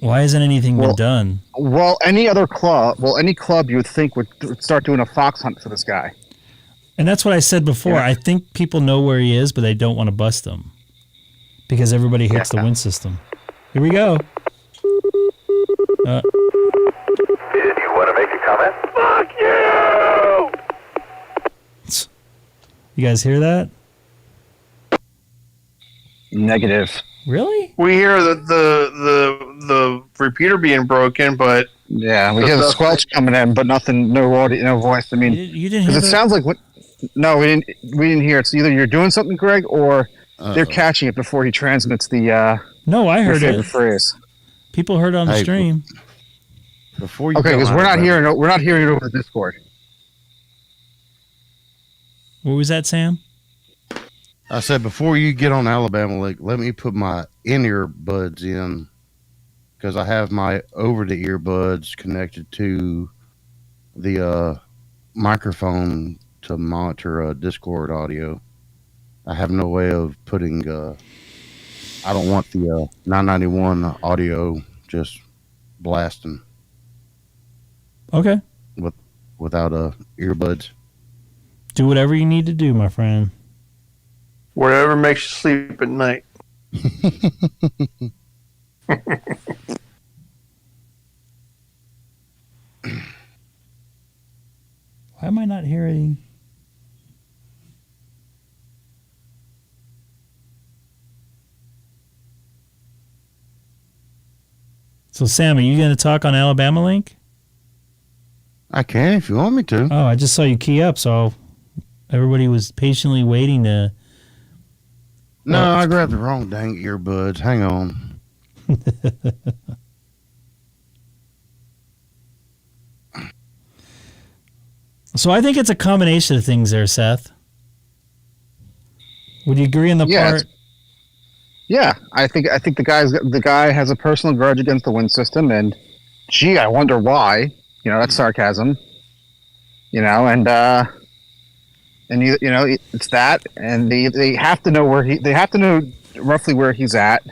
hasn't anything been done? Well, any club you would think would start doing a fox hunt for this guy. And that's what I said before. Yeah. I think people know where he is, but they don't want to bust him because everybody hates the wind system. Here we go. Did you want to make a comment? Fuck you! You guys hear that? Negative. Really? We hear the repeater being broken, but yeah, we hear the squelch coming in, but nothing, no audio, no voice. I mean, you didn't hear because it sounds like no, we didn't hear it. It's either you're doing something, Greg, or they're catching it before he transmits the. No, I heard it. Phrase. People heard it on the stream. Before you okay, because we're not hearing it over the Discord. What was that, Sam? I said before you get on Alabama Lake, let me put my in-ear buds in because I have my over-the-ear buds connected to the microphone to monitor Discord audio. I have no way of putting. I don't want the 991 audio just blasting. Okay. Without earbuds. Do whatever you need to do, my friend. Whatever makes you sleep at night. Why am I not hearing? So, Sam, are you going to talk on Alabama Link? I can if you want me to. Oh, I just saw you key up, so everybody was patiently waiting to. No, I grabbed the wrong dang earbuds. Hang on. So I think it's a combination of things there, Seth. Would you agree on the part? Yeah, I think the guy has a personal grudge against the wind system, and gee, I wonder why. You know, that's sarcasm. You know, and you know, it's that, and they have to know they have to know roughly where he's at,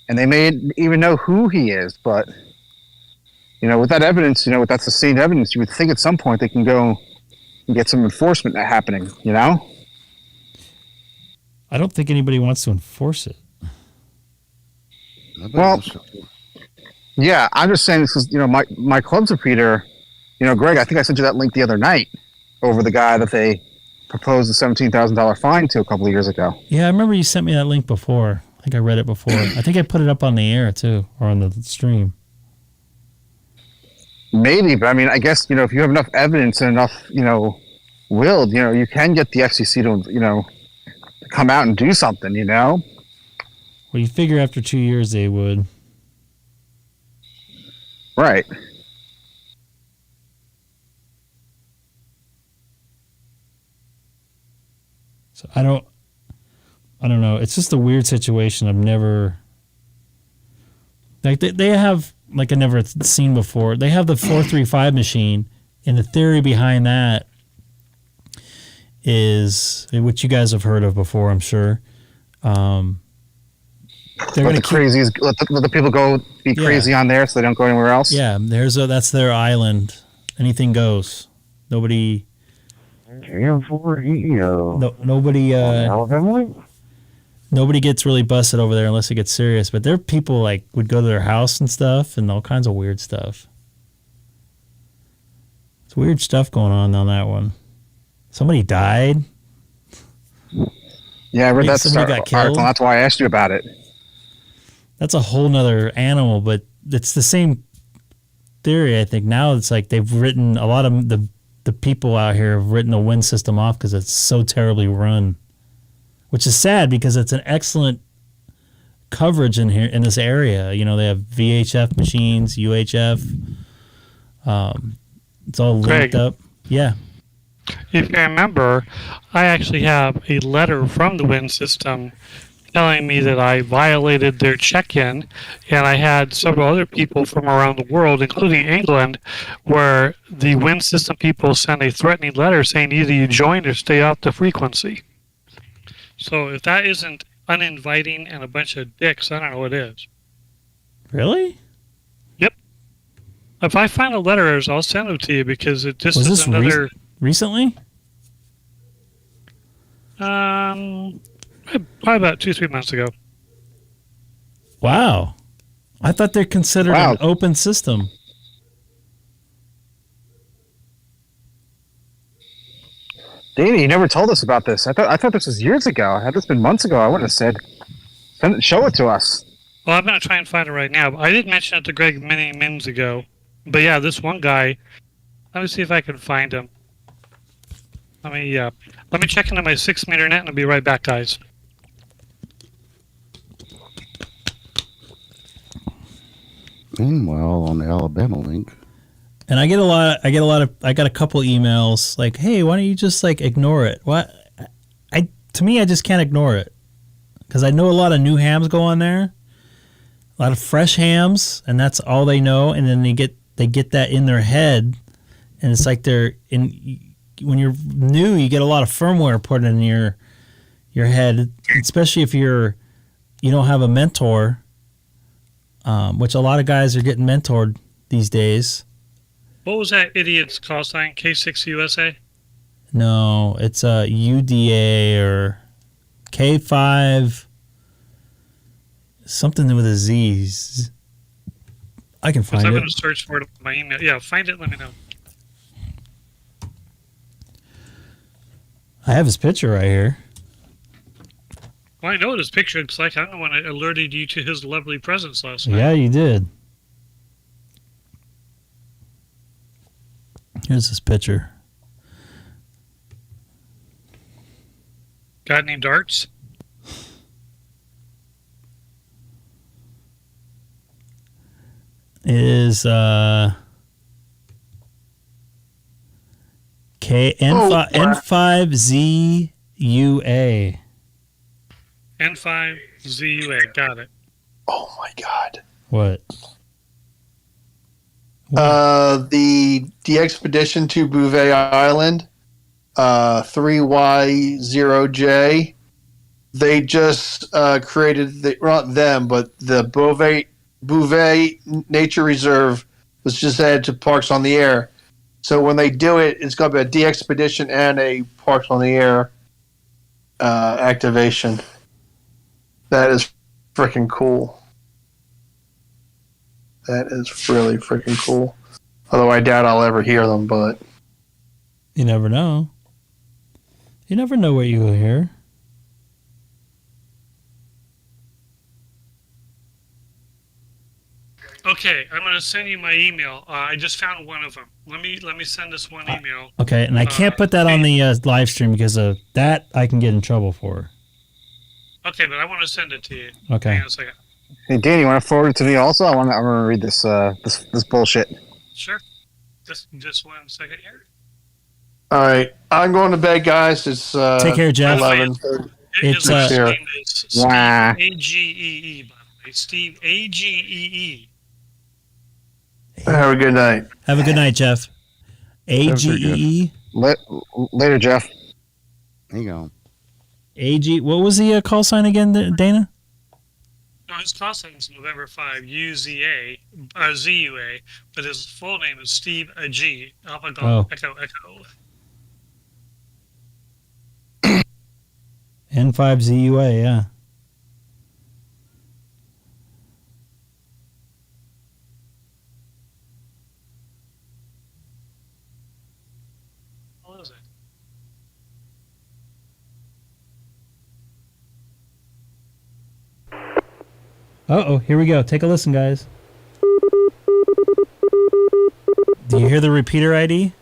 and they may even know who he is. But you know, with that evidence, you know, with that sustained evidence, you would think at some point they can go and get some enforcement happening. You know, I don't think anybody wants to enforce it. Well, yeah, I'm just saying this because, you know, my club's repeater, you know, Greg, I think I sent you that link the other night over the guy that they proposed a $17,000 fine to a couple of years ago. Yeah, I remember you sent me that link before. I think I read it before. I think I put it up on the air too, or on the stream. Maybe, but I mean, I guess, you know, if you have enough evidence and enough, you know, will, you know, you can get the FCC to, you know, come out and do something, you know? Well, you figure after 2 years they would. Right. So I don't know. It's just a weird situation. I've never, like, they have, like, I've never seen before. They have the 435 machine, and the theory behind that is, which you guys have heard of before, I'm sure. They're let the people go be crazy on there so they don't go anywhere else. Yeah, that's their island. Anything goes. Nobody. Nobody gets really busted over there unless it gets serious. But their people like would go to their house and stuff, and all kinds of weird stuff. It's weird stuff going on that one. Somebody died. Yeah, I read that somebody got killed. Article. That's why I asked you about it. That's a whole nother animal, but it's the same theory. I think now it's like they've written, a lot of the people out here have written the wind system off because it's so terribly run, which is sad because it's an excellent coverage in here in this area. You know, they have VHF machines, UHF. It's all linked up. Yeah. If you remember, I actually have a letter from the wind system telling me that I violated their check-in, and I had several other people from around the world, including England, where the wind system people sent a threatening letter saying either you join or stay off the frequency. So if that isn't uninviting and a bunch of dicks, I don't know what is. Really? Yep. If I find a letter, I'll send it to you because it just was is this another... recently? Probably about 2-3 months ago. Wow. I thought they're considered an open system. Danny, you never told us about this. I thought this was years ago. Had this been months ago, I would have said, show it to us. Well, I'm going to try and find it right now. I did mention it to Greg many minutes ago. But yeah, this one guy, let me see if I can find him. Let me check into my 6-meter net and I'll be right back, guys. Meanwhile, on the Alabama link. And I got a couple emails like, "Hey, why don't you just like ignore it?" What? To me, I just can't ignore it because I know a lot of new hams go on there, a lot of fresh hams, and that's all they know. And then they get that in their head, and it's like they're in. When you're new, you get a lot of firmware put in your head, especially if you don't have a mentor, which a lot of guys are getting mentored these days. What was that idiot's call sign? K6USA? No, it's a UDA or K5, something with a Z. I can find it. I'm going to search for it on my email. Yeah, find it. Let me know. I have his picture right here. Well, I know what his picture looks like. I'm the one that alerted you to his lovely presence last night. Yeah, you did. Here's his picture. Got any darts? It is N5ZUA. N5ZUA. Got it. Oh my God. What? The expedition to Bouvet Island, 3Y0J. They just created not them, but the Bouvet Nature Reserve was just added to Parks on the Air. So when they do it, it's going to be a de-expedition and a Parks on the Air activation. That is freaking cool. That is really freaking cool. Although I doubt I'll ever hear them, but... You never know. You never know what you will hear. Okay, I'm going to send you my email. I just found one of them. Let me send this one email. Okay, and I can't put that on the live stream because of that I can get in trouble for. Okay, but I want to send it to you. Okay. Hang on a second. Hey, Dan, you want to forward it to me also? I'm going to read this this bullshit. Sure. Just 1 second here. All right, I'm going to bed, guys. It's take care, Jeff. 11. It's His name is Steve A-G-E-E, by the way. Steve A-G-E-E. Have a good night. Have a good night, Jeff. A-G-E-E. Later, Jeff. There you go. A-G. What was the call sign again, Dana? No, his call sign is November 5, U-Z-A, Z-U-A, but his full name is Steve A-G. Alpha Golf, Echo, Echo. N5ZUA, yeah. What is it? Uh-oh, here we go. Take a listen, guys. Do you hear the repeater ID?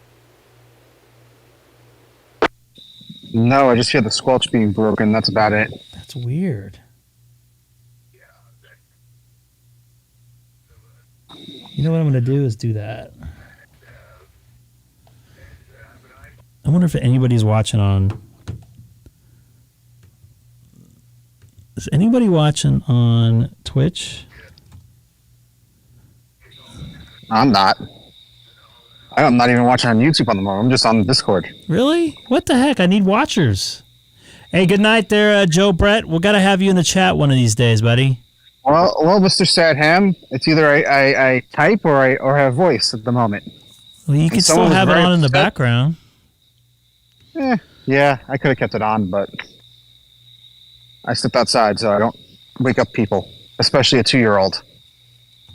No, I just hear the squelch being broken. That's about it. That's weird. You know what I'm going to do is do that. I wonder if anybody's watching on... Is anybody watching on Twitch? I'm not. I'm not even watching on YouTube on the moment. I'm just on Discord. Really? What the heck? I need watchers. Hey, good night there, Joe Brett. We've got to have you in the chat one of these days, buddy. Well, Mr. Sadham, it's either I type or I have voice at the moment. Well, you can still have it on in the background. Yeah, I could have kept it on, but I stepped outside so I don't wake up people, especially a 2-year-old.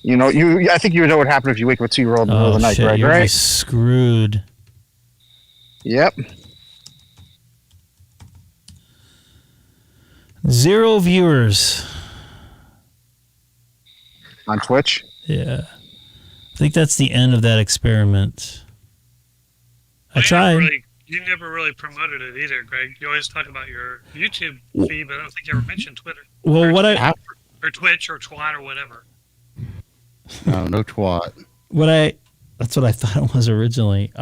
You know, I think you would know what happened if you wake up a 2-year-old in the middle of the night, shit, right? You're Right? Screwed. Yep. 0 viewers. on Twitch. Yeah. I think that's the end of that experiment. I tried. You never really promoted it either, Greg. You always talk about your YouTube feed, but I don't think you ever mentioned Twitter. Well, Or Twitch or Twat or whatever. No twat. That's what I thought it was originally.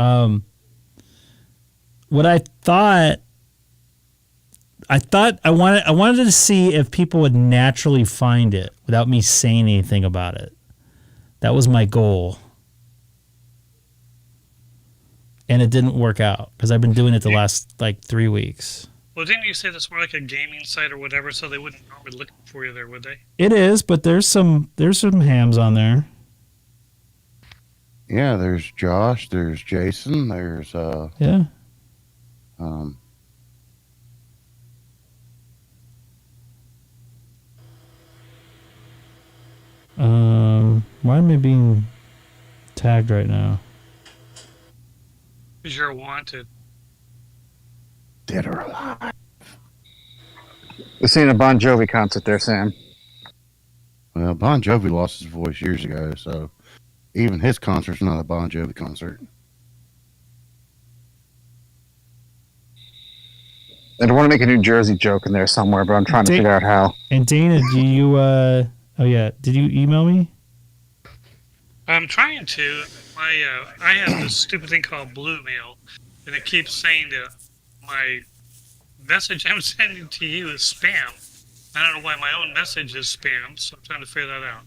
What I wanted to see if people would naturally find it without me saying anything about it. That was my goal. And it didn't work out because I've been doing it the last 3 weeks. Well, didn't you say that's more like a gaming site or whatever, so they wouldn't normally look for you there, would they? It is, but there's some hams on there. Yeah, there's Josh, there's Jason, there's yeah. Why am I being tagged right now? Because you're wanted. Dead or alive. We're seeing a Bon Jovi concert there, Sam. Well, Bon Jovi lost his voice years ago, so even his concert's not a Bon Jovi concert. I don't want to make a New Jersey joke in there somewhere, but I'm trying to figure out how. And Dana, do you, did you email me? I'm trying to. I have this stupid thing called Blue Mail, and it keeps saying that my message I'm sending to you is spam. I don't know why my own message is spam, so I'm trying to figure that out.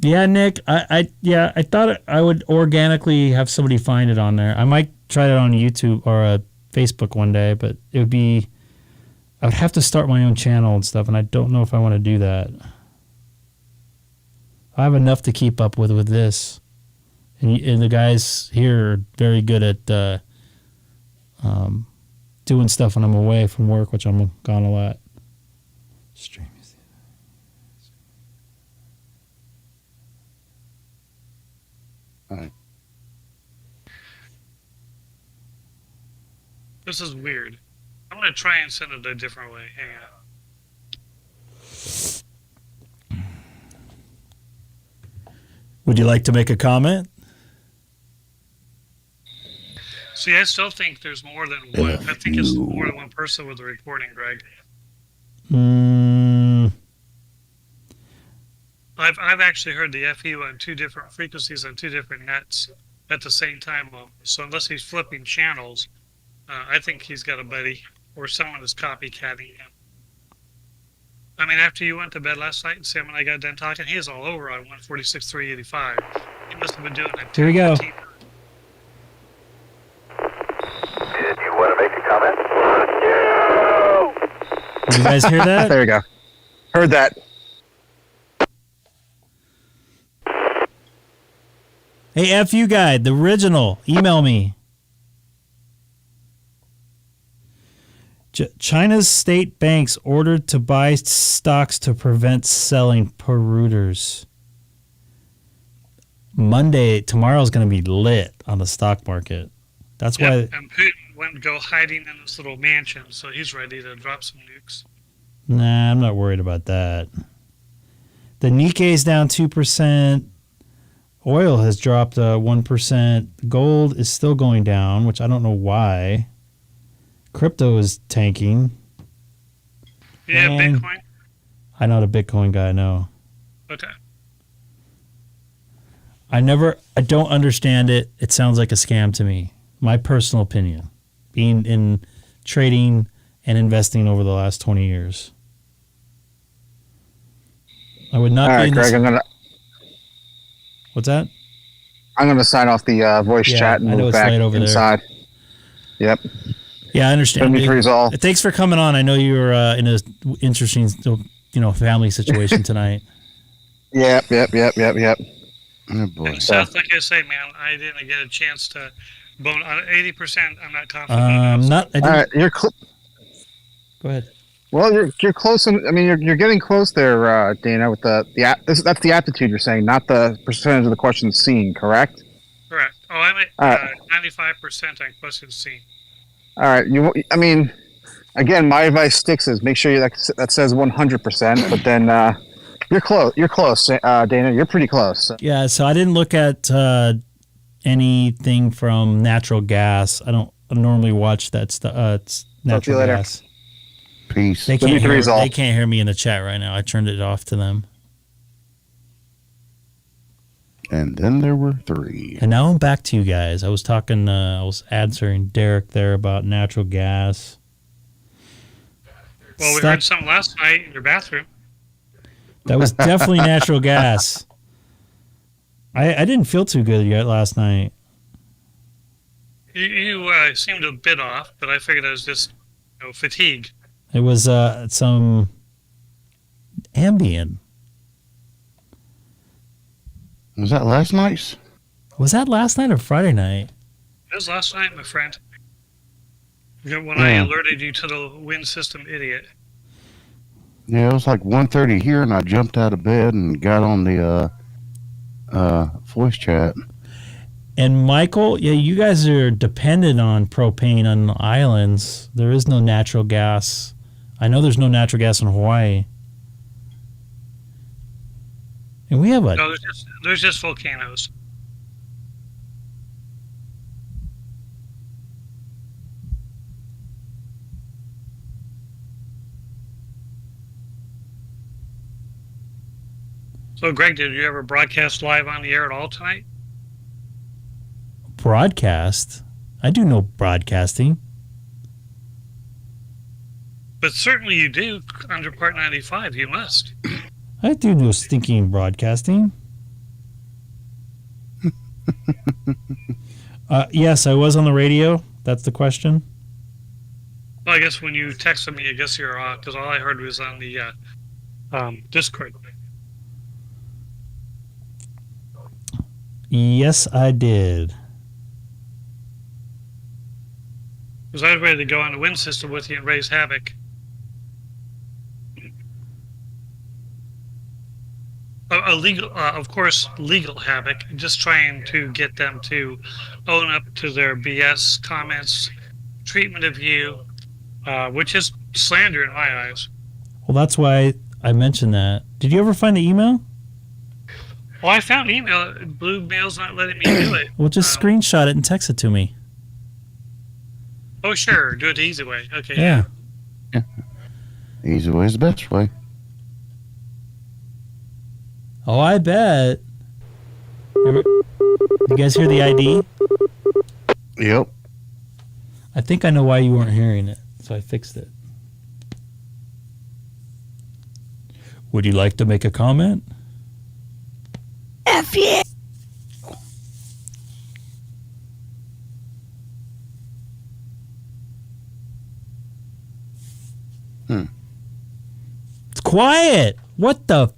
Yeah, Nick, I thought I would organically have somebody find it on there. I might try it on YouTube or Facebook one day, but I would have to start my own channel and stuff, and I don't know if I want to do that. I have enough to keep up with this, and the guys here are very good at doing stuff when I'm away from work, which I'm gone a lot. Stream. Right. This is weird. I'm going to try and send it a different way. Hang on. Would you like to make a comment? See, I still think there's more than one. I think it's more than one person with the recording, Greg. I've actually heard the FU on 2 different frequencies on 2 different nets at the same time. So unless he's flipping channels, I think he's got a buddy or someone is copycatting him. I mean, after you went to bed last night and Sam and I got done talking, he was all over on 146.385. He must have been doing it. Here we go. Did you want to make a comment? Did you guys hear that? There we go. Heard that. Hey, FU guy, the original, email me. China's state banks ordered to buy stocks to prevent selling per Reuters. Tomorrow's going to be lit on the stock market. That's why. And Putin went to go hiding in this little mansion, so he's ready to drop some nukes. Nah, I'm not worried about that. The Nikkei's down 2%. Oil has dropped 1%. Gold is still going down, which I don't know why. Crypto is tanking. Yeah, Bitcoin? I'm not a Bitcoin guy, no. Okay. I don't understand it. It sounds like a scam to me. My personal opinion. Being in trading and investing over the last 20 years. I would not be in Greg, What's that? I'm going to sign off the voice chat and move back inside. Yep. Yeah, I understand. All. Thanks for coming on. I know you were in an interesting, family situation tonight. Yep. Oh boy. And Seth, like I say, man, I didn't get a chance to bone on 80%. I'm not confident. All right, Go ahead. Well, you're close. You're getting close there, Dana. With that's the aptitude you're saying, not the percentage of the questions seen. Correct. Correct. Oh, I'm at 95% on questions seen. All right. Again, my advice sticks is make sure that says 100%, but then You're close. You're close, Dana. You're pretty close. Yeah, so I didn't look at anything from natural gas. I don't normally watch that stuff. It's natural gas. Peace. They can't hear me in the chat right now. I turned it off to them. And then there were 3. And now I'm back to you guys. I was talking. I was answering Derek there about natural gas. Well, we heard some last night in your bathroom. That was definitely natural gas. I didn't feel too good yet last night. You seemed a bit off, but I figured it was just fatigue. It was some Ambien. Was that last night? Was that last night or Friday night? It was last night, my friend. When I alerted you to the wind system idiot. Yeah, it was like 1:30 here, and I jumped out of bed and got on the voice chat. And Michael, yeah, you guys are dependent on propane on the islands. There is no natural gas. I know there's no natural gas in Hawaii. And we have a... No, there's just volcanoes. So, Greg, did you ever broadcast live on the air at all tonight? Broadcast? I do no broadcasting. But certainly you do under Part 95. You must. I do no stinking broadcasting. Yes, I was on the radio. That's the question. Well, I guess when you texted me, I guess you're off, because all I heard was on the Discord. Yes, I did. Because I was ready to go on the wind system with you and raise havoc. Of course, legal havoc. Just trying to get them to own up to their BS comments, treatment of you, which is slander in my eyes. Well, that's why I mentioned that. Did you ever find the email? Well, I found email. Blue Mail's not letting me do it. Well, just screenshot it and text it to me. Oh, sure. Do it the easy way. Okay. Yeah. Easy way is the best way. Oh, I bet. You guys hear the ID? Yep. I think I know why you weren't hearing it, so I fixed it. Would you like to make a comment? F yeah. It's quiet. What the?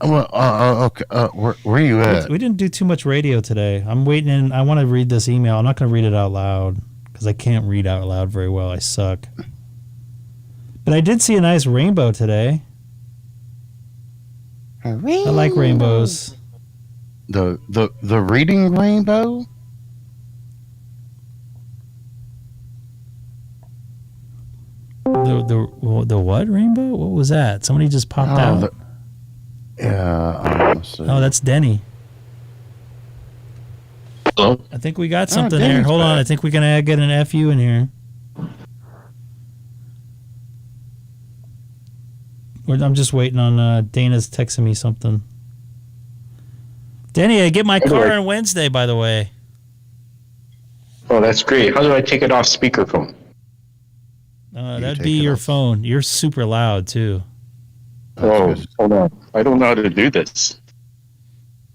Well, okay. Where are you at? We didn't do too much radio today. I'm waiting, and I want to read this email. I'm not going to read it out loud because I can't read out loud very well. I suck. But I did see a nice rainbow today. I like rainbows. The reading rainbow? The what rainbow? What was that? Somebody just popped out. Oh, that's Denny. Hello? I think we got something here. Hold on. I think we're going to get an FU in here. I'm just waiting on Dana's texting me something. Denny, I get my car on Wednesday, by the way. Oh, that's great. How do I take it off speakerphone? That'd be your phone. You're super loud, too. Oh, hold on. I don't know how to do this.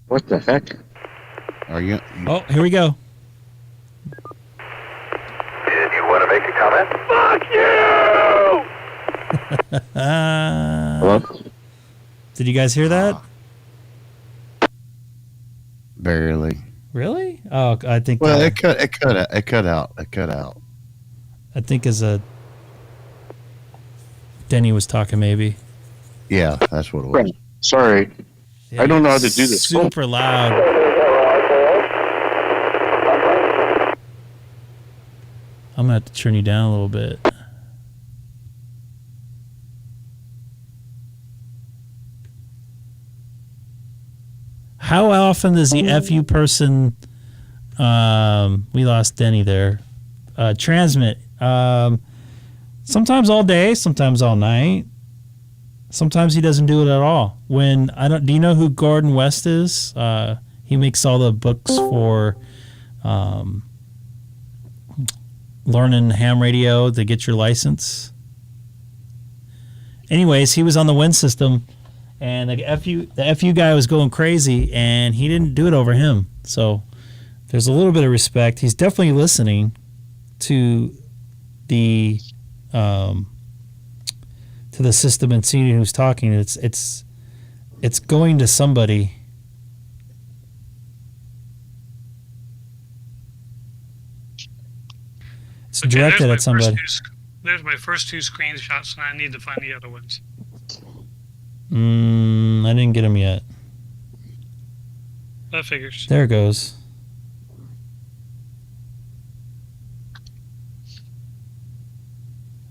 What the heck? Are you? Oh, here we go. Did you want to make a comment? Fuck you! Hello? Did you guys hear that? Barely. Really? Oh, I think. Well, it cut out. I think as Denny was talking, maybe. Yeah, that's what it was. Sorry. Yeah, I don't know how to do this. Super loud. I'm going to have to turn you down a little bit. How often does the FU person, we lost Denny there, transmit? Sometimes all day, sometimes all night. Sometimes he doesn't do it at all. Do you know who Gordon West is? He makes all the books for learning ham radio to get your license. Anyways, he was on the Win system, and the FU guy was going crazy, and he didn't do it over him. So there's a little bit of respect. He's definitely listening to the system and seeing who's talking. It's going to somebody. It's directed at somebody. There's my first two screenshots, and I need to find the other ones. I didn't get them yet. That figures. There it goes.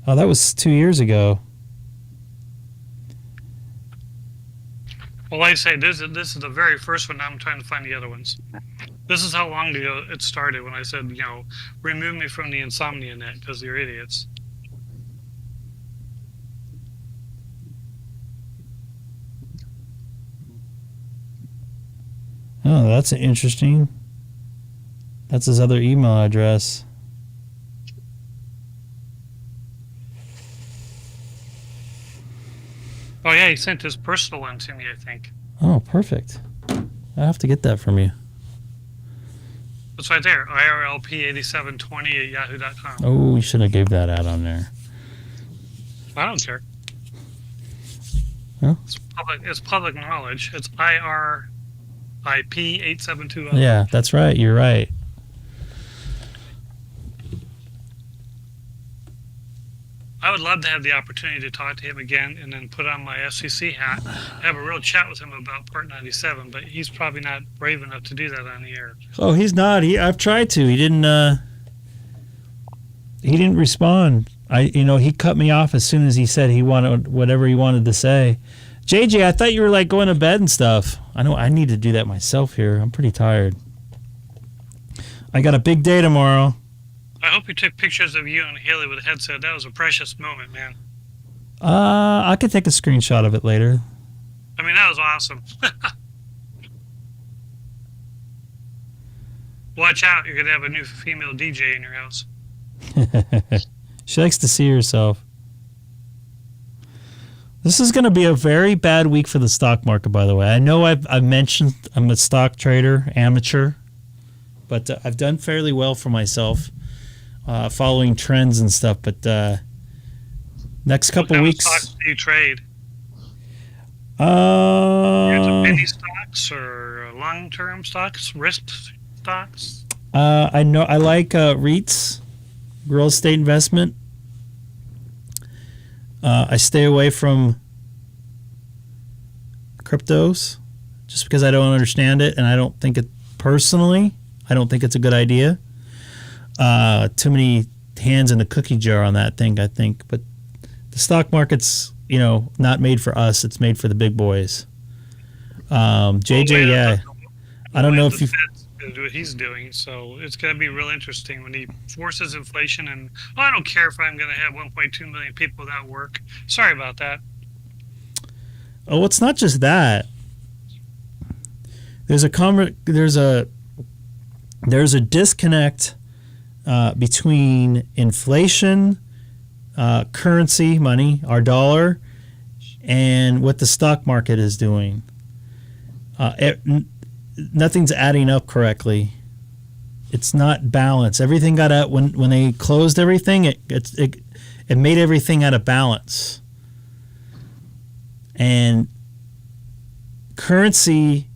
Oh, that was 2 years ago. Well, like I say, this is the very first one. Now I'm trying to find the other ones. This is how long ago it started when I said, remove me from the insomnia net because you're idiots. Oh, that's interesting. That's his other email address. Oh, yeah, he sent his personal one to me, I think. Oh, perfect. I have to get that from you. It's right there, IRLP8720 at yahoo.com. Oh, you should have gave that out on there. I don't care. Huh? It's public knowledge. It's IRIP8720. Yeah, that's right. You're right. I would love to have the opportunity to talk to him again and then put on my FCC hat, have a real chat with him about Part 97, but he's probably not brave enough to do that on the air. Oh, he's not. I've tried to. He didn't respond. He cut me off as soon as he said he wanted whatever he wanted to say. JJ, I thought you were like going to bed and stuff. I know I need to do that myself here. I'm pretty tired. I got a big day tomorrow. I hope you took pictures of you and Haley with a headset. That was a precious moment, man. I could take a screenshot of it later. I mean, that was awesome. Watch out, you're going to have a new female DJ in your house. She likes to see herself. This is going to be a very bad week for the stock market, by the way. I know I've mentioned I'm a stock trader, amateur, but I've done fairly well for myself. Following trends and stuff, but next couple of weeks. What stocks do you trade? Penny stocks or long-term stocks, risk stocks? I know I like REITs, real estate investment. I stay away from cryptos just because I don't understand it, and I don't think it's a good idea. Too many hands in the cookie jar on that thing, I think. But the stock market's, not made for us. It's made for the big boys. JJ, yeah. I don't know if you do what he's doing, so it's going to be real interesting when he forces inflation. And I don't care if I'm going to have 1.2 million people without work. Sorry about that. Oh, it's not just that. There's a disconnect between inflation, currency, money, our dollar, and what the stock market is doing. Nothing's adding up correctly. It's not balanced. Everything got out when they closed everything. It made everything out of balance, and currency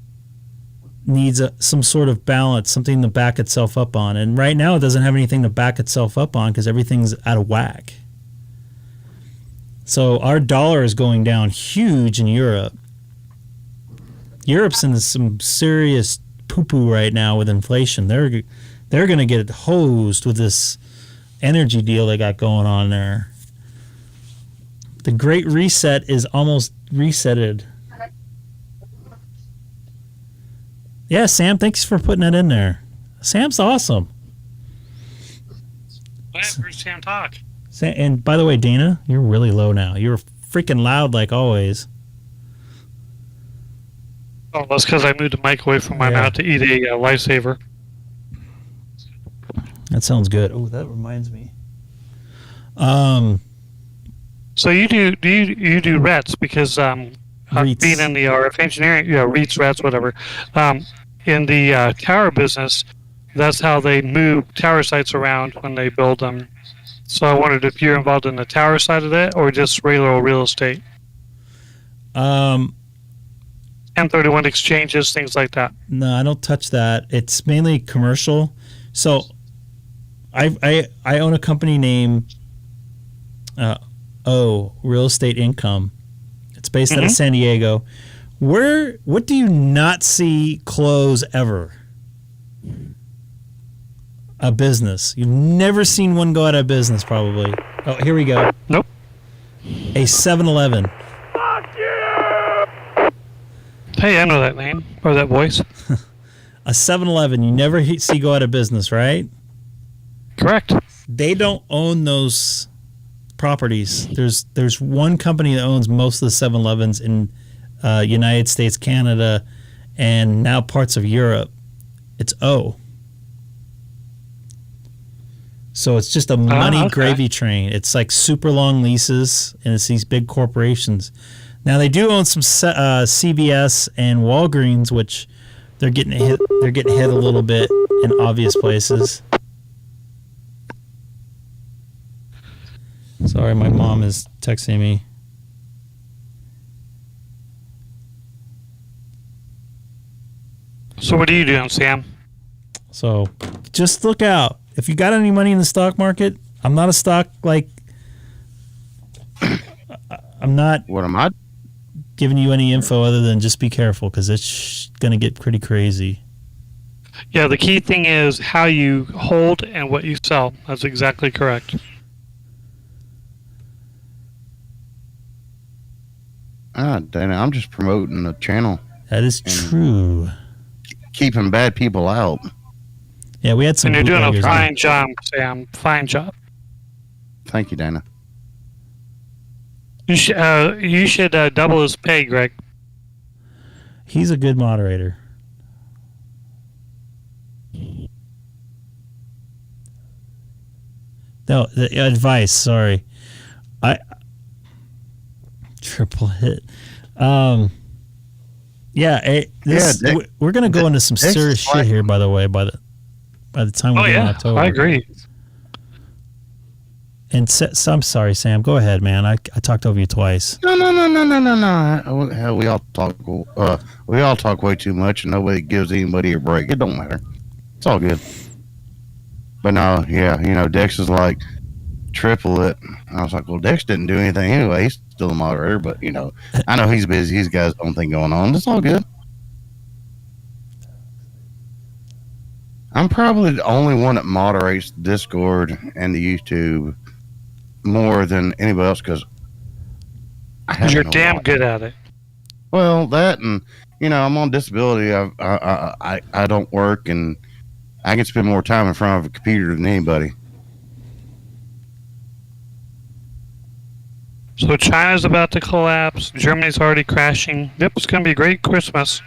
needs some sort of balance, something to back itself up on. And right now it doesn't have anything to back itself up on because everything's out of whack. So our dollar is going down huge in Europe. Europe's in some serious poo-poo right now with inflation. They're going to get hosed with this energy deal they got going on there. The Great Reset is almost resetted. Yeah, Sam, thanks for putting that in there. Sam's awesome. Where's Sam talk? And by the way, Dana, you're really low now. You're freaking loud like always. Oh, that's because I moved the mic away from my mouth to eat a lifesaver. That sounds good. Oh, that reminds me. So you do RETs because being in the RF engineering, REITs, RETs, whatever. In the tower business, that's how they move tower sites around when they build them. So I wondered if you're involved in the tower side of that or just regular real estate. 1031 exchanges, things like that. No, I don't touch that. It's mainly commercial. So I own a company named Real Estate Income. It's based out of San Diego. What do you not see close ever? A business. You've never seen one go out of business, probably. Oh, here we go. Nope. A 7-Eleven. Hey, I know that name or that voice. A 7-Eleven you never see go out of business, right? Correct. They don't own those properties. There's one company that owns most of the 7-Elevens in United States, Canada, and now parts of Europe. It's O. So it's just a money gravy train. It's like super long leases, and it's these big corporations. Now they do own some CVS and Walgreens, which they're getting hit. They're getting hit a little bit in obvious places. Sorry, my mom is texting me. So what are you doing, Sam? So just look out. If you got any money in the stock market, I'm not a stock I'm not. What am I? Giving you any info other than just be careful because it's going to get pretty crazy. Yeah, the key thing is how you hold and what you sell. That's exactly correct. Dana, I'm just promoting the channel. That is true. Keeping bad people out. Yeah, we had some. And you're doing a fine job, Sam. Fine job. Thank you, Dana. You should double his pay, Greg. He's a good moderator. No, the advice. Sorry, triple hit. We're gonna go into some serious shit here. By the way, by the time we get in October, I agree. And I'm sorry, Sam. Go ahead, man. I talked over you twice. No. Hell, we all talk. We all talk way too much, and nobody gives anybody a break. It don't matter. It's all good. But no, yeah, Dex is like triple it. I was like, well, Dex didn't do anything anyway. He's still a moderator, but I know he's busy. He's got his own thing going on. It's all good. I'm probably the only one that moderates Discord and the YouTube more than anybody else because you're damn good at it. Well, that and I'm on disability. I don't work and I can spend more time in front of a computer than anybody. So China's about to collapse. Germany's already crashing. Yep, it's going to be a great Christmas.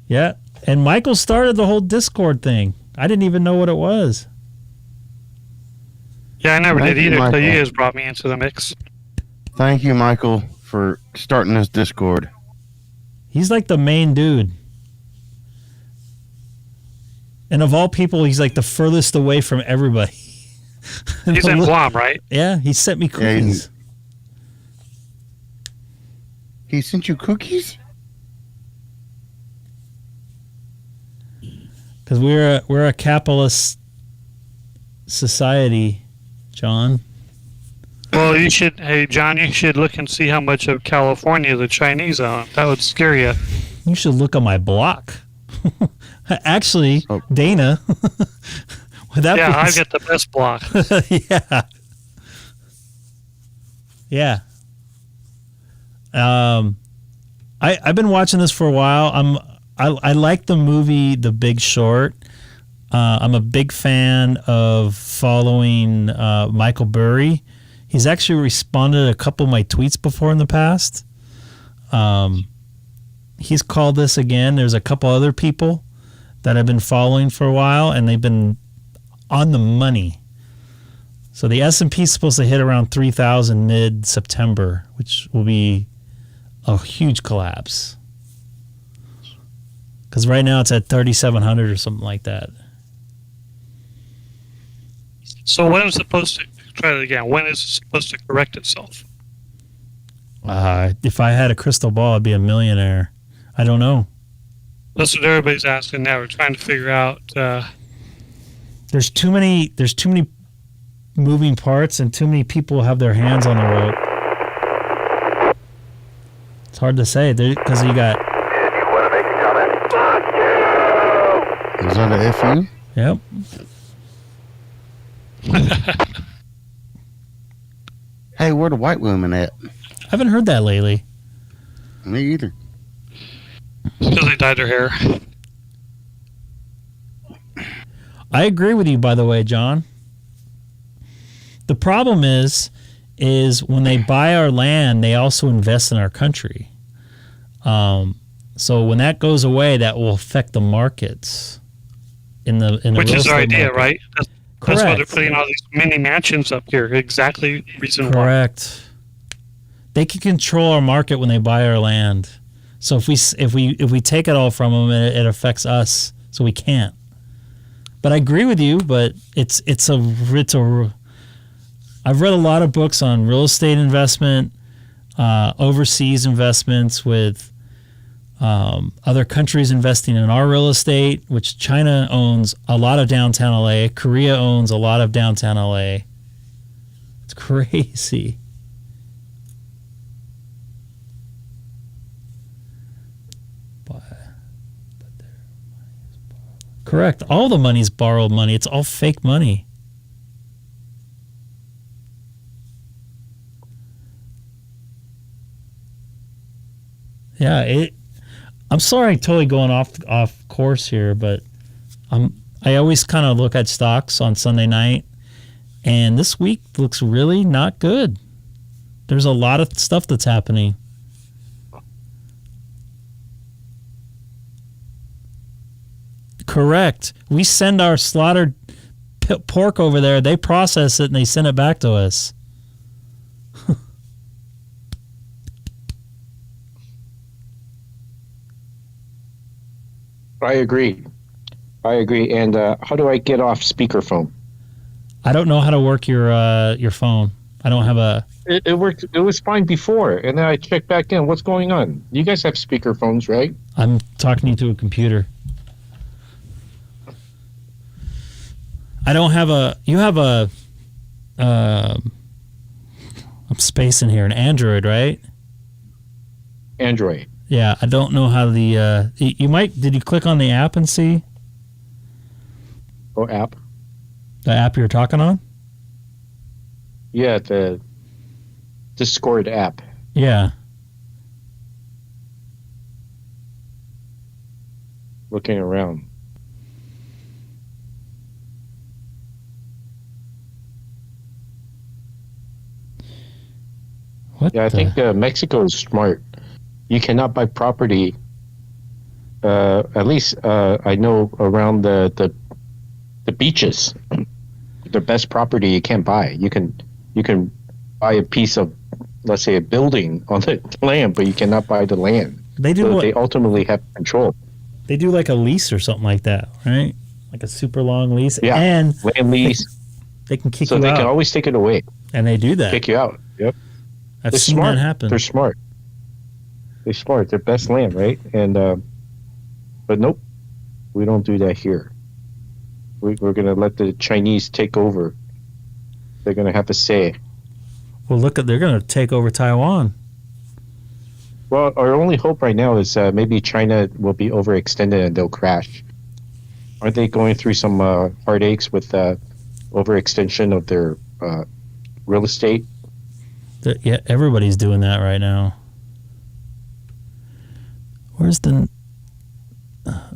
Yeah, and Michael started the whole Discord thing. I didn't even know what it was. Yeah, I never did either until you guys brought me into the mix. Thank you, Michael, for starting this Discord. He's like the main dude. And of all people, he's like the furthest away from everybody. He's in Guam, right? Yeah, he sent me cookies. He sent you cookies? Because we're a capitalist society, John. Well, hey John, you should look and see how much of California the Chinese own. That would scare you. You should look on my block. Actually, Dana. I've got the best block. Yeah. Yeah. I've been watching this for a while. I like the movie The Big Short. I'm a big fan of following Michael Burry. He's actually responded to a couple of my tweets before in the past. He's called this again. There's a couple other people that I've been following for a while, and they've been on the money. So the S&P is supposed to hit around 3,000 mid-September, which will be a huge collapse. Because right now it's at 3,700 or something like that. So when is it supposed to, try that again, when is it supposed to correct itself? If I had a crystal ball, I'd be a millionaire. I don't know. That's what everybody's asking now. We're trying to figure out. There's too many moving parts, and too many people have their hands on the rope. It's hard to say because you got. Did you want to make a comment? Fuck you! Is that a FU? Yep. Hey, where the white women at? I haven't heard that lately. Me either. Because they dyed their hair. I agree with you, by the way, John. The problem is when they buy our land, they also invest in our country. So when that goes away, that will affect the markets. Which is our idea, market. right? That's why they're putting all these mini mansions up here. Exactly reason why. Correct. They can control our market when they buy our land. So if we take it all from them, it affects us. So we can't. But I agree with you. But it's a. I've read a lot of books on real estate investment, overseas investments with other countries investing in our real estate, which China owns a lot of downtown LA. Korea owns a lot of downtown LA. It's crazy. Correct. All the money's borrowed money. It's all fake money. Yeah, I'm sorry, totally going off course here, but I always kind of look at stocks on Sunday night, and this week looks really not good. There's a lot of stuff that's happening. Correct. We send our slaughtered pork over there, they process it, and they send it back to us. I agree. And how do I get off speakerphone? I don't know how to work your phone. I don't have a. It worked. It was fine before, and then I checked back in. What's going on? You guys have speakerphones, right? I'm talking to a computer. I don't have a. You have a. I'm spacing here. An Android, right? Android. Yeah, I don't know how the. You might. Did you click on the app and see? Oh, app. The app you're talking on? Yeah, the Discord app. Yeah. Looking around. I think Mexico is smart. You cannot buy property. At least I know around the beaches, the best property you can't buy. You can buy a piece of, let's say, a building on the land, but you cannot buy the land. They do. So they ultimately have control. They do like a lease or something like that, right? Like a super long lease. Yeah, and land lease. They can kick so you out. So they can always take it away. And they do that. Kick you out. Yep. I've seen that happen. They're smart. They're smart. They're best land, right? And but nope, we don't do that here. We're going to let the Chinese take over. They're going to have a say. Well, they're going to take over Taiwan. Well, our only hope right now is maybe China will be overextended and they'll crash. Aren't they going through some heartaches with overextension of their real estate? Yeah, everybody's doing that right now. Where's the...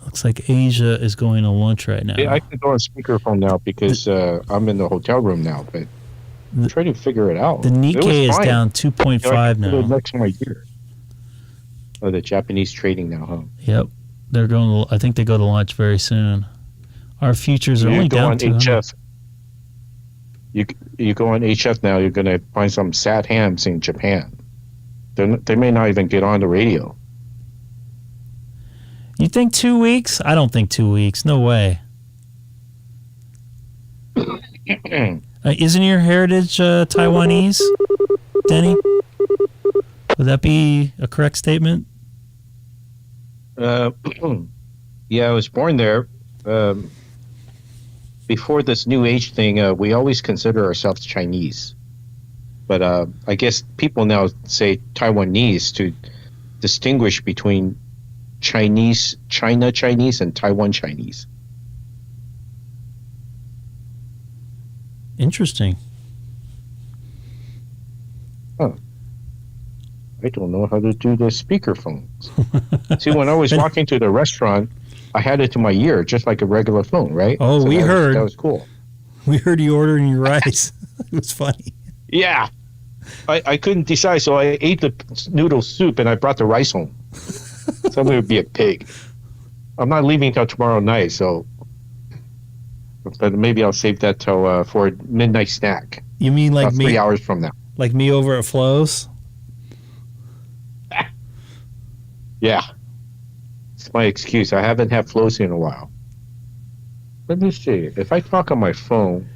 looks like Asia is going to lunch right now. Yeah, I can go on speakerphone now because I'm in the hotel room now, but I'm trying to figure it out. The Nikkei is down 2.5 I now. next my year. Oh, the Japanese trading now, huh? Yep. They're going to, I think they go to lunch very soon. Our futures are only down 200. HF. You go on HF now, you're going to find some sad hams in Japan. They may not even get on the radio. You think 2 weeks? I don't think 2 weeks. No way. Isn't your heritage Taiwanese, Denny? Would that be a correct statement? Yeah, I was born there. Before this new age thing, we always consider ourselves Chinese. But I guess people now say Taiwanese to distinguish between Chinese, China Chinese, and Taiwan Chinese. Interesting. Huh. I don't know how to do the speakerphones. See, when I was walking to the restaurant, I had it to my ear, just like a regular phone, right? Oh, so we heard. That was cool. We heard you ordering your rice. It was funny. Yeah. I couldn't decide, so I ate the noodle soup and I brought the rice home. Somebody would be a pig. I'm not leaving till tomorrow night, so but maybe I'll save that till for a midnight snack. You mean like me? 3 hours from now. Like me over at Flo's? Yeah. It's my excuse. I haven't had Flo's in a while. Let me see. If I talk on my phone,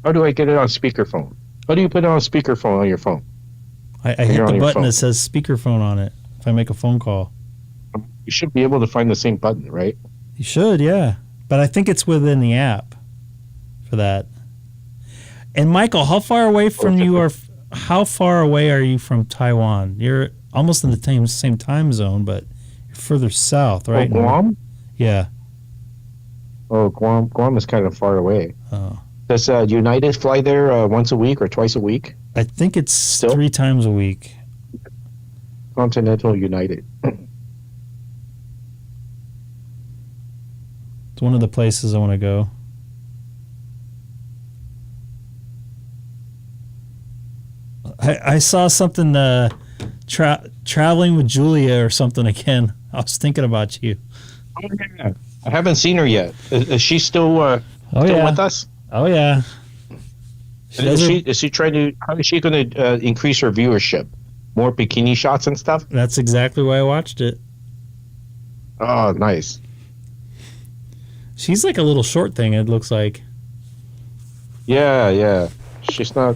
how do I get it on speakerphone? How do you put it on speakerphone on your phone? I hit the button that says speakerphone on it if I make a phone call. You should be able to find the same button, right? You should, yeah. But I think it's within the app for that. And Michael, how far away from you are? How far away are you from Taiwan? You're almost in the same time zone, but you're further south, right? Oh, Guam? Yeah. Oh, Guam is kind of far away. Oh. Does United fly there once a week or twice a week? I think it's 3 times a week. Continental United. It's one of the places I want to go. I saw something traveling with Julia or something again. I was thinking about you. Oh, yeah. I haven't seen her yet. Is she still with us? Oh yeah. Is she trying to? How is she going to increase her viewership? More bikini shots and stuff. That's exactly why I watched it. Oh, nice. She's like a little short thing. It looks like. Yeah. She's not.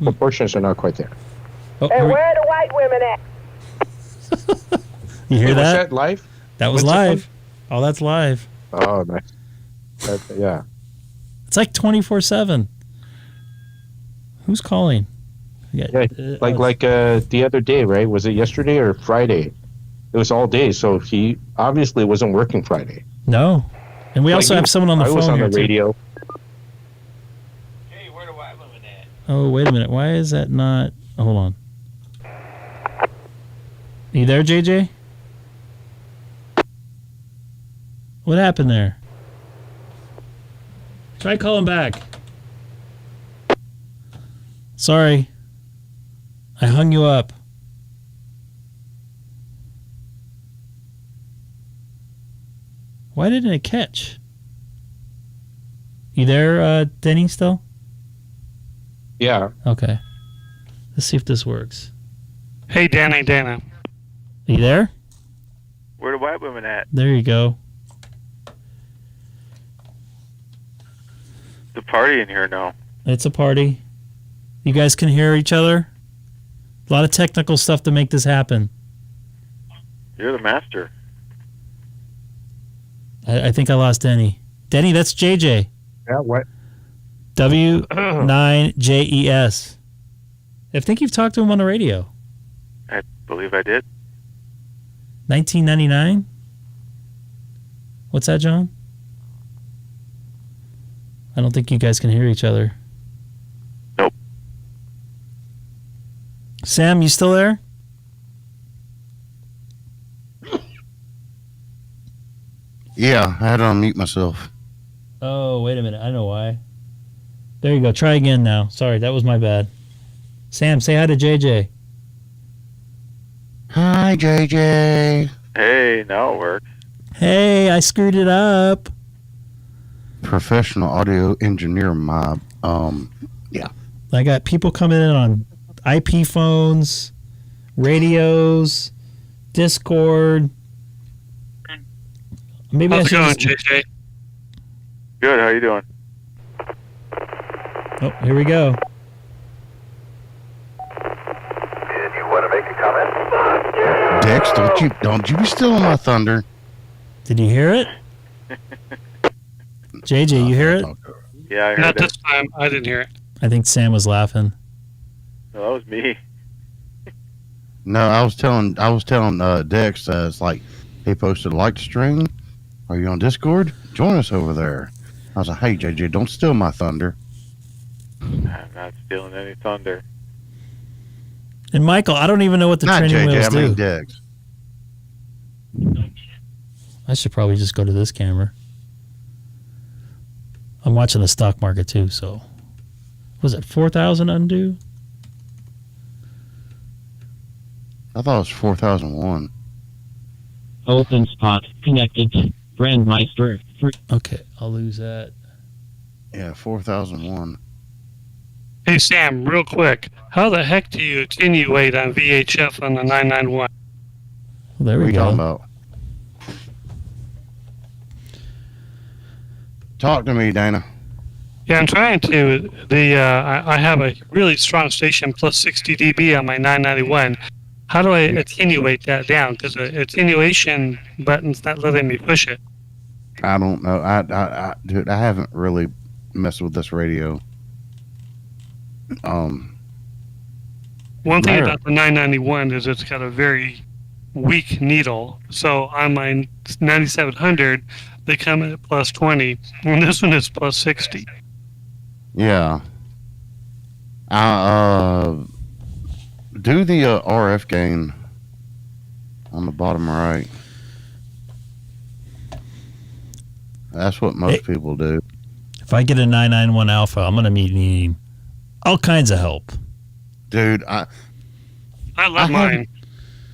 Proportions are not quite there. Oh, and where are the white women at? You hear Was that? that live? That was live. Oh, that's live. Oh, nice. Yeah. It's like 24/7. Who's calling? Yeah, like the other day, right? Was it yesterday or Friday? It was all day, so he obviously wasn't working Friday. No, and we also have someone on the phone. I was on here the radio. Oh, wait a minute. Why is that not? Oh, hold on. You there, JJ? What happened there? Try calling back. Sorry. I hung you up. Why didn't it catch? You there, Denny, still? Yeah. Okay. Let's see if this works. Hey, Dana. You there? Where the white women at? There you go. The party in here now. It's a party. You guys can hear each other? A lot of technical stuff to make this happen. You're the master. I think I lost Denny. Denny, that's JJ. Yeah, what? W9JES. I think you've talked to him on the radio. I believe I did. 1999? What's that, John? I don't think you guys can hear each other. Nope. Sam, you still there? Yeah, I had to unmute myself. Oh, wait a minute. I know why. There you go. Try again now. Sorry, that was my bad. Sam, say hi to JJ. Hi, JJ. Hey, now it works. Hey, I screwed it up. Professional audio engineer mob. Yeah. I got people coming in on IP phones, radios, Discord. Maybe How's I it going, should JJ? Good, how you doing? Oh, here we go. Did you want to make a comment? Dex, don't you be stealing my thunder. Did you hear it? JJ, you hear it? Yeah, I heard Not it. this time. I didn't hear it. I think Sam was laughing. No, that was me. No, I was telling Dex it's like he posted a like string. Are you on Discord? Join us over there. I was like, hey JJ, don't steal my thunder. I'm not stealing any thunder. And Michael, I don't even know what the Not training JJ, wheels I mean do. Dex. I should probably just go to this camera. I'm watching the stock market too, so was it 4,000 undo? I thought it was 4001. Open spot connected. Brandmeister. Okay, I'll lose that. Yeah, 4001. Hey, Sam, real quick. How the heck do you attenuate on VHF on the 991? Well, there we What are you go. talking about? Talk to me, Dana. Yeah, I'm trying to. I have a really strong station plus 60 dB on my 991. How do I attenuate that down? Because the attenuation button's not letting me push it. I don't know. Dude, I haven't really messed with this radio. One thing about the 991 is it's got a very weak needle. So on my 9700, they come in at plus 20, and this one is plus 60. Yeah. Do the RF gain on the bottom right. That's what most people do. If I get a 991 alpha, I'm going to be needing all kinds of help. Dude, I love mine.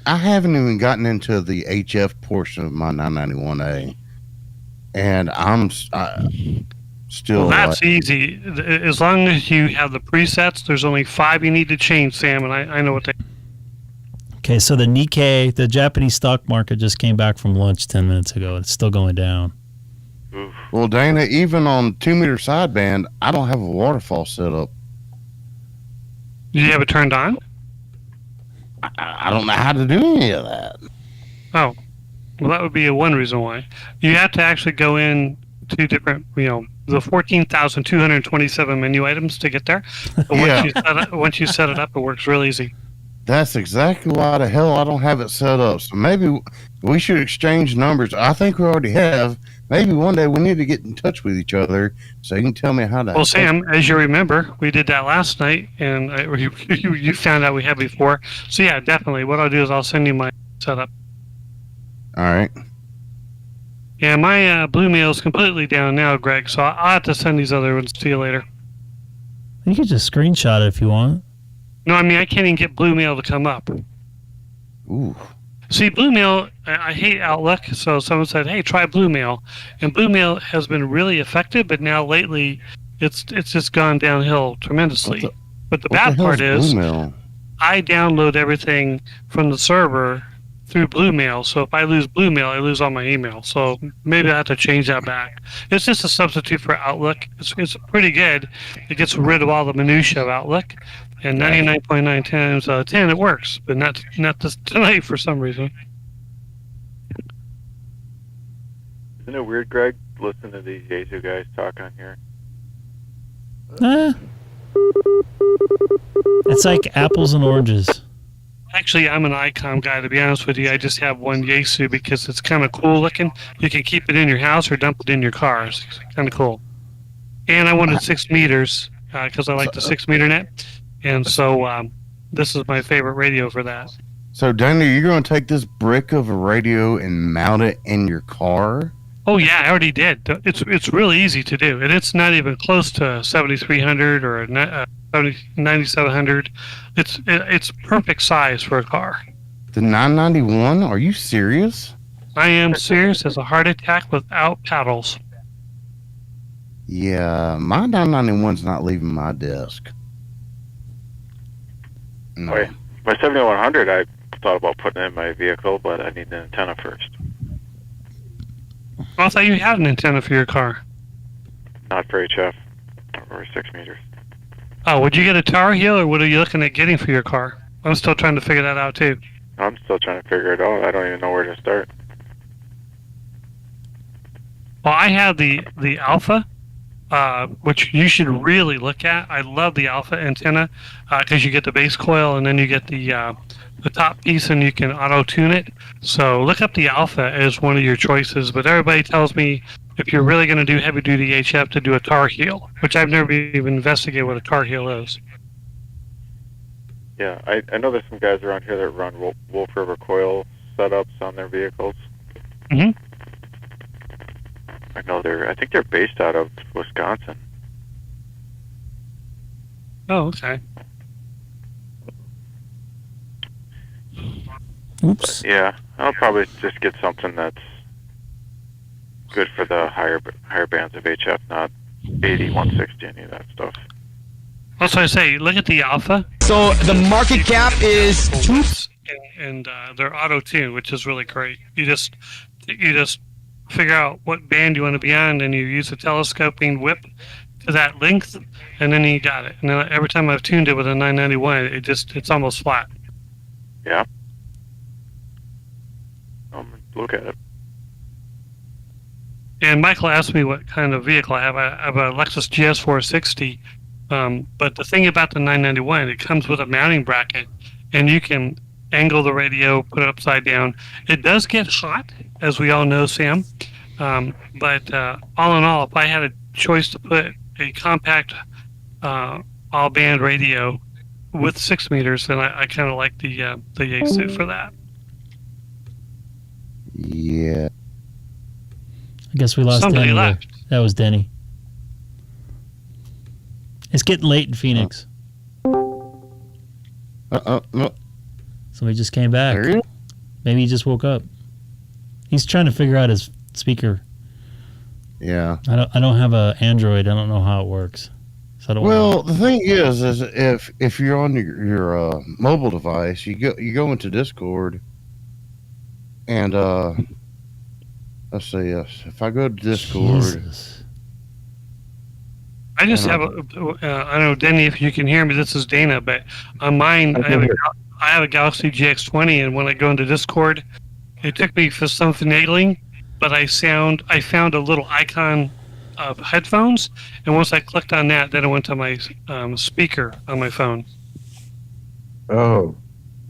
I haven't even gotten into the HF portion of my 991A. And I'm still. Well, that's easy. As long as you have the presets, there's only 5 you need to change, Sam, and I know what they. Okay, so the Nikkei, the Japanese stock market just came back from lunch 10 minutes ago. It's still going down. Well, Dana, even on 2-meter sideband, I don't have a waterfall set up. Do you have it turned on? I don't know how to do any of that. Oh, well, that would be one reason why. You have to actually go in to different, the 14,227 menu items to get there. But once you set it up, it works real easy. That's exactly why the hell I don't have it set up. So maybe we should exchange numbers. I think we already have. Maybe one day we need to get in touch with each other so you can tell me how to. Well, Sam, as you remember, we did that last night, and you found out we had before. So yeah, definitely. What I'll do is I'll send you my setup. All right. Yeah, my Blue Mail is completely down now, Greg. So I'll have to send these other ones to you later. You can just screenshot it if you want. No, I mean I can't even get Blue Mail to come up. Ooh. See, Blue Mail, I hate Outlook, so someone said, hey, try Blue Mail. And Blue Mail has been really effective, but now lately it's just gone downhill tremendously. But the bad part is I download everything from the server through Blue Mail. So if I lose Blue Mail, I lose all my email. So maybe I have to change that back. It's just a substitute for Outlook. It's pretty good. It gets rid of all the minutia of Outlook. And 99.9 times out of 10, it works, but not this tonight for some reason. Isn't it weird, Greg, listening to these Yaesu guys talk on here? It's like apples and oranges. Actually, I'm an Icom guy, to be honest with you. I just have one Yaesu because it's kind of cool looking. You can keep it in your house or dump it in your car. It's kind of cool. And I wanted 6 meters because I like the 6 meter net. And so this is my favorite radio for that. So, Danny, you're going to take this brick of a radio and mount it in your car? Oh yeah, I already did. It's really easy to do, and it's not even close to 7300 or 9700. It's perfect size for a car. The 991? Are you serious? I am serious as a heart attack without paddles. Yeah, my 991's not leaving my desk. No. Wait, my 7100 I thought about putting in my vehicle, but I need an antenna first. I thought you had an antenna for your car. Not for HF, or 6 meters. Oh, would you get a Tar Heel, or what are you looking at getting for your car? I'm still trying to figure that out, too. I'm still trying to figure it out. I don't even know where to start. Well, I have the Alpha, which you should really look at. I love the Alpha antenna because you get the base coil and then you get the top piece and you can auto-tune it. So look up the Alpha as one of your choices. But everybody tells me if you're really going to do heavy-duty HF to do a Tar Heel, which I've never even investigated what a Tar Heel is. Yeah, I know there's some guys around here that run Wolf River coil setups on their vehicles. Mm-hmm. I think they're based out of Wisconsin. Oh, okay. Oops. Yeah, I'll probably just get something that's good for the higher bands of HF, not 80, 160, any of that stuff. That's what I say. Look at the Alpha. So the market cap is and they're auto-tuned, which is really great. You just figure out what band you want to be on, and you use a telescoping whip to that length, and then you got it. And then every time I've tuned it with a 991, it's almost flat. Yeah. Look at it. And Michael asked me what kind of vehicle I have. I have a Lexus GS 460. But the thing about the 991, it comes with a mounting bracket, and you can angle the radio, put it upside down. It does get hot, as we all know, Sam. But all in all, if I had a choice to put a compact all-band radio with 6 meters, then I kind of like the Yaesu for that. Yeah. I guess we lost Somebody Denny left. there. That was Denny. It's getting late in Phoenix. No. Somebody just came back. Maybe he just woke up. He's trying to figure out his speaker. Yeah. I don't have an Android. I don't know how it works. So I don't Well, the thing is if you're on your mobile device, you go into Discord, and let's see. If I go to Discord. Jesus. I just have I don't know, Denny, if you can hear me, this is Dana, but on mine, I have a Galaxy GX20, and when I go into Discord, it took me for some finagling, but I found a little icon of headphones, and once I clicked on that, then it went to my speaker on my phone. Oh,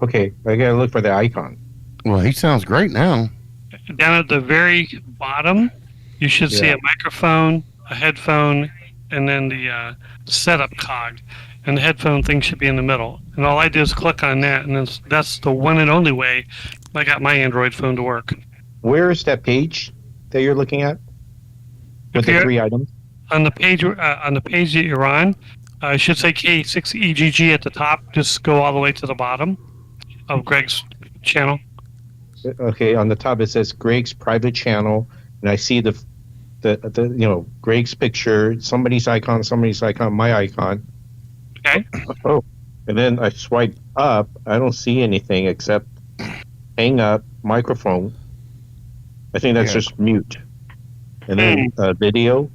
okay. I gotta look for the icon. Well, he sounds great now. Down at the very bottom, you should see Yeah. a microphone, a headphone, and then the setup cog. And the headphone thing should be in the middle. And all I do is click on that, and then that's the one and only way I got my Android phone to work. Where is that page that you're looking at? With the 3 items? On the page that you're on, it should say K6EGG at the top. Just go all the way to the bottom of Greg's channel. Okay, on the top it says Greg's private channel, and I see the Greg's picture, somebody's icon, my icon. Okay. Oh, and then I swipe up. I don't see anything except hang up, microphone. I think that's just mute, and then video,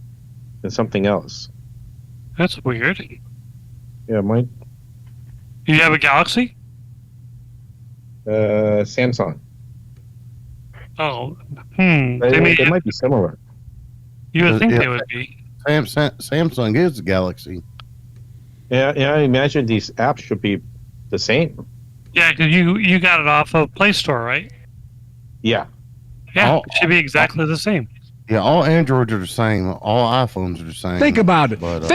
and something else. That's weird. Yeah, mine. You have a Galaxy? Samsung. Oh, They might be similar. You would think they would be. Samsung is a Galaxy. Yeah. I imagine these apps should be the same. Yeah, because you got it off of Play Store, right? Yeah. Yeah, it should be exactly the same. Yeah, all Androids are the same. All iPhones are the same. Think about it. But,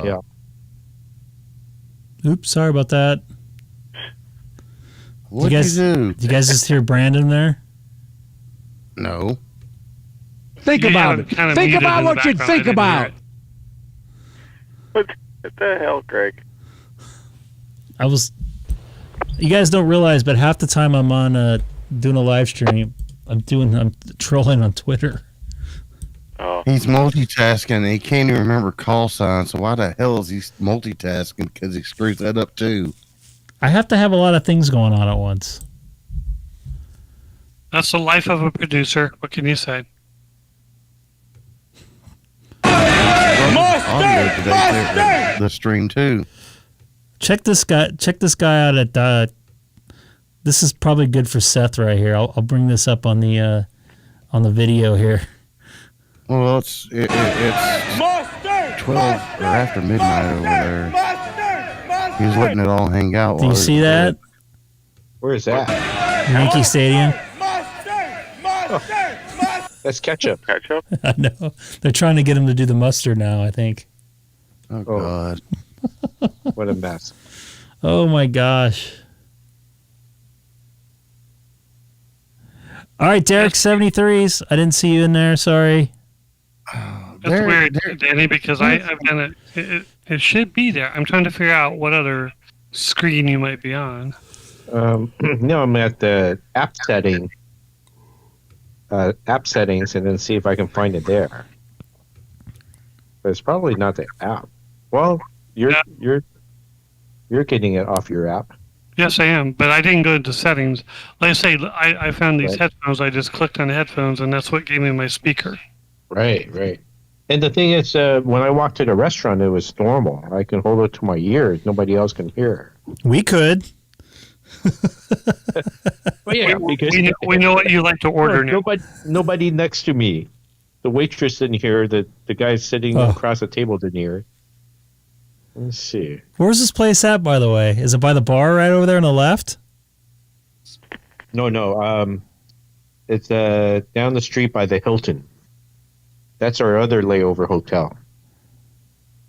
Oops, sorry about that. What'd you do? Did you guys just hear Brandon there? No. Think about it. Think about what you think about. What the hell, Greg? You guys don't realize, but half the time I'm on doing a live stream, I'm trolling on Twitter. Oh. He's multitasking and he can't even remember call signs. So why the hell is he multitasking? Because he screws that up too. I have to have a lot of things going on at once. That's the life of a producer. What can you say? The stream too. Check this guy out at. This is probably good for Seth right here. I'll bring this up on the video here. Well, it's 12 or after midnight over there. He's letting it all hang out. Do you see that? Where is that? Yankee Stadium. That's ketchup. Ketchup? I know. They're trying to get him to do the mustard now, I think. Oh, God. What a mess. Oh, my gosh. All right, Derek, 73s. I didn't see you in there. Sorry. That's weird, Danny, because I've done it. It should be there. I'm trying to figure out what other screen you might be on. No, I'm at the app settings, and then see if I can find it there. But it's probably not the app. Well, you're getting it off your app. Yes, I am, but I didn't go into settings. Like I say, I found these headphones. I just clicked on the headphones, and that's what gave me my speaker. Right. And the thing is, when I walk to the restaurant, it was normal. I can hold it to my ears. Nobody else can hear. We could. Well, yeah, because we know what you like to order now. Nobody next to me. The waitress didn't hear. The guy sitting across the table didn't hear. Let's see. Where's this place at, by the way? Is it by the bar right over there on the left? No. It's down the street by the Hilton. That's our other layover hotel.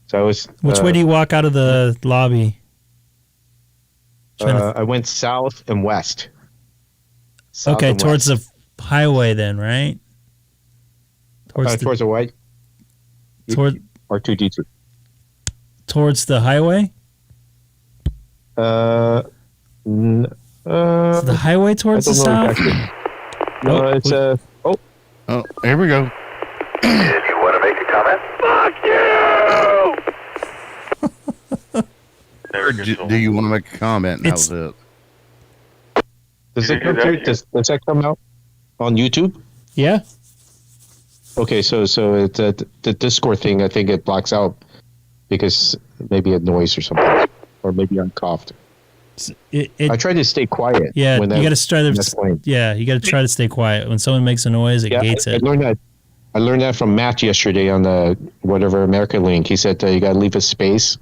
So I was. Which way do you walk out of the lobby? I went south and west. South and towards west. the highway then, right? Towards the white. R2D2. Towards the highway? Is the highway towards the south? No, it's Oh, here we go. If you want to make a comment, fuck you! Do you want to make a comment? That was it. Does it come through? Does that come out on YouTube? Yeah. Okay, so it's the Discord thing. I think it blocks out because maybe a noise or something, or maybe I'm coughed. I try to stay quiet. Yeah, you got to try to. Yeah, you got to try to stay quiet when someone makes a noise. It gates it. I learned that from Matt yesterday on the whatever America link. He said you got to leave a space,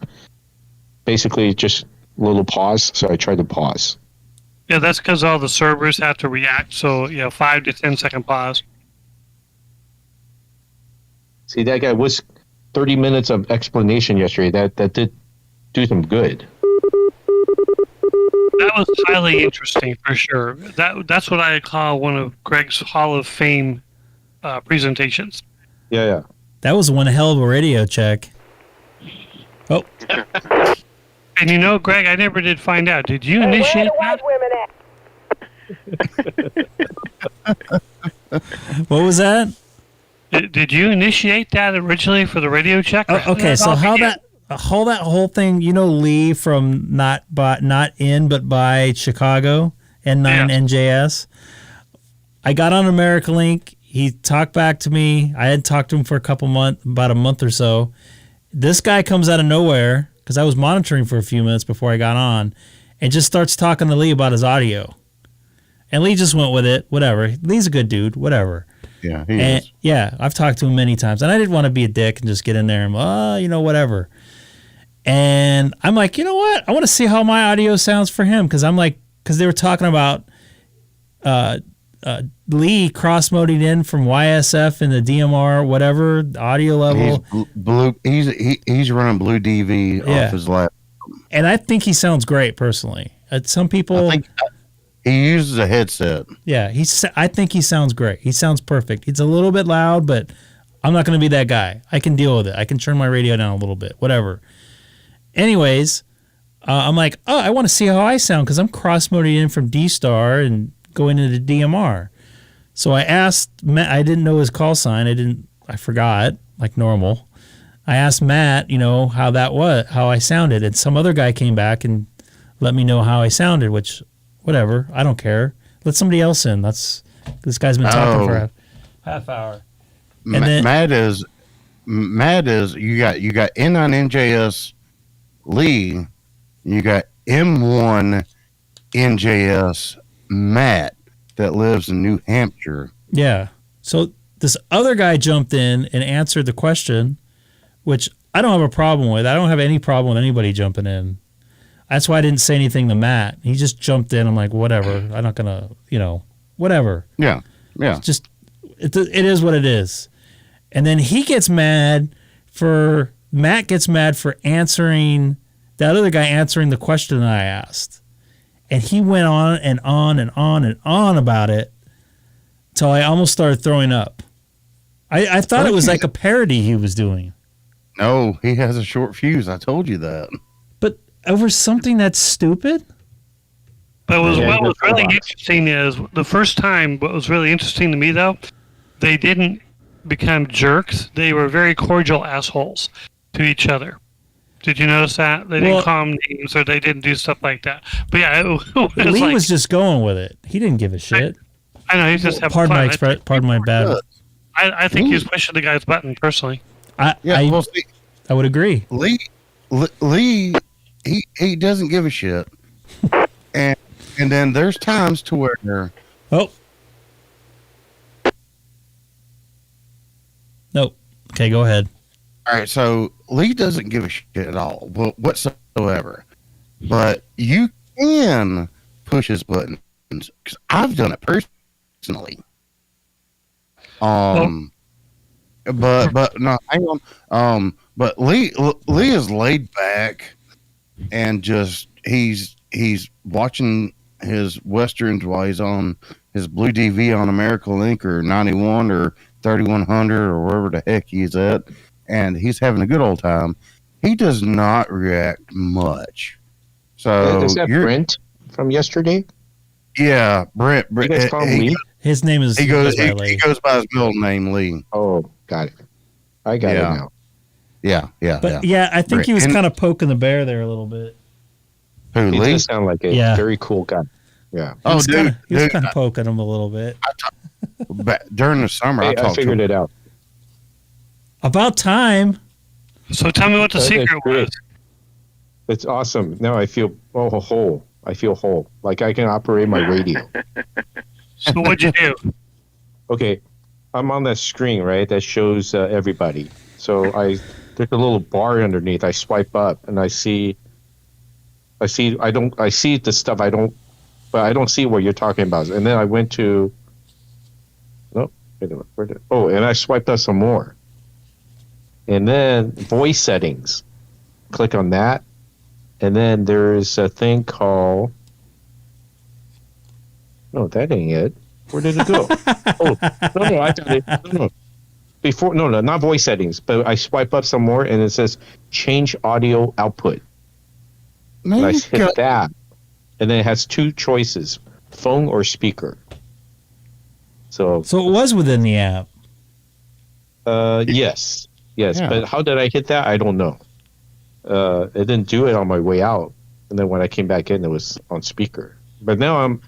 basically just a little pause. So I tried to pause. Yeah, that's because all the servers have to react. So 5 to 10 second pause. See, that guy was 30 minutes of explanation yesterday. That did do some good. That was highly interesting for sure. That's what I call one of Greg's Hall of Fame presentations. Yeah. That was one hell of a radio check. Oh. And Greg, I never did find out. Did you initiate that? What was that? Did you initiate that originally for the radio check? Okay, so how that whole thing, Lee from not in but by Chicago N9 NJS. I got on America Link. He talked back to me. I had talked to him for about a month or so. This guy comes out of nowhere because I was monitoring for a few minutes before I got on, and just starts talking to Lee about his audio. And Lee just went with it. Whatever. Lee's a good dude. Whatever. Yeah, he is. Yeah, I've talked to him many times, and I didn't want to be a dick and just get in there and whatever. And I'm like, you know what? I want to see how my audio sounds for him because they were talking about Lee cross-moding in from YSF and the DMR whatever audio level. He's running Blue DV off his lap, and I think he sounds great personally. Some people. He uses a headset. Yeah, I think he sounds great. He sounds perfect. He's a little bit loud, but I'm not going to be that guy. I can deal with it. I can turn my radio down a little bit, whatever. Anyways, I'm like, oh, I want to see how I sound because I'm cross-moding in from DStar and going into DMR. So I asked Matt. I didn't know his call sign. I forgot, like normal. I asked Matt, how that was, how I sounded, and some other guy came back and let me know how I sounded, which, whatever, I don't care. Let somebody else in. This guy's been talking for a half hour. And then Matt is you got N9NJS Lee, you got M1 NJS Matt that lives in New Hampshire. Yeah. So this other guy jumped in and answered the question, which I don't have a problem with. I don't have any problem with anybody jumping in. That's why I didn't say anything to Matt. He just jumped in. I'm like, whatever. I'm not going to, whatever. Yeah. Yeah. It is what it is. And then Matt gets mad for answering, that other guy answering the question that I asked. And he went on and on and on and on about it till I almost started throwing up. I thought it was like a parody he was doing. No, he has a short fuse. I told you that. But over something that's stupid? But what was really interesting is the first time, what was really interesting to me, though, they didn't become jerks. They were very cordial assholes to each other. Did you notice that? They didn't call them names or they didn't do stuff like that. But yeah, Lee was just going with it. He didn't give a shit. I know, he's just having fun. Pardon my bad. I think he was pushing the guy's button, personally. I would agree. Lee, he doesn't give a shit. And then there's times to where... Oh. Nope. Okay, go ahead. All right, so Lee doesn't give a shit at all, whatsoever. But you can push his buttons because I've done it personally. But no, hang on. But Lee is laid back and just he's watching his westerns while he's on his blue DV on America Link or 91 or 3100 or wherever the heck he's at. And he's having a good old time. He does not react much. So is that Brent from yesterday? Yeah, Brent. You guys call him Lee? His name is. He goes by his middle name, Lee. Oh, got it. I got it now. Yeah. But yeah, I think he was kind of poking the bear there a little bit. Who, He Lee? does sound like a very cool guy. Yeah. He was kind of poking him a little bit. During the summer, I figured it out. About time. So tell me what the secret was. It's awesome. Now I feel whole. I feel whole. Like I can operate my radio. So what'd you do? Okay, I'm on that screen, right? That shows everybody. So there's a little bar underneath. I swipe up and I see the stuff but I don't see what you're talking about. And then I went to, and I swiped up some more. And then voice settings. Click on that. And then there's a thing called... No, that ain't it. Where did it go? No, I got it. No. Before, not voice settings, but I swipe up some more and it says change audio output. And I hit that. And then it has two choices, phone or speaker. So it was within the app. Yes. Yeah. But how did I hit that? I don't know. It didn't do it on my way out, and then when I came back in, it was on speaker. But now I'm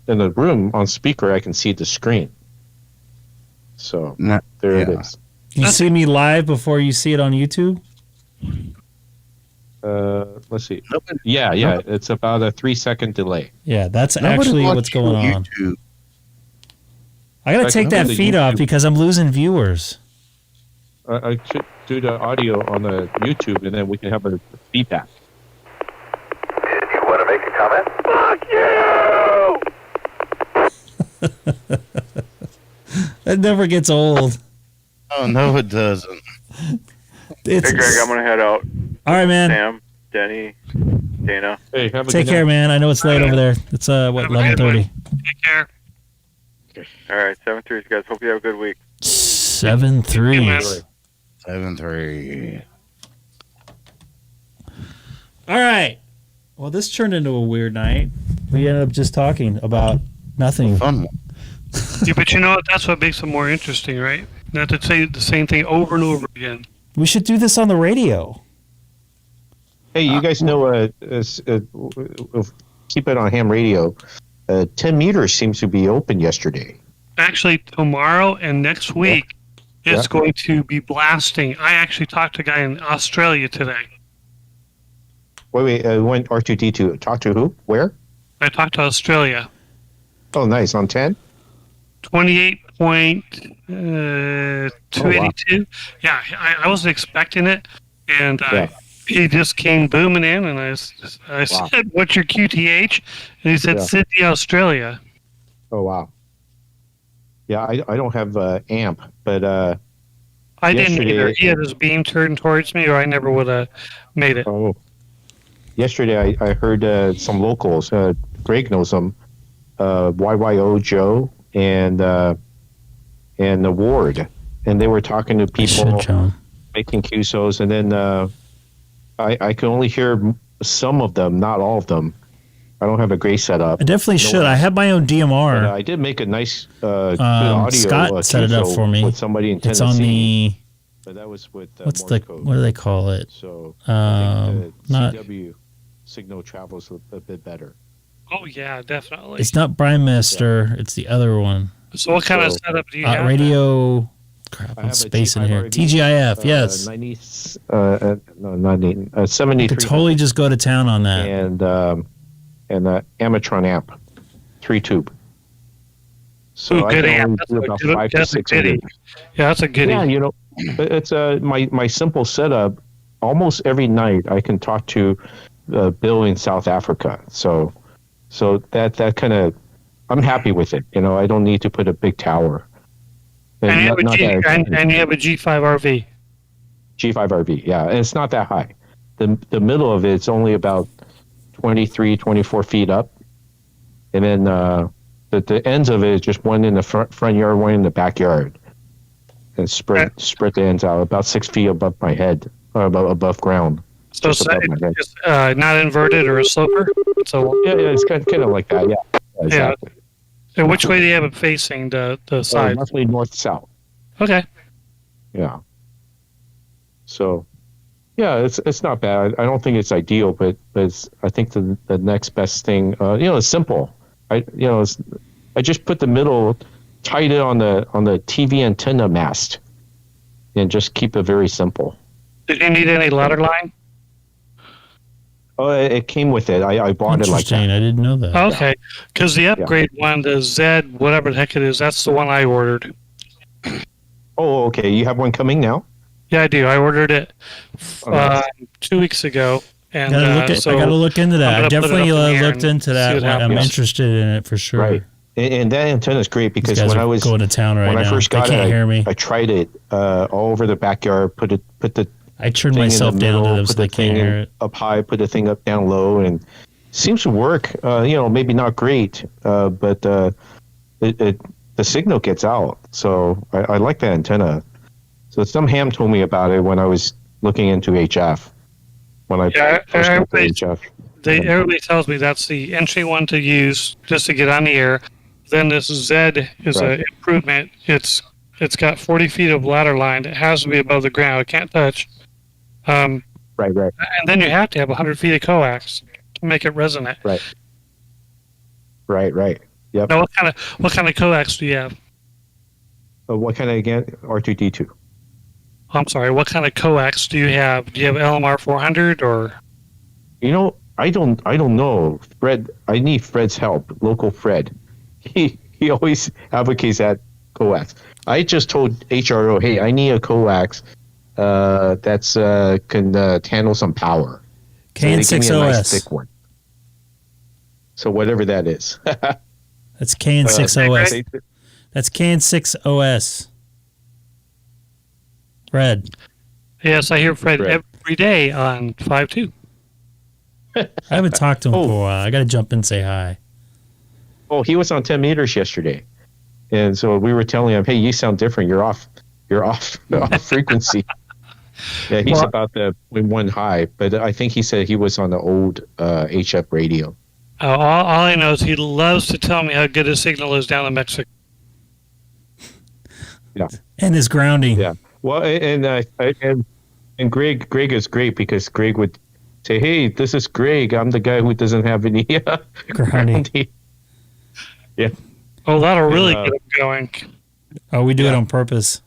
in the room on speaker. I can see the screen. So there it is. You see me live before you see it on YouTube? Let's see. Yeah. It's about a 3-second delay. Yeah, that's actually what's going on. I gotta take that feed off because I'm losing viewers. I should do the audio on the YouTube, and then we can have a feedback. Did you want to make a comment? Fuck you! That never gets old. Oh, no, it doesn't. Hey, Greg, I'm going to head out. All right, man. Sam, Denny, Dana. Hey, have a Take good care, night. man. I know it's late over there. It's what, 11:30. Take care. All right, 7-3, guys. Hope you have a good week. 7-3. 7-3. All right. Well, this turned into a weird night. We ended up just talking about nothing. Fun one. Yeah, but you know what? That's what makes it more interesting, right? Not to say the same thing over and over again. We should do this on the radio. Hey, you guys know, keep it on ham radio. 10 meters seems to be open yesterday. Actually, tomorrow and next week, it's Yeah. going to be blasting. I actually talked to a guy in Australia today. Wait, when R2D2 talk to who? Where? I talked to Australia. Oh, nice. On 10? 28.282. Yeah, I wasn't expecting it, and he just came booming in, and I said, "What's your QTH?" And he said, "Sydney, Australia." Oh, wow. Yeah, I don't have AMP, but I didn't yesterday- either. He had his beam turned towards me, or I never would have made it. Oh. Yesterday, I heard some locals. Greg knows them. YYO Joe and the Ward, and they were talking to people making QSOs, and then I can only hear some of them, not all of them. I don't have a great setup. I definitely should. I have my own DMR. But, I did make a nice good audio. Scott set it up QSO for me. with somebody in It's Tennessee. on the. But that was with What's Morse the? code. What do they call it? So not. CW signal travels a bit better. Oh yeah, definitely. It's not Brimester. It's the other one. So what kind of setup do you have? Radio. Crap, I'm spacing here. TGIF. Yes. 90. No, 90. 73. You could totally just go to town on that. And the Amatron amp, 3-tube. So Ooh, I good can amp. only That's do a about good- 5 to that's a 6 goodie. meters. Yeah, that's a goodie. Yeah, it's my simple setup. Almost every night I can talk to Bill in South Africa. So that kind of, I'm happy with it. I don't need to put a big tower. And you have a Not that- and you have a G5RV. G5RV, yeah, and it's not that high. The middle of it's only about 23, 24 feet up, and then the ends of it is just one in the front yard, one in the backyard, and spread the ends out about 6 feet above my head, above ground. So Just above my head. it's not inverted or a sloper. So yeah, it's kind of like that. Yeah, exactly. And which way do you have it facing? The side. Roughly north south. Okay. Yeah. So, yeah, it's not bad. I don't think it's ideal, but I think the next best thing, it's simple. I just put the middle, tied it on the TV antenna mast, and just keep it very simple. Did you need any ladder line? Oh, it came with it. I bought it like that. I didn't know that. Okay, because the upgrade one, the Z, whatever the heck it is, that's the one I ordered. Oh, okay. You have one coming now? Yeah, I do. I ordered it nice. 2 weeks ago. And I gotta look into that. I definitely looked into that. I'm interested in it for sure. Right. And that antenna is great because These guys when are I was going to town right when now. I first got They can't it, hear me. I tried it all over the backyard. Put the I turned thing in myself the down to middle, them so put the they can't thing hear it. up high, put the thing up down low, and seems to work. Maybe not great, but the signal gets out. So I like that antenna. So some ham told me about it when I was looking into HF. When I first got to HF. Everybody tells me that's the entry one to use just to get on the air. Then this Z is an improvement. It's got 40 feet of ladder line. It has to be above the ground. It can't touch. Right. And then you have to have 100 feet of coax to make it resonate. Right. Yep. Now, what kind of coax do you have? What kind of, again? R2D2. I'm sorry. What kind of coax do you have? Do you have LMR 400 or? I don't know. Fred, I need Fred's help. Local Fred. He always advocates that coax. I just told HRO, hey, I need a coax that's can handle some power. KN6OS. Nice thick one. So whatever that is. That's KN6OS. That's KN6OS. Fred. Yes, I hear Fred every day on 5.2. I haven't talked to him for a while. I got to jump in and say hi. Oh, he was on 10 meters yesterday. And so we were telling him, hey, you sound different. You're off frequency. Yeah, he's about the one high, but I think he said he was on the old HF radio. All I know is he loves to tell me how good his signal is down in Mexico. Yeah. And his grounding. Yeah. Well, and Greg is great because Greg would say, hey, this is Greg. I'm the guy who doesn't have any grounding. Yeah. Oh, that'll really get him going. Oh, we do it on purpose.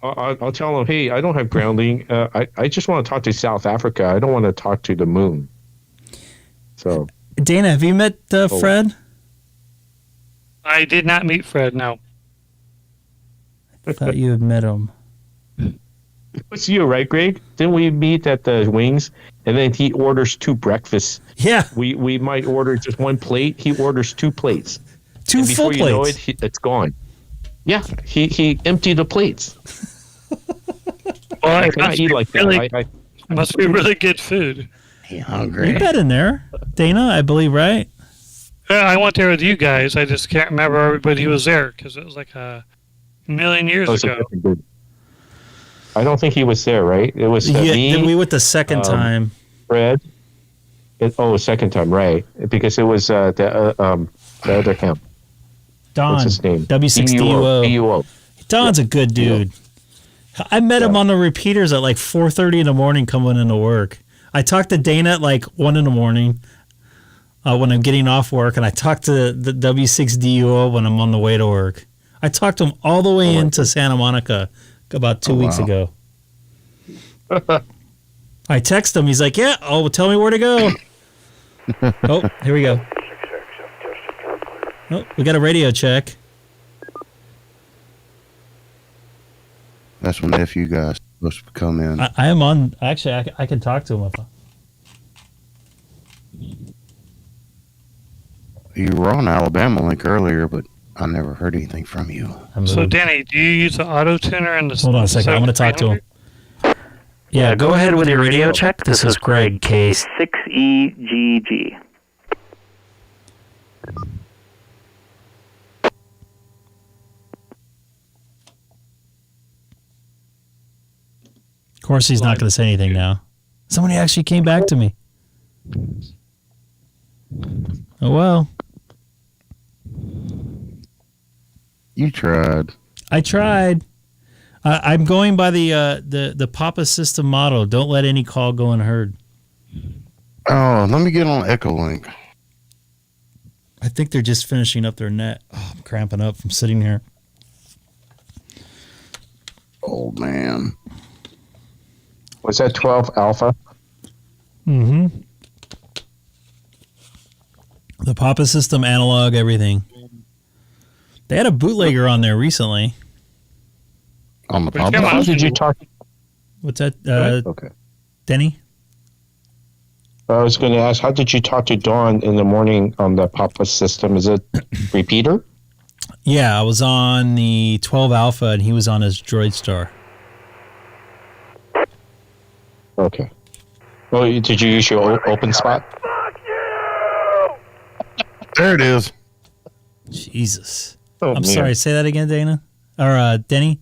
I'll tell him, hey, I don't have grounding. I just want to talk to South Africa. I don't want to talk to the moon. So, Dana, have you met Fred? I did not meet Fred, no. I thought you had met him. It was you, right, Greg? Didn't we meet at the Wings? And then he orders 2 breakfasts. Yeah. We might order just 1 plate. He orders 2 plates. 2 and full before you know plates. it's gone. Yeah, he emptied the plates. Well, I cannot eat like that. Must be really good food. You bet in there, Dana, I believe, right? Yeah, I went there with you guys. I just can't remember everybody who was there because it was like a million years ago. I don't think he was there, right? It was me. Then we went the second time. Fred. Second time, right? Because it was the other him. Don. What's his name? W6DUO. Don's a good dude. I met him on the repeaters at like 4:30 in the morning coming into work. I talked to Dana at like 1 in the morning when I'm getting off work, and I talked to the W6DUO when I'm on the way to work. I talked to him all the way into Santa Monica about 2 weeks ago. I text him. He's like, yeah, tell me where to go. Oh, here we go. Oh, we got a radio check. That's when the FU guys supposed to come in. I am on. Actually, I can talk to him. You were on Alabama Link earlier, but I never heard anything from you. So, Danny, do you use the auto tuner and the? Hold on a second. I'm going to talk to him. Yeah, go ahead with your radio check. This is Greg, K6EGG. Of course, he's not going to say anything now. Somebody actually came back to me. Oh, well. You tried. I tried. I'm going by the Papa system motto. Don't let any call go unheard. Oh, let me get on Echolink. I think they're just finishing up their net. Oh, I'm cramping up from sitting here. Oh, man. Was that 12 Alpha? Mm-hmm. The Papa system, analog, everything. They had a bootlegger on there recently. On the Papa? How did you talk? What's that? Okay. Denny? I was going to ask, how did you talk to Dawn in the morning on the Papa system? Is it repeater? Yeah, I was on the 12 Alpha, and he was on his Droid Star. Okay. Well, did you use your open spot? There it is. Jesus. Oh, I'm man. sorry. Say that again, Dana. Or Denny?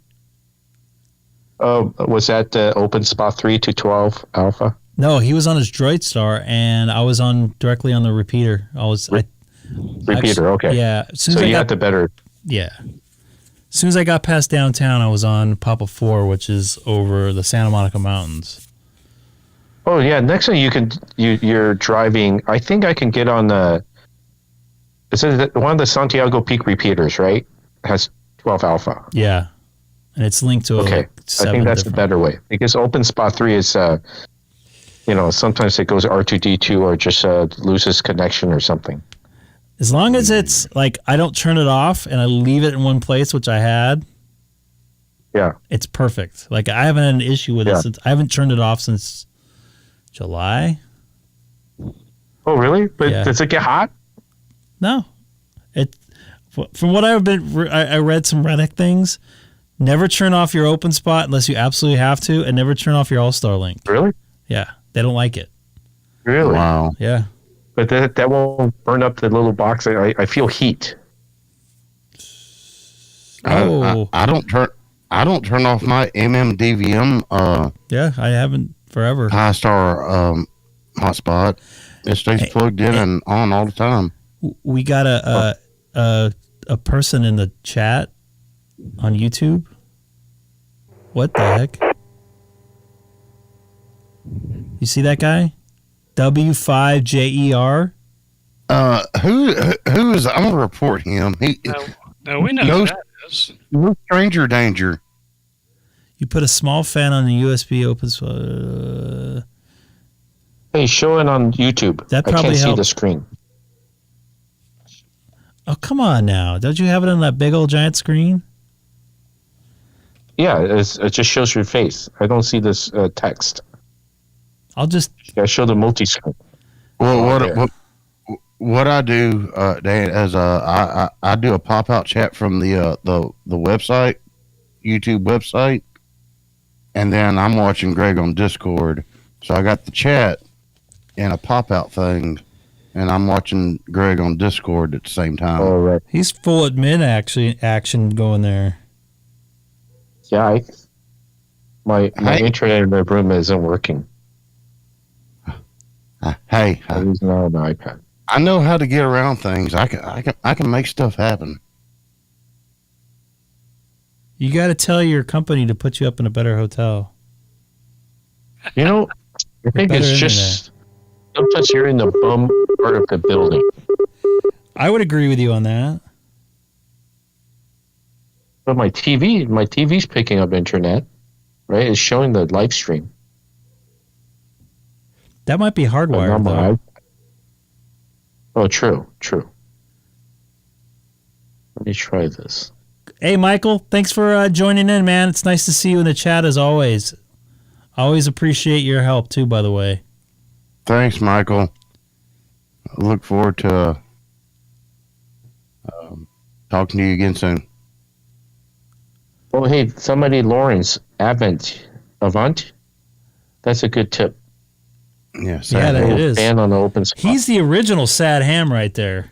Was that open spot 3 to 12 Alpha? No, he was on his Droid Star, and I was on directly on the repeater. Repeater, okay. Yeah. So you got the better. Yeah. As soon as I got past downtown, I was on Papa 4, which is over the Santa Monica Mountains. Oh yeah, next time you're driving. I think I can get on the. This is one of the Santiago Peak repeaters, right? It has 12 Alpha. Yeah, and it's linked to I think that's the better way because open spot 3 is, sometimes it goes R2D2 or just loses connection or something. As long as it's like I don't turn it off and I leave it in one place, which I had. Yeah, it's perfect. Like I haven't had an issue with it since I haven't turned it off since July. Oh, really? But does it get hot? No. From what I read some Reddit things. Never turn off your open spot unless you absolutely have to, and never turn off your Allstar link. Really? Yeah, they don't like it. Really? Wow. Yeah. But that won't burn up the little box. I feel heat. I don't turn off my MMDVM. Yeah, I haven't forever. DStar hotspot. It stays plugged in and on all the time. We got a person in the chat on YouTube. What the heck? You see that guy? W5JER. Who is? I'm gonna report him. No, we know who that is. No stranger danger. You put a small fan on the USB opens. Hey, show it on YouTube. That I probably can't see helped. the screen. Oh, come on now! Don't you have it on that big old giant screen? Yeah, it just shows your face. I don't see this text. I'll just. I show the multi-screen. Well, what I do, Dan, is I do a pop-out chat from the website, YouTube website, and then I'm watching Greg on Discord. So I got the chat and a pop-out thing, and I'm watching Greg on Discord at the same time. Oh, right. He's full admin action going there. Yeah, my internet in the room isn't working. Hey, I'm using it on the iPad. I know how to get around things. I can make stuff happen. You got to tell your company to put you up in a better hotel. You know, I think it's just sometimes you're in the bum part of the building. I would agree with you on that. But my TV's picking up internet, right? It's showing the live stream. That might be hardwired, though. Oh, true. Let me try this. Hey, Michael, thanks for joining in, man. It's nice to see you in the chat, as always. I always appreciate your help, too, by the way. Thanks, Michael. I look forward to talking to you again soon. Oh, hey, Lawrence, Avant. That's a good tip. Yeah, it is. Fan on the open spot. He's the original sad ham right there.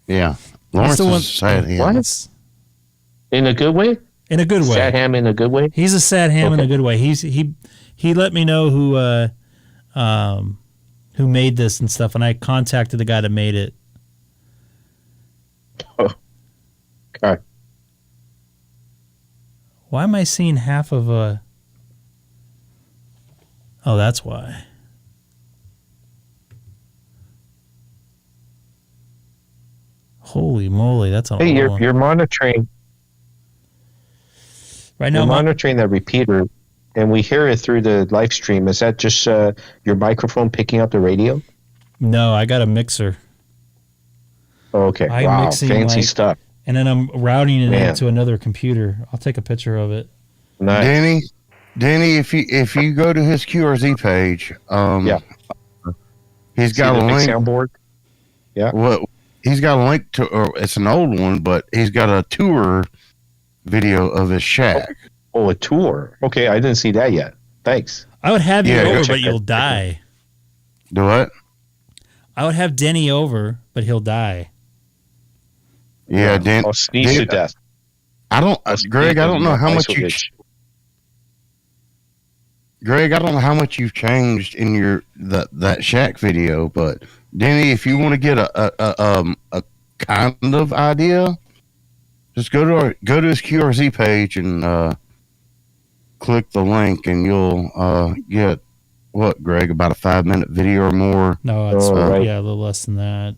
Yeah, Lawrence is sad ham. What? In a good way? In a good way. Sad ham in a good way? He's a sad ham in a good way. He let me know who made this and stuff, and I contacted the guy that made it. Oh, God. Why am I seeing half of a... Oh, that's why. Holy moly, that's a Hey, lot. you're monitoring. Right now, you're monitoring that repeater, and we hear it through the live stream. Is that just your microphone picking up the radio? No, I got a mixer. Oh, okay. I'm mixing, fancy stuff. And then I'm routing it into another computer. I'll take a picture of it. Nice. Danny, if you go to his QRZ page, he's got a link. Soundboard. Yeah. Well, he's got a link to, or it's an old one, but he's got a tour video of his shack. Oh, a tour. Okay, I didn't see that yet. Thanks. I would have you over, but you'll die. Do what? I would have Denny over, but he'll die. Yeah, Dan. I'll sneeze to death. Greg, I don't know how much you. Greg, I don't know how much you've changed in that shack video, but Denny, if you want to get a kind of idea, just go to his QRZ page and click the link, and you'll get what, Greg, about a 5-minute video or more. No, it's a little less than that.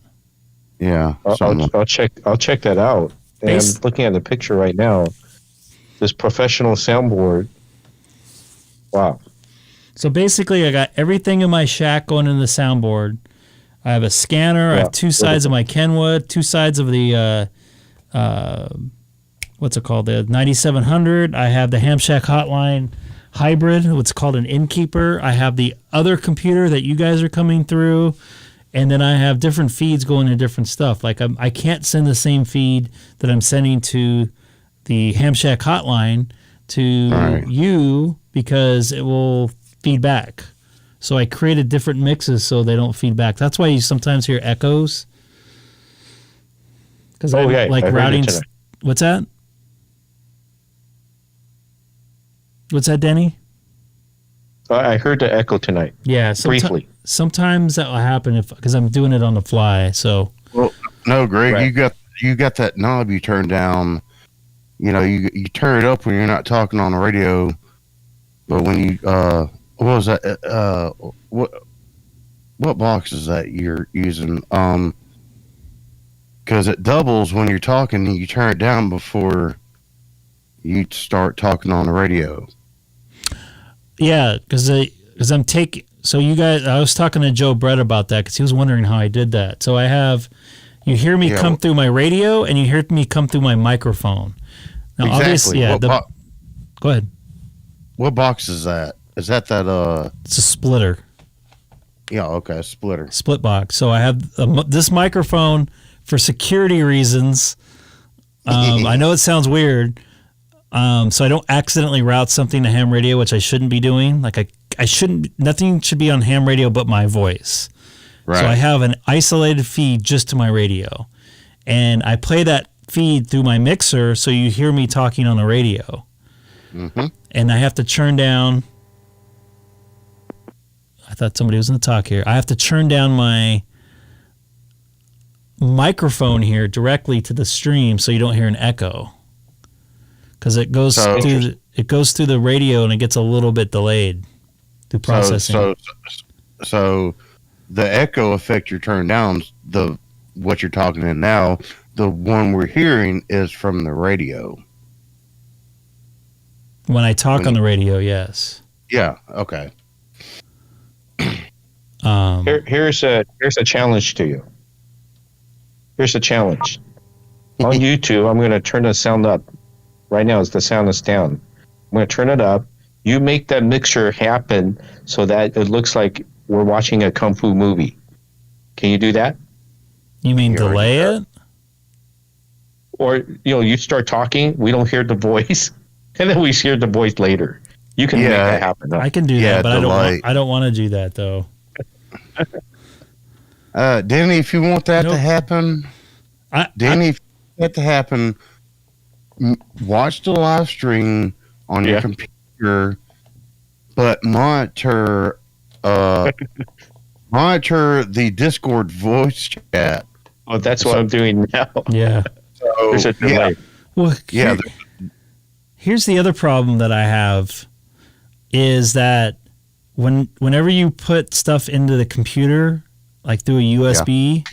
Yeah, I'll check that out. And I'm looking at the picture right now. This professional soundboard. Wow. So basically, I got everything in my shack going in the soundboard. I have a scanner. I have two sides of my Kenwood, two sides of the what's it called? The 9700. I have the Ham Shack Hotline Hybrid, what's called an Innkeeper. I have the other computer that you guys are coming through. And then I have different feeds going to different stuff. Like I can't send the same feed that I'm sending to the Ham Shack Hotline to you because it will feed back. So I created different mixes so they don't feed back. That's why you sometimes hear echoes. Because I like routing. What's that? What's that, Denny? I heard the echo tonight. Yeah, briefly. Sometimes that will happen because I'm doing it on the fly. So, well, no, Greg, right. you got that knob you turn down. You know, you turn it up when you're not talking on the radio, but when you what was that? What box is that you're using? Because it doubles when you're talking. And you turn it down before you start talking on the radio. Yeah, because I'm taking. So you guys, I was talking to Joe Brett about that because he was wondering how I did that. So I have, you hear me come through my radio and you hear me come through my microphone. Now, exactly. Obviously, yeah. Go ahead. What box is that? Is that? It's a splitter. Yeah. Okay. Splitter. Split box. So I have this microphone for security reasons. I know it sounds weird. So I don't accidentally route something to ham radio, which I shouldn't be doing. Like I shouldn't. Nothing should be on ham radio but my voice. Right. So I have an isolated feed just to my radio, and I play that feed through my mixer, so you hear me talking on the radio. Mm-hmm. And I have to churn down. I thought somebody was going to talk here. I have to churn down my microphone here directly to the stream, so you don't hear an echo. Because it goes through the radio and it gets a little bit delayed through processing. So the echo effect you're turning down, what you're talking in now, the one we're hearing is from the radio. When I talk on the radio, yes. Yeah. Okay. Here's a challenge to you. Here's a challenge. On YouTube, I'm going to turn the sound up. Right now, the sound is down. I'm going to turn it up. You make that mixture happen so that it looks like we're watching a kung fu movie. Can you do that? You mean delay it? Or, you start talking, we don't hear the voice, and then we hear the voice later. You can make that happen. I can do that, but I don't want to do that, though. Danny, if you want that to happen, watch the live stream on your computer, but monitor the Discord voice chat. Oh, that's what I'm doing now. Yeah. So, there's a delay. Well, here's the other problem that I have is that whenever you put stuff into the computer, like through a USB,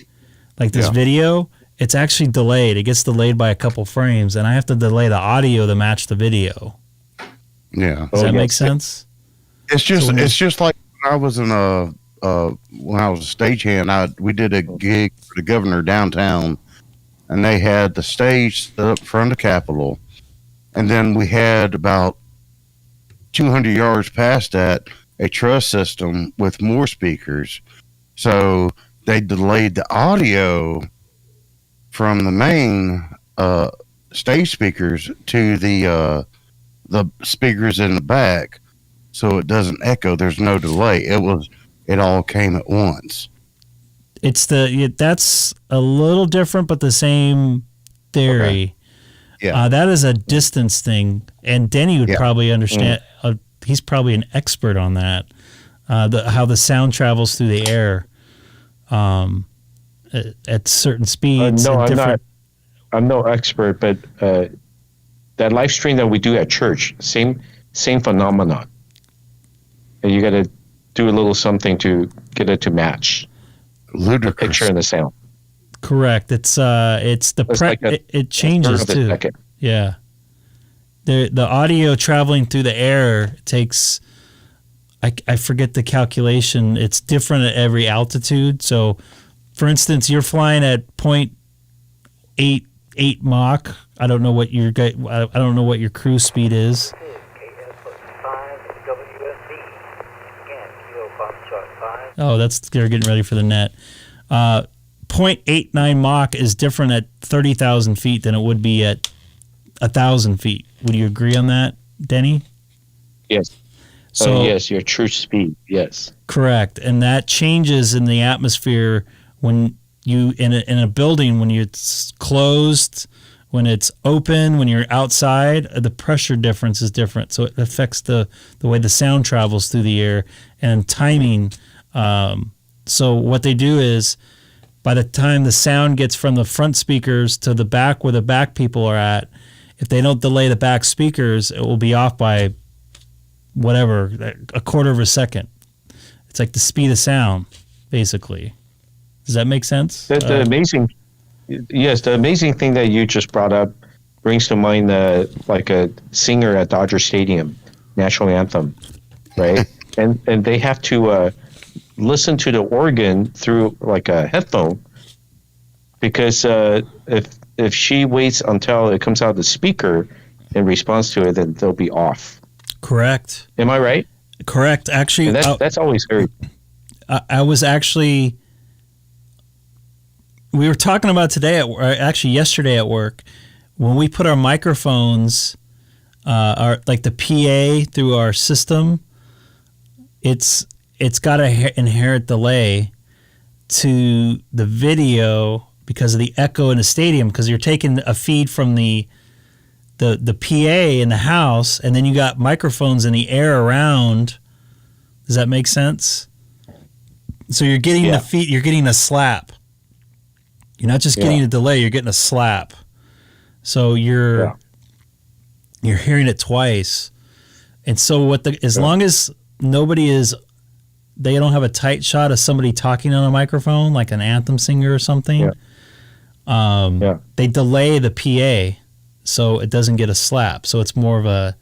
like this video, it's actually delayed. It gets delayed by a couple frames, and I have to delay the audio to match the video. Yeah. Does that make sense? It's just like when I was in when I was a stagehand, we did a gig for the governor downtown, and they had the stage set up in front of the Capitol, and then we had about 200 yards past that a truss system with more speakers. So they delayed the audio from the main stage speakers to the speakers in the back, so it doesn't echo. There's no delay. It all came at once. That's a little different, but the same theory. Okay. Yeah, that is a distance thing, and Denny would probably understand. He's probably an expert on that. How the sound travels through the air at certain speeds. No, I'm no expert, but that live stream that we do at church, same phenomenon. And you got to do a little something to get it to match the picture and the sound. Correct. It changes too. Second. Yeah. The audio traveling through the air takes. I forget the calculation. It's different at every altitude. So, for instance, you're flying at 0.88 Mach. I don't know what your cruise speed is. Oh, they're getting ready for the net. 0.89 Mach is different at 30,000 feet than it would be at 1,000 feet. Would you agree on that, Denny? Yes. So yes, your true speed. Yes. Correct. And that changes in the atmosphere when you in a building, when it's closed, when it's open, when you're outside, the pressure difference is different. So it affects the way the sound travels through the air and timing. So what they do is, by the time the sound gets from the front speakers to the back where the back people are at, if they don't delay the back speakers, it will be off by whatever, a quarter of a second. It's like the speed of sound, basically. Does that make sense? The amazing thing that you just brought up brings to mind like a singer at Dodger Stadium, national anthem, right? and they have to listen to the organ through like a headphone, because if she waits until it comes out of the speaker in response to it, then they'll be off. Correct. Am I right? Correct. Actually, that's always very. I was actually. We were talking about yesterday at work, when we put our microphones, like the PA through our system, it's got an inherent delay to the video because of the echo in the stadium, because you're taking a feed from the PA in the house, and then you got microphones in the air around. Does that make sense? So you're getting the feed, you're getting a slap. You're not just getting a delay, you're getting a slap. So you're hearing it twice. And so as long as they don't have a tight shot of somebody talking on a microphone, like an anthem singer or something, they delay the PA so it doesn't get a slap. So it's more of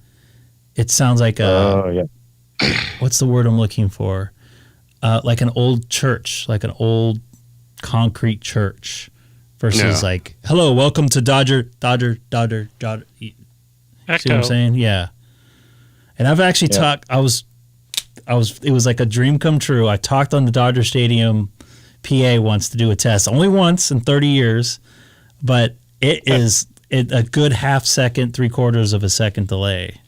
it sounds like what's the word I'm looking for? Like an old church, like an old concrete church versus like, hello, welcome to Dodger. See what I'm saying? Yeah. And I've actually talked, it was like a dream come true. I talked on the Dodger Stadium PA once to do a test, only once in 30 years, but it is a good half second, 3/4 of a second delay.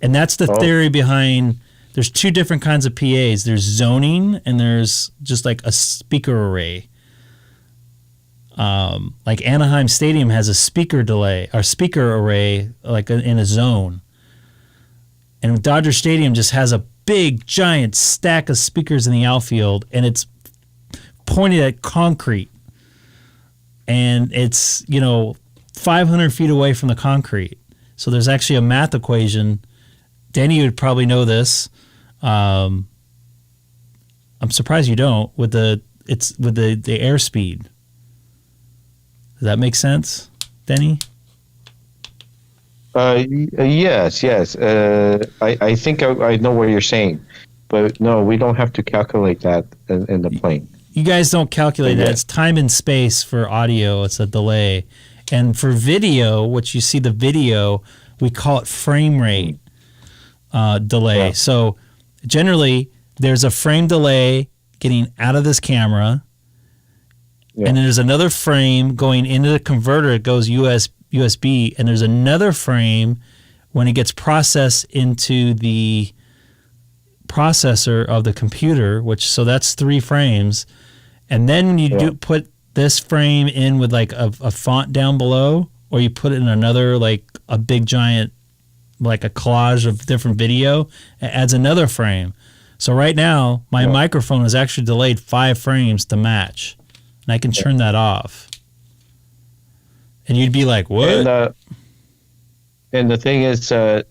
And that's the theory behind, there's two different kinds of PAs. There's zoning and there's just like a speaker array. Like Anaheim Stadium has a speaker delay or speaker array, like in a zone. And Dodger Stadium just has a big, giant stack of speakers in the outfield, and it's pointed at concrete. And it's, 500 feet away from the concrete. So there's actually a math equation. Danny would probably know this. I'm surprised you don't, with the airspeed. Does that make sense, Denny? Yes. I think I know what you're saying, but no, we don't have to calculate that in the plane. You guys don't calculate that. It's time and space for audio. It's a delay. And for video, which you see the video, we call it frame rate delay. Yeah. So generally, there's a frame delay getting out of this camera, and then there's another frame going into the converter. It goes USB, and there's another frame when it gets processed into the processor of the computer, so that's 3 frames. And then when you put this frame in with like a font down below, or you put it in another, like a big giant, like a collage of different video, it adds another frame. So right now, my microphone is actually delayed 5 frames to match, and I can turn that off. And you'd be like, what? And the thing is, I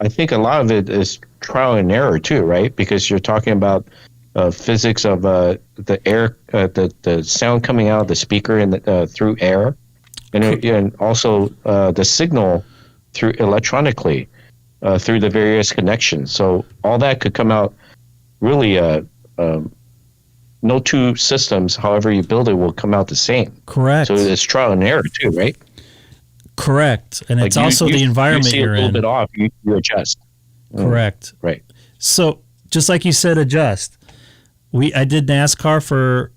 think a lot of it is trial and error too, right? Because you're talking about physics of the air, the sound coming out of the speaker and through air, and also the signal through electronically through the various connections. So all that could come out really. No two systems, however you build it, will come out the same. Correct. So it's trial and error too, right? Correct. And it's also the environment you're in. You see a little bit off, you adjust. Correct. Right. So just like you said, adjust. I did NASCAR for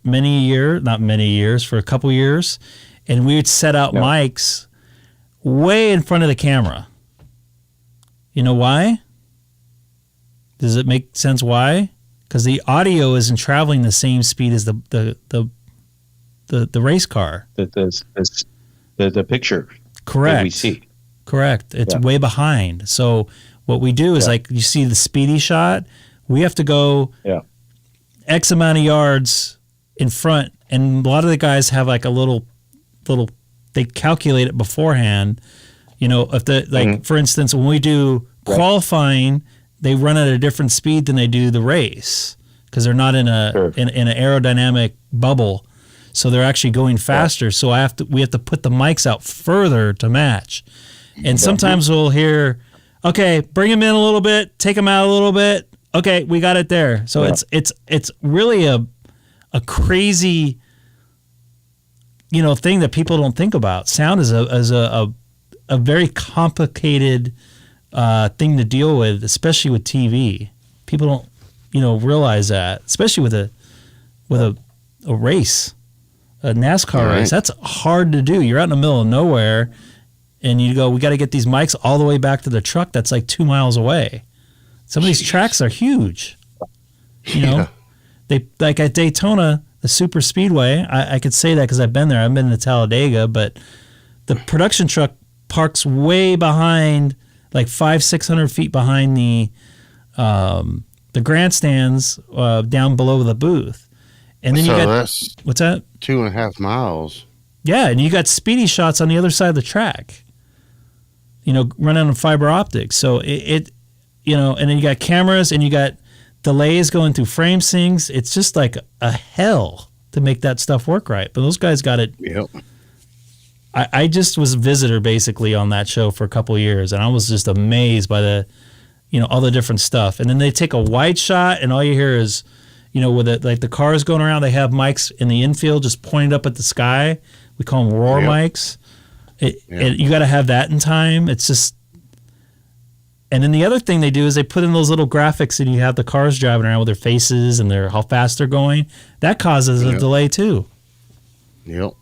for a couple years, and we would set out mics way in front of the camera. You know why? Does it make sense why? Because the audio isn't traveling the same speed as the race car. The picture. Correct. That we see. Correct. It's way behind. So what we do is like you see the speedy shot. We have to go X amount of yards in front, and a lot of the guys have like a little. They calculate it beforehand. You know, if for instance, when we do qualifying, they run at a different speed than they do the race because they're not in in an aerodynamic bubble. So they're actually going faster. So we have to put the mics out further to match. And sometimes we'll hear, okay, bring them in a little bit, take them out a little bit. Okay, we got it there. So it's really a crazy, thing that people don't think about. Sound is a very complicated thing to deal with, especially with TV. People don't realize that, especially with a race. A NASCAR race, that's hard to do. You're out in the middle of nowhere, and you go, we got to get these mics all the way back to the truck that's like 2 miles away. Some of these tracks are huge. They like at Daytona, the super speedway, I could say that because I've been there. I've been to Talladega, but the production truck parks way behind, like 500-600 feet behind the grandstands down below the booth. And then that's what's that? 2.5 miles. Yeah, and you got speedy shots on the other side of the track. Running on fiber optics. So and then you got cameras and you got delays going through frame syncs. It's just like a hell to make that stuff work right. But those guys got it. Yep. I just was a visitor basically on that show for a couple of years, and I was just amazed by the, all the different stuff. And then they take a wide shot, and all you hear is, with the cars going around, they have mics in the infield just pointed up at the sky. We call them roar mics. You got to have that in time. It's just, and then the other thing they do is they put in those little graphics, and you have the cars driving around with their faces and how fast they're going. That causes a delay too. Yep.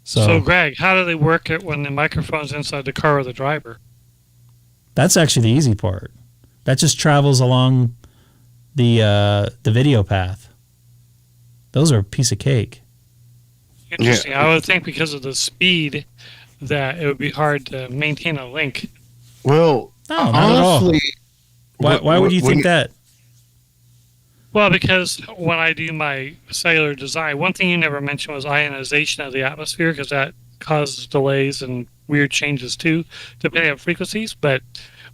So, Greg, how do they work it when the microphone's inside the car of the driver? That's actually the easy part. That just travels along the video path. Those are a piece of cake. Interesting. I would think because of the speed that it would be hard to maintain a link. Well, honestly, why would you think that? Well, because when I do my cellular design, one thing you never mentioned was ionization of the atmosphere, because that causes delays and weird changes too, depending on frequencies. But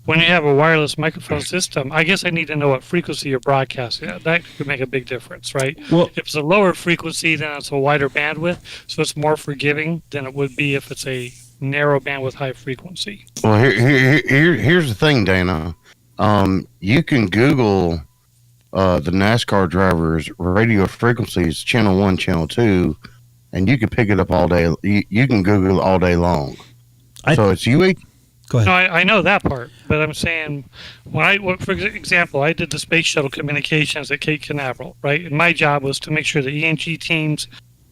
when you have a wireless microphone system, I guess I need to know what frequency you're broadcasting at. That could make a big difference, right? Well, if it's a lower frequency, then it's a wider bandwidth, so it's more forgiving than it would be if it's a narrow bandwidth, high frequency. Well, here's the thing, Dana. You can Google the NASCAR drivers' radio frequencies, channel 1, channel 2, and you can pick it up all day. You can Google it all day long. So it's UH. Go ahead. No, I know that part, but I'm saying for example, I did the space shuttle communications at Cape Canaveral, right? And my job was to make sure the ENG teams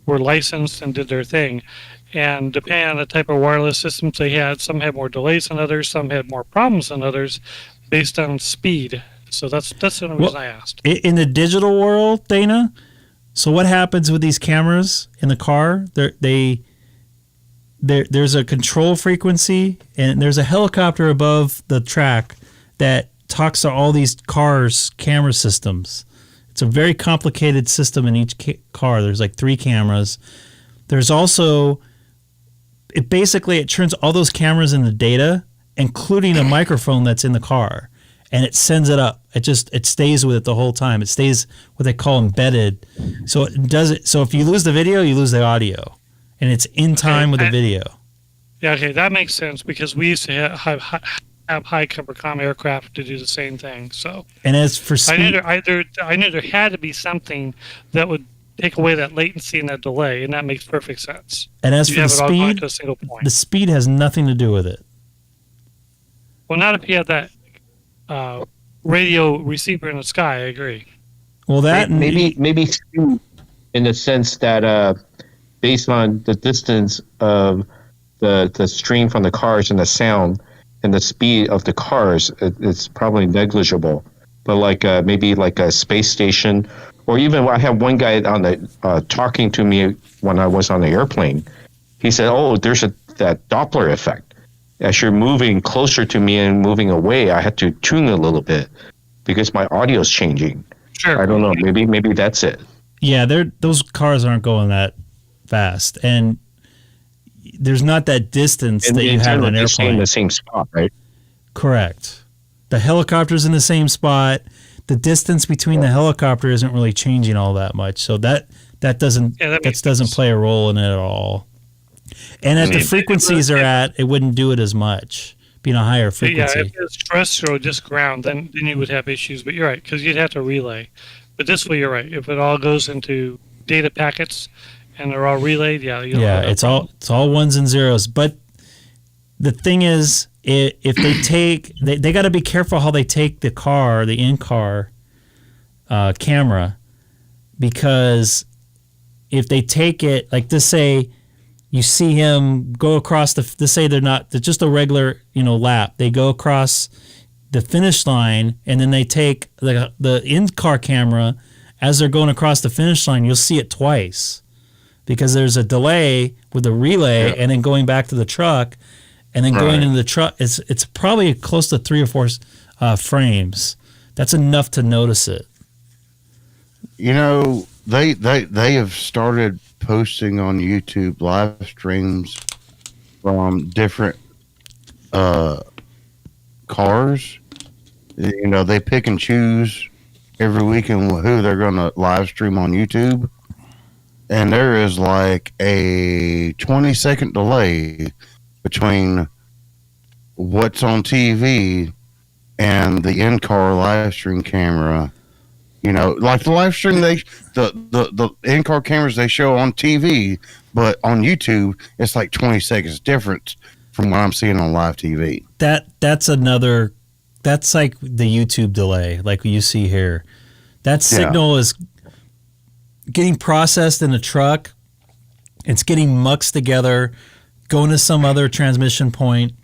were licensed and did their thing. And depending on the type of wireless systems they had, some had more delays than others, some had more problems than others, based on speed. So that's the only reason I asked. In the digital world, Dana, so what happens with these cameras in the car? There's a control frequency, and there's a helicopter above the track that talks to all these cars' camera systems. It's a very complicated system in each car. There's like 3 cameras. There's also, it turns all those cameras into data, including a microphone that's in the car, and it sends it up. It stays with it the whole time. It stays what they call embedded. So it does it. So if you lose the video, you lose the audio. And it's in time with the video. Yeah, okay, that makes sense because we used to have high cover-com aircraft to do the same thing. So, and as for speed, I knew there had to be something that would take away that latency and that delay, and that makes perfect sense. And as for the speed, to a single point. The speed has nothing to do with it. Well, not if you have that radio receiver in the sky. I agree. Well, that maybe in the sense that. Based on the distance of the stream from the cars and the sound and the speed of the cars, it's probably negligible. but like maybe like a space station, or even I have one guy on the talking to me when I was on the airplane. He said, "Oh, there's that Doppler effect. As you're moving closer to me and moving away, I had to tune a little bit because my audio is changing." Sure. I don't know. Maybe that's it. Yeah, those cars aren't going that fast, and there's not that distance And that you have in an they're staying in airplane. the same spot, right? Correct. The helicopter's in the same spot. The distance between the helicopter isn't really changing all that much, so that doesn't play a role in it at all. And at the frequencies are at, it wouldn't do it as much, being a higher frequency. Yeah, if it's terrestrial, just ground, then you would have issues. But you're right, because you'd have to relay. But this way, you're right. If it all goes into data packets and they're all relayed, It's all ones and zeros. But the thing is, if they take, they got to be careful how they take the in-car camera, because if they take it, like this, say you see him go across they're just a regular lap. They go across the finish line, and then they take the in-car camera as they're going across the finish line. You'll see it twice because there's a delay with the relay, and then going back to the truck, and then going into the truck. It's probably close to 3 or 4 frames. That's enough to notice it. They have started posting on YouTube live streams from different cars. They pick and choose every weekend who they're going to live stream on YouTube. And there is like a 20-second delay between what's on TV and the in-car live stream camera. Like the live stream, the in-car cameras they show on TV, but on YouTube, it's like 20 seconds difference from what I'm seeing on live TV. That's like the YouTube delay, like you see here. That signal is getting processed in a truck. It's getting muxed together, going to some other transmission point.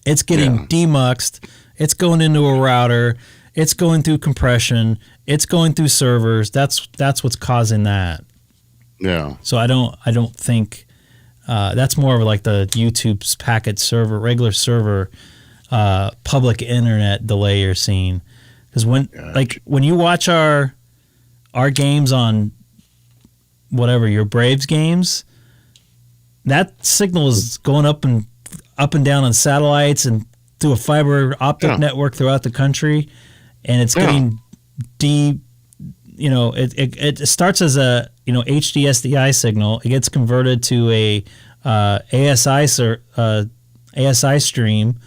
It's getting demuxed. It's going into a router. It's going through compression. It's going through servers. That's what's causing that. Yeah. So I don't think that's more of like the YouTube's packet server, regular server, public internet delay you're seeing. Because when you watch our games on whatever your Braves games, that signal is going up and down on satellites and through a fiber optic network throughout the country, and it's getting it starts as a HD SDI signal. It gets converted to a ASI stream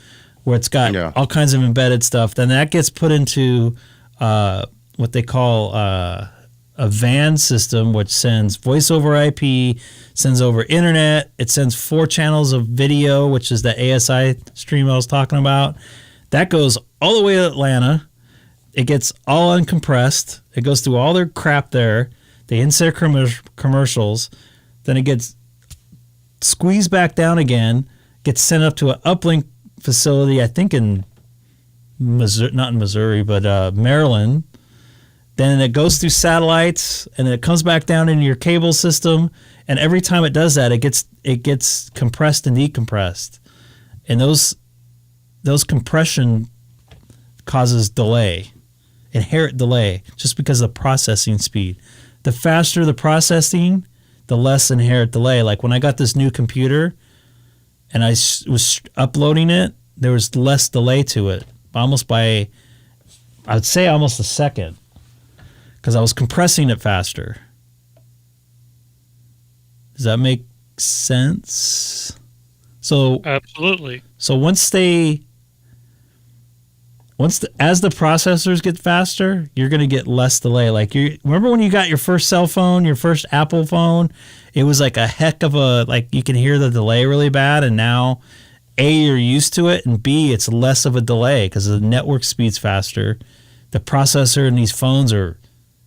where it's got all kinds of embedded stuff. Then that gets put into what they call a VAN system, which sends voice over IP, sends over internet. It sends 4 channels of video, which is the ASI stream I was talking about. That goes all the way to Atlanta. It gets all uncompressed. It goes through all their crap there. They insert commercials. Then it gets squeezed back down again, gets sent up to an uplink facility, I think in Missouri, not in Missouri, but Maryland. Then it goes through satellites, and then it comes back down into your cable system. And every time it does that, it gets compressed and decompressed. And those compression causes delay, inherent delay, just because of the processing speed. The faster the processing, the less inherent delay. Like when I got this new computer and I was uploading it, there was less delay to it, almost by, I would say almost a second, because I was compressing it faster. Does that make sense? So absolutely. So as the processors get faster, you're going to get less delay. Like remember when you got your first cell phone, your first Apple phone, it was like a heck of you can hear the delay really bad, and now A, you're used to it, and B, it's less of a delay because the network speed's faster. The processor in these phones are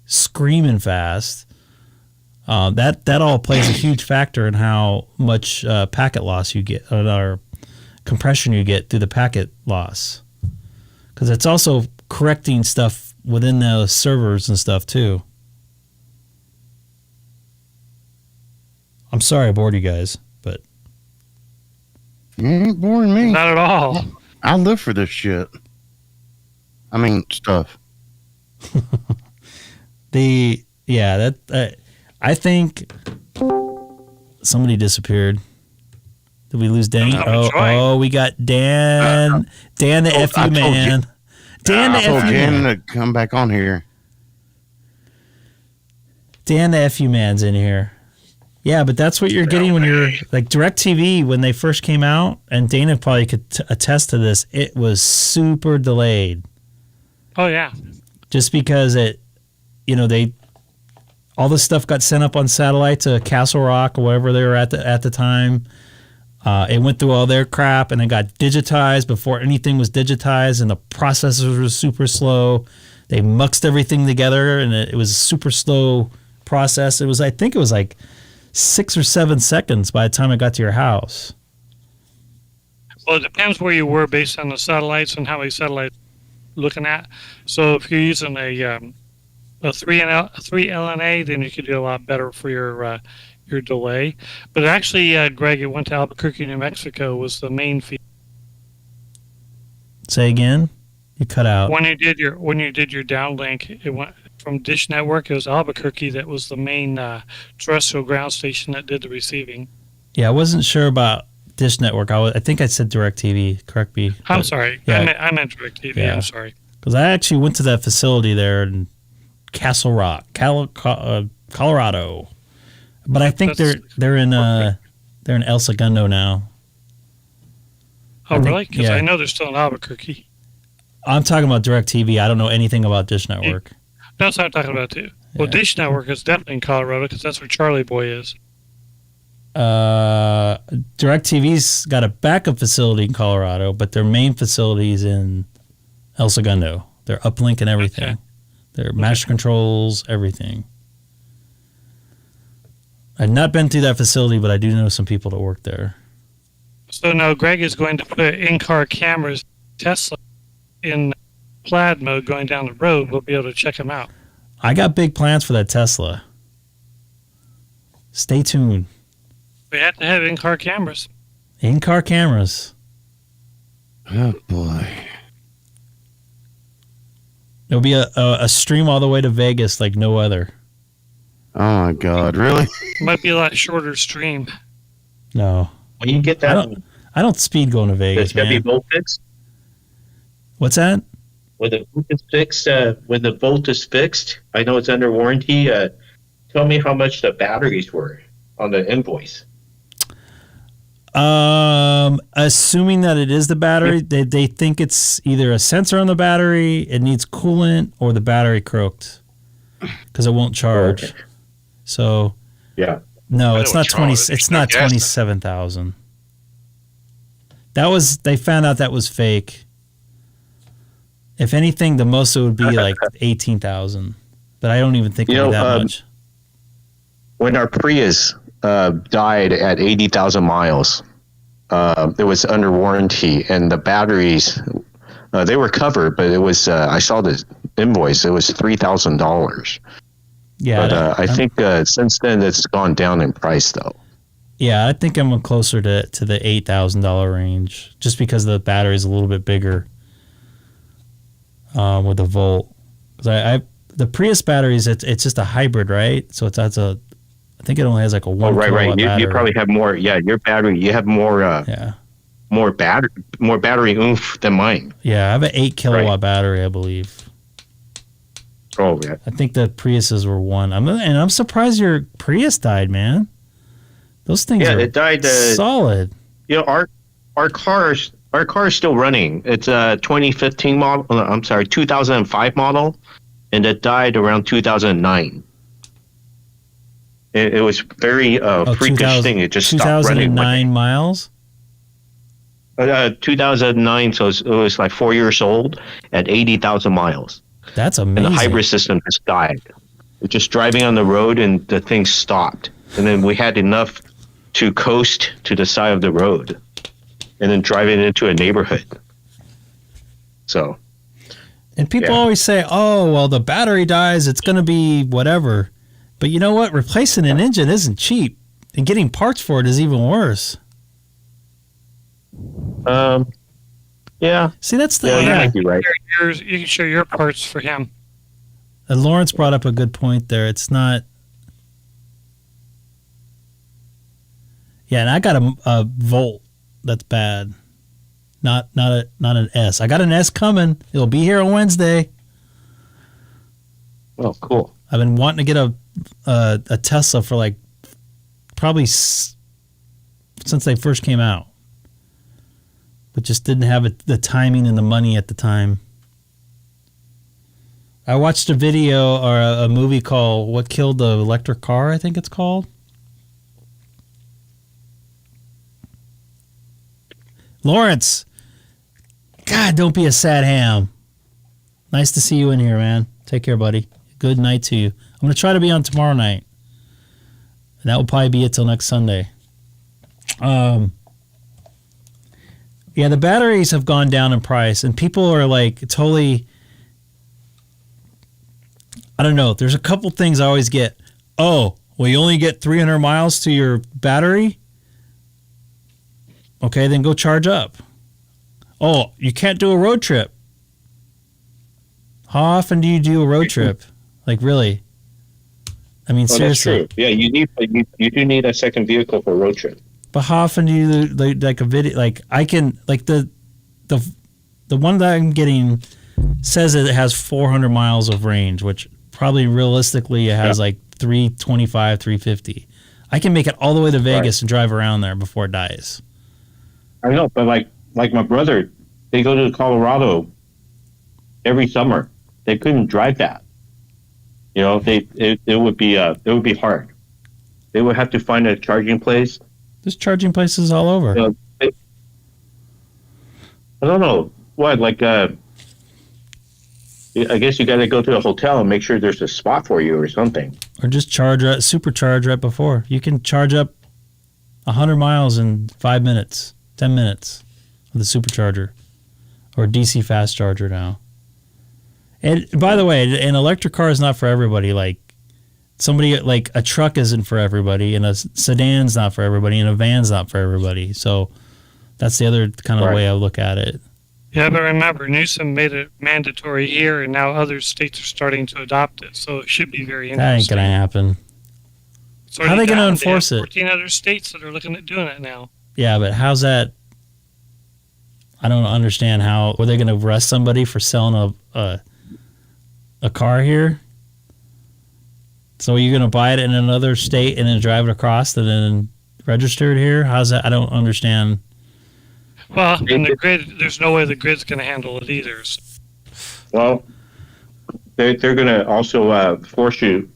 screaming fast. That all plays a huge factor in how much packet loss you get, or compression you get through the packet loss. Because it's also correcting stuff within those servers and stuff too. I'm sorry I bored you guys, but you ain't boring me. Not at all. I live for this shit. I mean, stuff. I think somebody disappeared. Did we lose Dan? Oh, we got Dan. Dan the FU man. Dan the FU man. Dan to come back on here. Dan the FU man's in here. Yeah, but that's what you're getting when you're like DirecTV when they first came out, and Dana probably could attest to this. It was super delayed. Oh yeah. Just because all this stuff got sent up on satellite to Castle Rock or wherever they were at the time. It went through all their crap and it got digitized before anything was digitized, and the processors were super slow. They muxed everything together, and it was a super slow process. I think it was like 6 or 7 seconds by the time it got to your house. Well, it depends where you were based on the satellites and how many satellites you're looking at. So if you're using a 3 LNA, then you could do a lot better for your delay. But actually, Greg, it went to Albuquerque, New Mexico was the main feed. Say again? You cut out. When you did your downlink, it went from Dish Network. It was Albuquerque that was the main terrestrial ground station that did the receiving. Yeah, I wasn't sure about Dish Network. I think I said DirecTV. Correct me. I'm sorry. Yeah. I meant DirecTV. Yeah. I'm sorry. Because I actually went to that facility there in Castle Rock, Colorado. But I think they're in El Segundo now. Oh, really? Because I know they're still in Albuquerque. I'm talking about DirecTV. I don't know anything about Dish Network. That's what I'm talking about, too. Well, Dish Network is definitely in Colorado because that's where Charlie Boy is. DirecTV's got a backup facility in Colorado, but their main facility is in El Segundo. Their uplink and everything. Okay. Their master controls, everything. I've not been through that facility, but I do know some people that work there. So now Greg is going to put in-car cameras, Tesla, in plaid mode going down the road. We'll be able to check them out. I got big plans for that Tesla. Stay tuned. We have to have in-car cameras. In-car cameras. Oh, boy. There'll be a stream all the way to Vegas like no other. Oh, my God. Really? Might be a lot shorter stream. No. When you get that... I don't speed going to Vegas, man. Chevy Volt fixed? What's that? When the volt is fixed, I know it's under warranty. Tell me how much the batteries were on the invoice. Assuming that it is the battery, they think it's either a sensor on the battery, it needs coolant, or the battery croaked because it won't charge. Okay. So yeah, no, it's not 20. It's not 27,000. They found out that was fake. If anything, the most it would be like 18,000, but I don't even think it'd be that much. When our Prius died at 80,000 miles, it was under warranty, and the batteries they were covered, but it was I saw the invoice. It was $3,000. Yeah, but I think since then it's gone down in price, though. Yeah, I think I'm closer to the $8,000 range, just because the battery is a little bit bigger with the Volt. Because the Prius batteries, it's just a hybrid, right? So I think it only has like a 1 right. battery. You probably have more. Yeah, your battery. You have more. More battery oomph than mine. Yeah, I have an 8 kilowatt battery, I believe. Oh yeah. I think the Priuses were 1. I'm surprised your Prius died, man. Those things it died solid. Our car is still running. It's a 2015 model. I'm sorry, 2005 model, and it died around 2009. It was very freakish thing. It just stopped running. 2009 miles. 2009, so it was like 4 years old at 80,000 miles. That's amazing. And the hybrid system just died. It's just driving on the road, and the thing stopped. And then we had enough to coast to the side of the road, and then drive it into a neighborhood. So, And people always say, oh, well, the battery dies, it's going to be whatever. But you know what? Replacing an engine isn't cheap. And getting parts for it is even worse. Yeah. See, that's the... Yeah, you might be right. You can share your parts for him. And Lawrence brought up a good point there. It's not... Yeah, and I got a Volt that's bad. Not an S. I got an S coming. It'll be here on Wednesday. Oh, cool. I've been wanting to get a Tesla for like probably since they first came out, but just didn't have the timing and the money at the time. I watched a video or a movie called "What Killed the Electric Car," I think it's called. Lawrence, God, don't be a sad ham. Nice to see you in here, man. Take care, buddy. Good night to you. I'm going to try to be on tomorrow night. And that will probably be it till next Sunday. Yeah, the batteries have gone down in price, and people are like totally... I don't know. There's a couple things I always get. Oh, well, you only get 300 miles to your battery? Okay, then go charge up. Oh, you can't do a road trip. How often do you do a road trip? Like, really? I mean, seriously. That's true. Yeah, you do need a second vehicle for a road trip. But how often do you like a video? Like, I can, like, the one that I'm getting says that it has 400 miles of range, which probably realistically it has like 325, 350. I can make it all the way to Vegas and drive around there before it dies. I know, but like my brother, they go to Colorado every summer. They couldn't drive that. You know, it would be hard. They would have to find a charging place. There's charging places all over. You know, I don't know what, like. I guess you got to go to a hotel and make sure there's a spot for you or something. Or just supercharge right before. You can charge up 100 miles in 5 minutes, 10 minutes with a supercharger or DC fast charger now. And by the way, an electric car is not for everybody. Like somebody, like a truck isn't for everybody, and a sedan's not for everybody, and a van's not for everybody. So that's the other kind of way I look at it. Yeah, but remember, Newsom made it mandatory here, and now other states are starting to adopt it. So it should be very interesting. That ain't gonna happen. How are they gonna enforce it? 14 other states that are looking at doing it now. Yeah, but how's that? I don't understand how. Are they going to arrest somebody for selling a car here? So you're going to buy it in another state and then drive it across and then register it here? How's that? I don't understand. Well, in the grid, there's no way the grid's going to handle it either. So. Well, they're going to also force you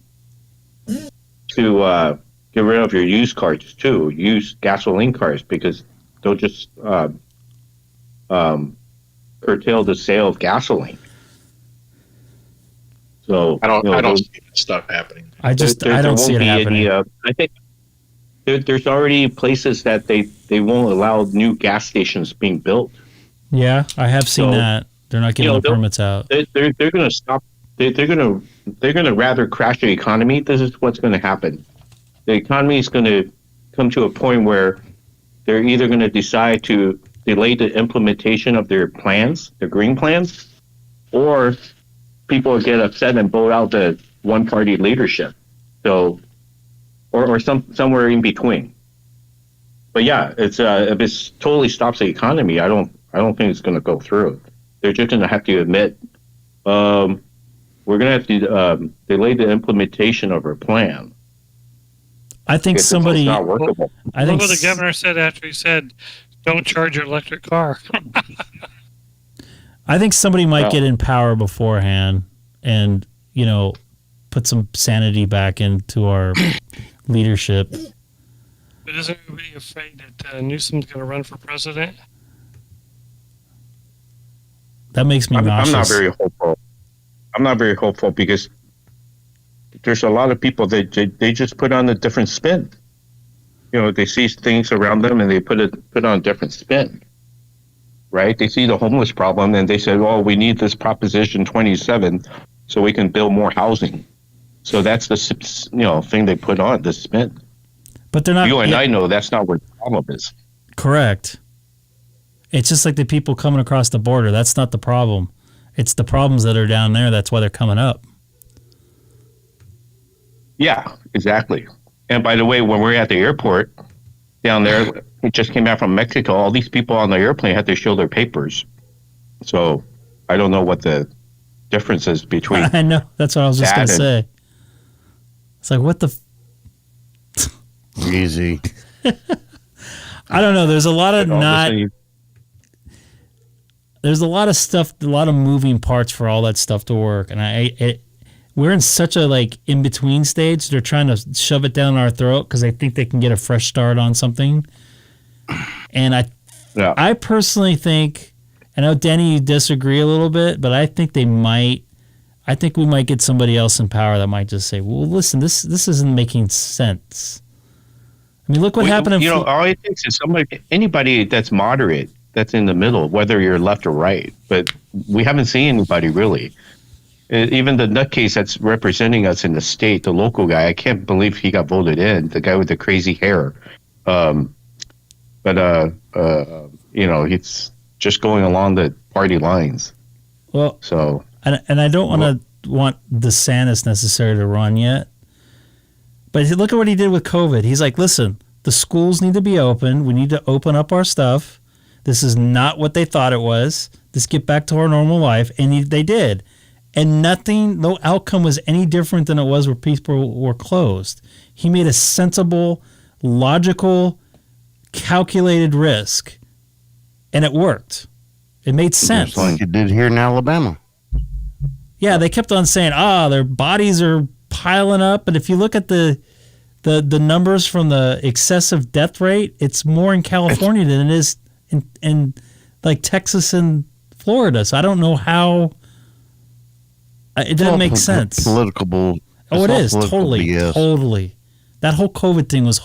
to get rid of your used cars too, used gasoline cars, because they'll just curtail the sale of gasoline. So I don't see that stuff happening. I don't see it happening. I think there's already places that they won't allow new gas stations being built. Yeah, I have seen that. They're not giving the permits out. They're going to stop. They're going to rather crash the economy. This is what's going to happen. The economy is going to come to a point where they're either going to decide to delay the implementation of their plans, their green plans, or people will get upset and vote out the one-party leadership. So, or somewhere in between. But yeah, it's if it totally stops the economy, I don't think it's going to go through. They're just going to have to admit, we're going to have to delay the implementation of our plan. I think somebody. It's not workable. I think what the governor said after he said, "Don't charge your electric car." I think somebody might get in power beforehand, and put some sanity back into our leadership. But isn't everybody afraid that Newsom's going to run for president? That makes me nauseous. I'm not very hopeful. I'm not very hopeful because there's a lot of people that they just put on a different spin. They see things around them and they put on a different spin. right? They see the homeless problem and they said, "Oh, we need this Proposition 27 so we can build more housing." So that's the thing they put on the spin. But they're not. You and I know that's not what the problem is. Correct. It's just like the people coming across the border. That's not the problem. It's the problems that are down there. That's why they're coming up. Yeah, exactly. And by the way, when we're at the airport down there, it just came back from Mexico. All these people on the airplane had to show their papers. So I don't know what the difference is between. I know. That's what I was just going to say. It's like, what the? Easy. I don't know. There's a lot of There's a lot of stuff, a lot of moving parts for all that stuff to work, and we're in such a in between stage. They're trying to shove it down our throat because they think they can get a fresh start on something. And I personally think, I know Denny, you disagree a little bit, but I think we might get somebody else in power that might just say, "Well, listen, this isn't making sense." I mean, look what happened. All it takes is anybody that's moderate, that's in the middle, whether you're left or right. But we haven't seen anybody really. Even the nutcase that's representing us in the state, the local guy, I can't believe he got voted in. The guy with the crazy hair, he's just going along the party lines. Well, so and I don't want DeSantis necessarily to run yet. But look at what he did with COVID. He's like, listen, the schools need to be open. We need to open up our stuff. This is not what they thought it was. Let's get back to our normal life. And they did. And no outcome was any different than it was where people were closed. He made a sensible, logical, calculated risk. And it worked. It made sense. Just like it did here in Alabama. Yeah, they kept on saying, their bodies are piling up, but if you look at the numbers from the excessive death rate, it's more in California than it is in like Texas and Florida. So I don't know how it doesn't make sense. Political bull. Oh, it is totally. That whole COVID thing was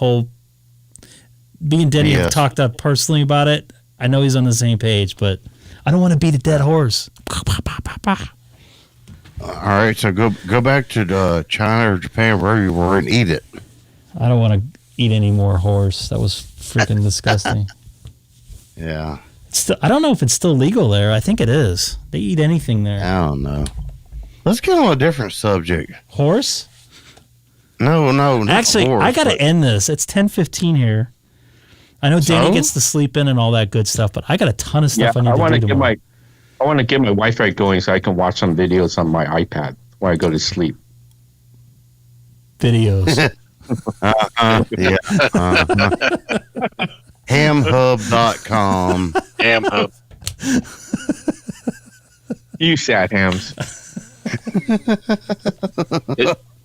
Me and Denny have talked up personally about it. I know he's on the same page, but I don't want to beat a dead horse. All right, so go back to China or Japan, wherever you were, and eat it. I don't want to eat any more horse. That was freaking disgusting. Yeah. I don't know if it's still legal there. I think it is. They eat anything there. I don't know. Let's get on a different subject. Horse? No. Actually, horse, I got to end this. It's 10:15 here. I know Danny gets to sleep in and all that good stuff, but I got a ton of stuff I need to do tomorrow. I want to get my Wi-Fi going so I can watch some videos on my iPad while I go to sleep. Videos. Hamhub.com. Hamhub. You sad hams.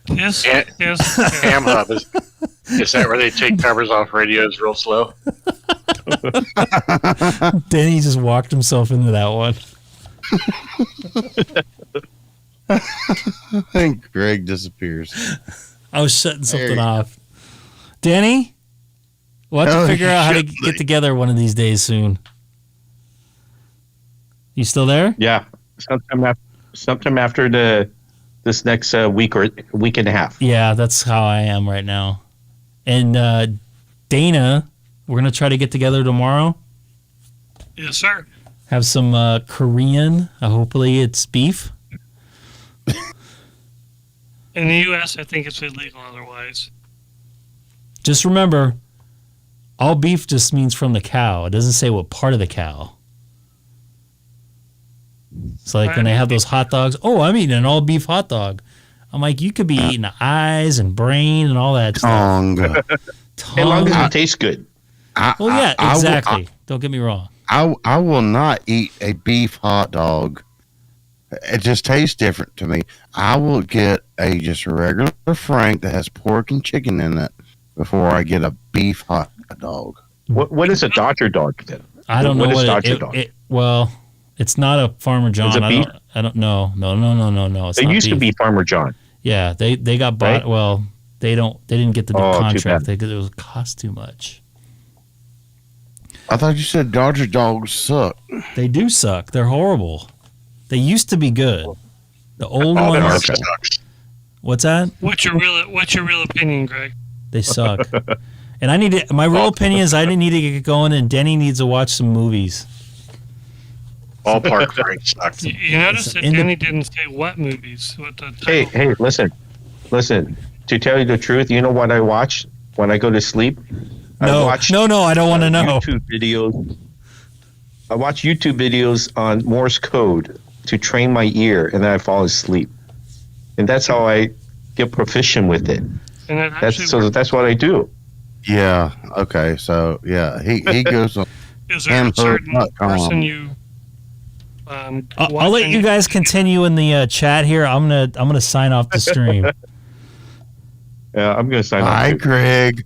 Yes. Hamhub is that where they take covers off radios real slow? Danny just walked himself into that one. And Greg disappears. I was shutting something off. Danny, we'll have to figure out how to get together one of these days soon. You still there? Yeah, sometime after this next week or week and a half. Yeah, that's how I am right now. And Dana, we're gonna try to get together tomorrow. Yes, sir. Have some Korean. Hopefully, it's beef. In the U.S., I think it's illegal otherwise. Just remember, all beef just means from the cow. It doesn't say what part of the cow. It's like when they have those hot dogs. Oh, I'm eating an all beef hot dog. I'm like, you could be eating the eyes and brain and all that stuff. As long as it tastes good. Yeah, exactly. Don't get me wrong. I will not eat a beef hot dog. It just tastes different to me. I will get just a regular Frank that has pork and chicken in it before I get a beef hot dog. What is a Dodger dog then? I don't know what is Dodger dog. Well, it's not a Farmer John. Is it beef? I don't know. No. It used to be Farmer John. Yeah, they got bought. Right? Well, they didn't get the new contract. It cost too much. I thought you said Dodger dogs suck. They do suck. They're horrible. They used to be good. The old ones. What's that? What's your real opinion, Greg? They suck. And I need to. My real opinion is I need to get going, and Denny needs to watch some movies. Ballpark Frank sucks. You notice that Denny didn't say what movies. What the Hey, listen. To tell you the truth, you know what I watch when I go to sleep? No, I don't want to know. YouTube videos. I watch YouTube videos on Morse code to train my ear, and then I fall asleep. And that's how I get proficient with it. And that's what I do. Yeah. Okay. So yeah, he goes on. Is there a certain person you? I'll let you guys continue in the chat here. I'm gonna sign off the stream. Yeah, I'm gonna sign off. Hi, Greg.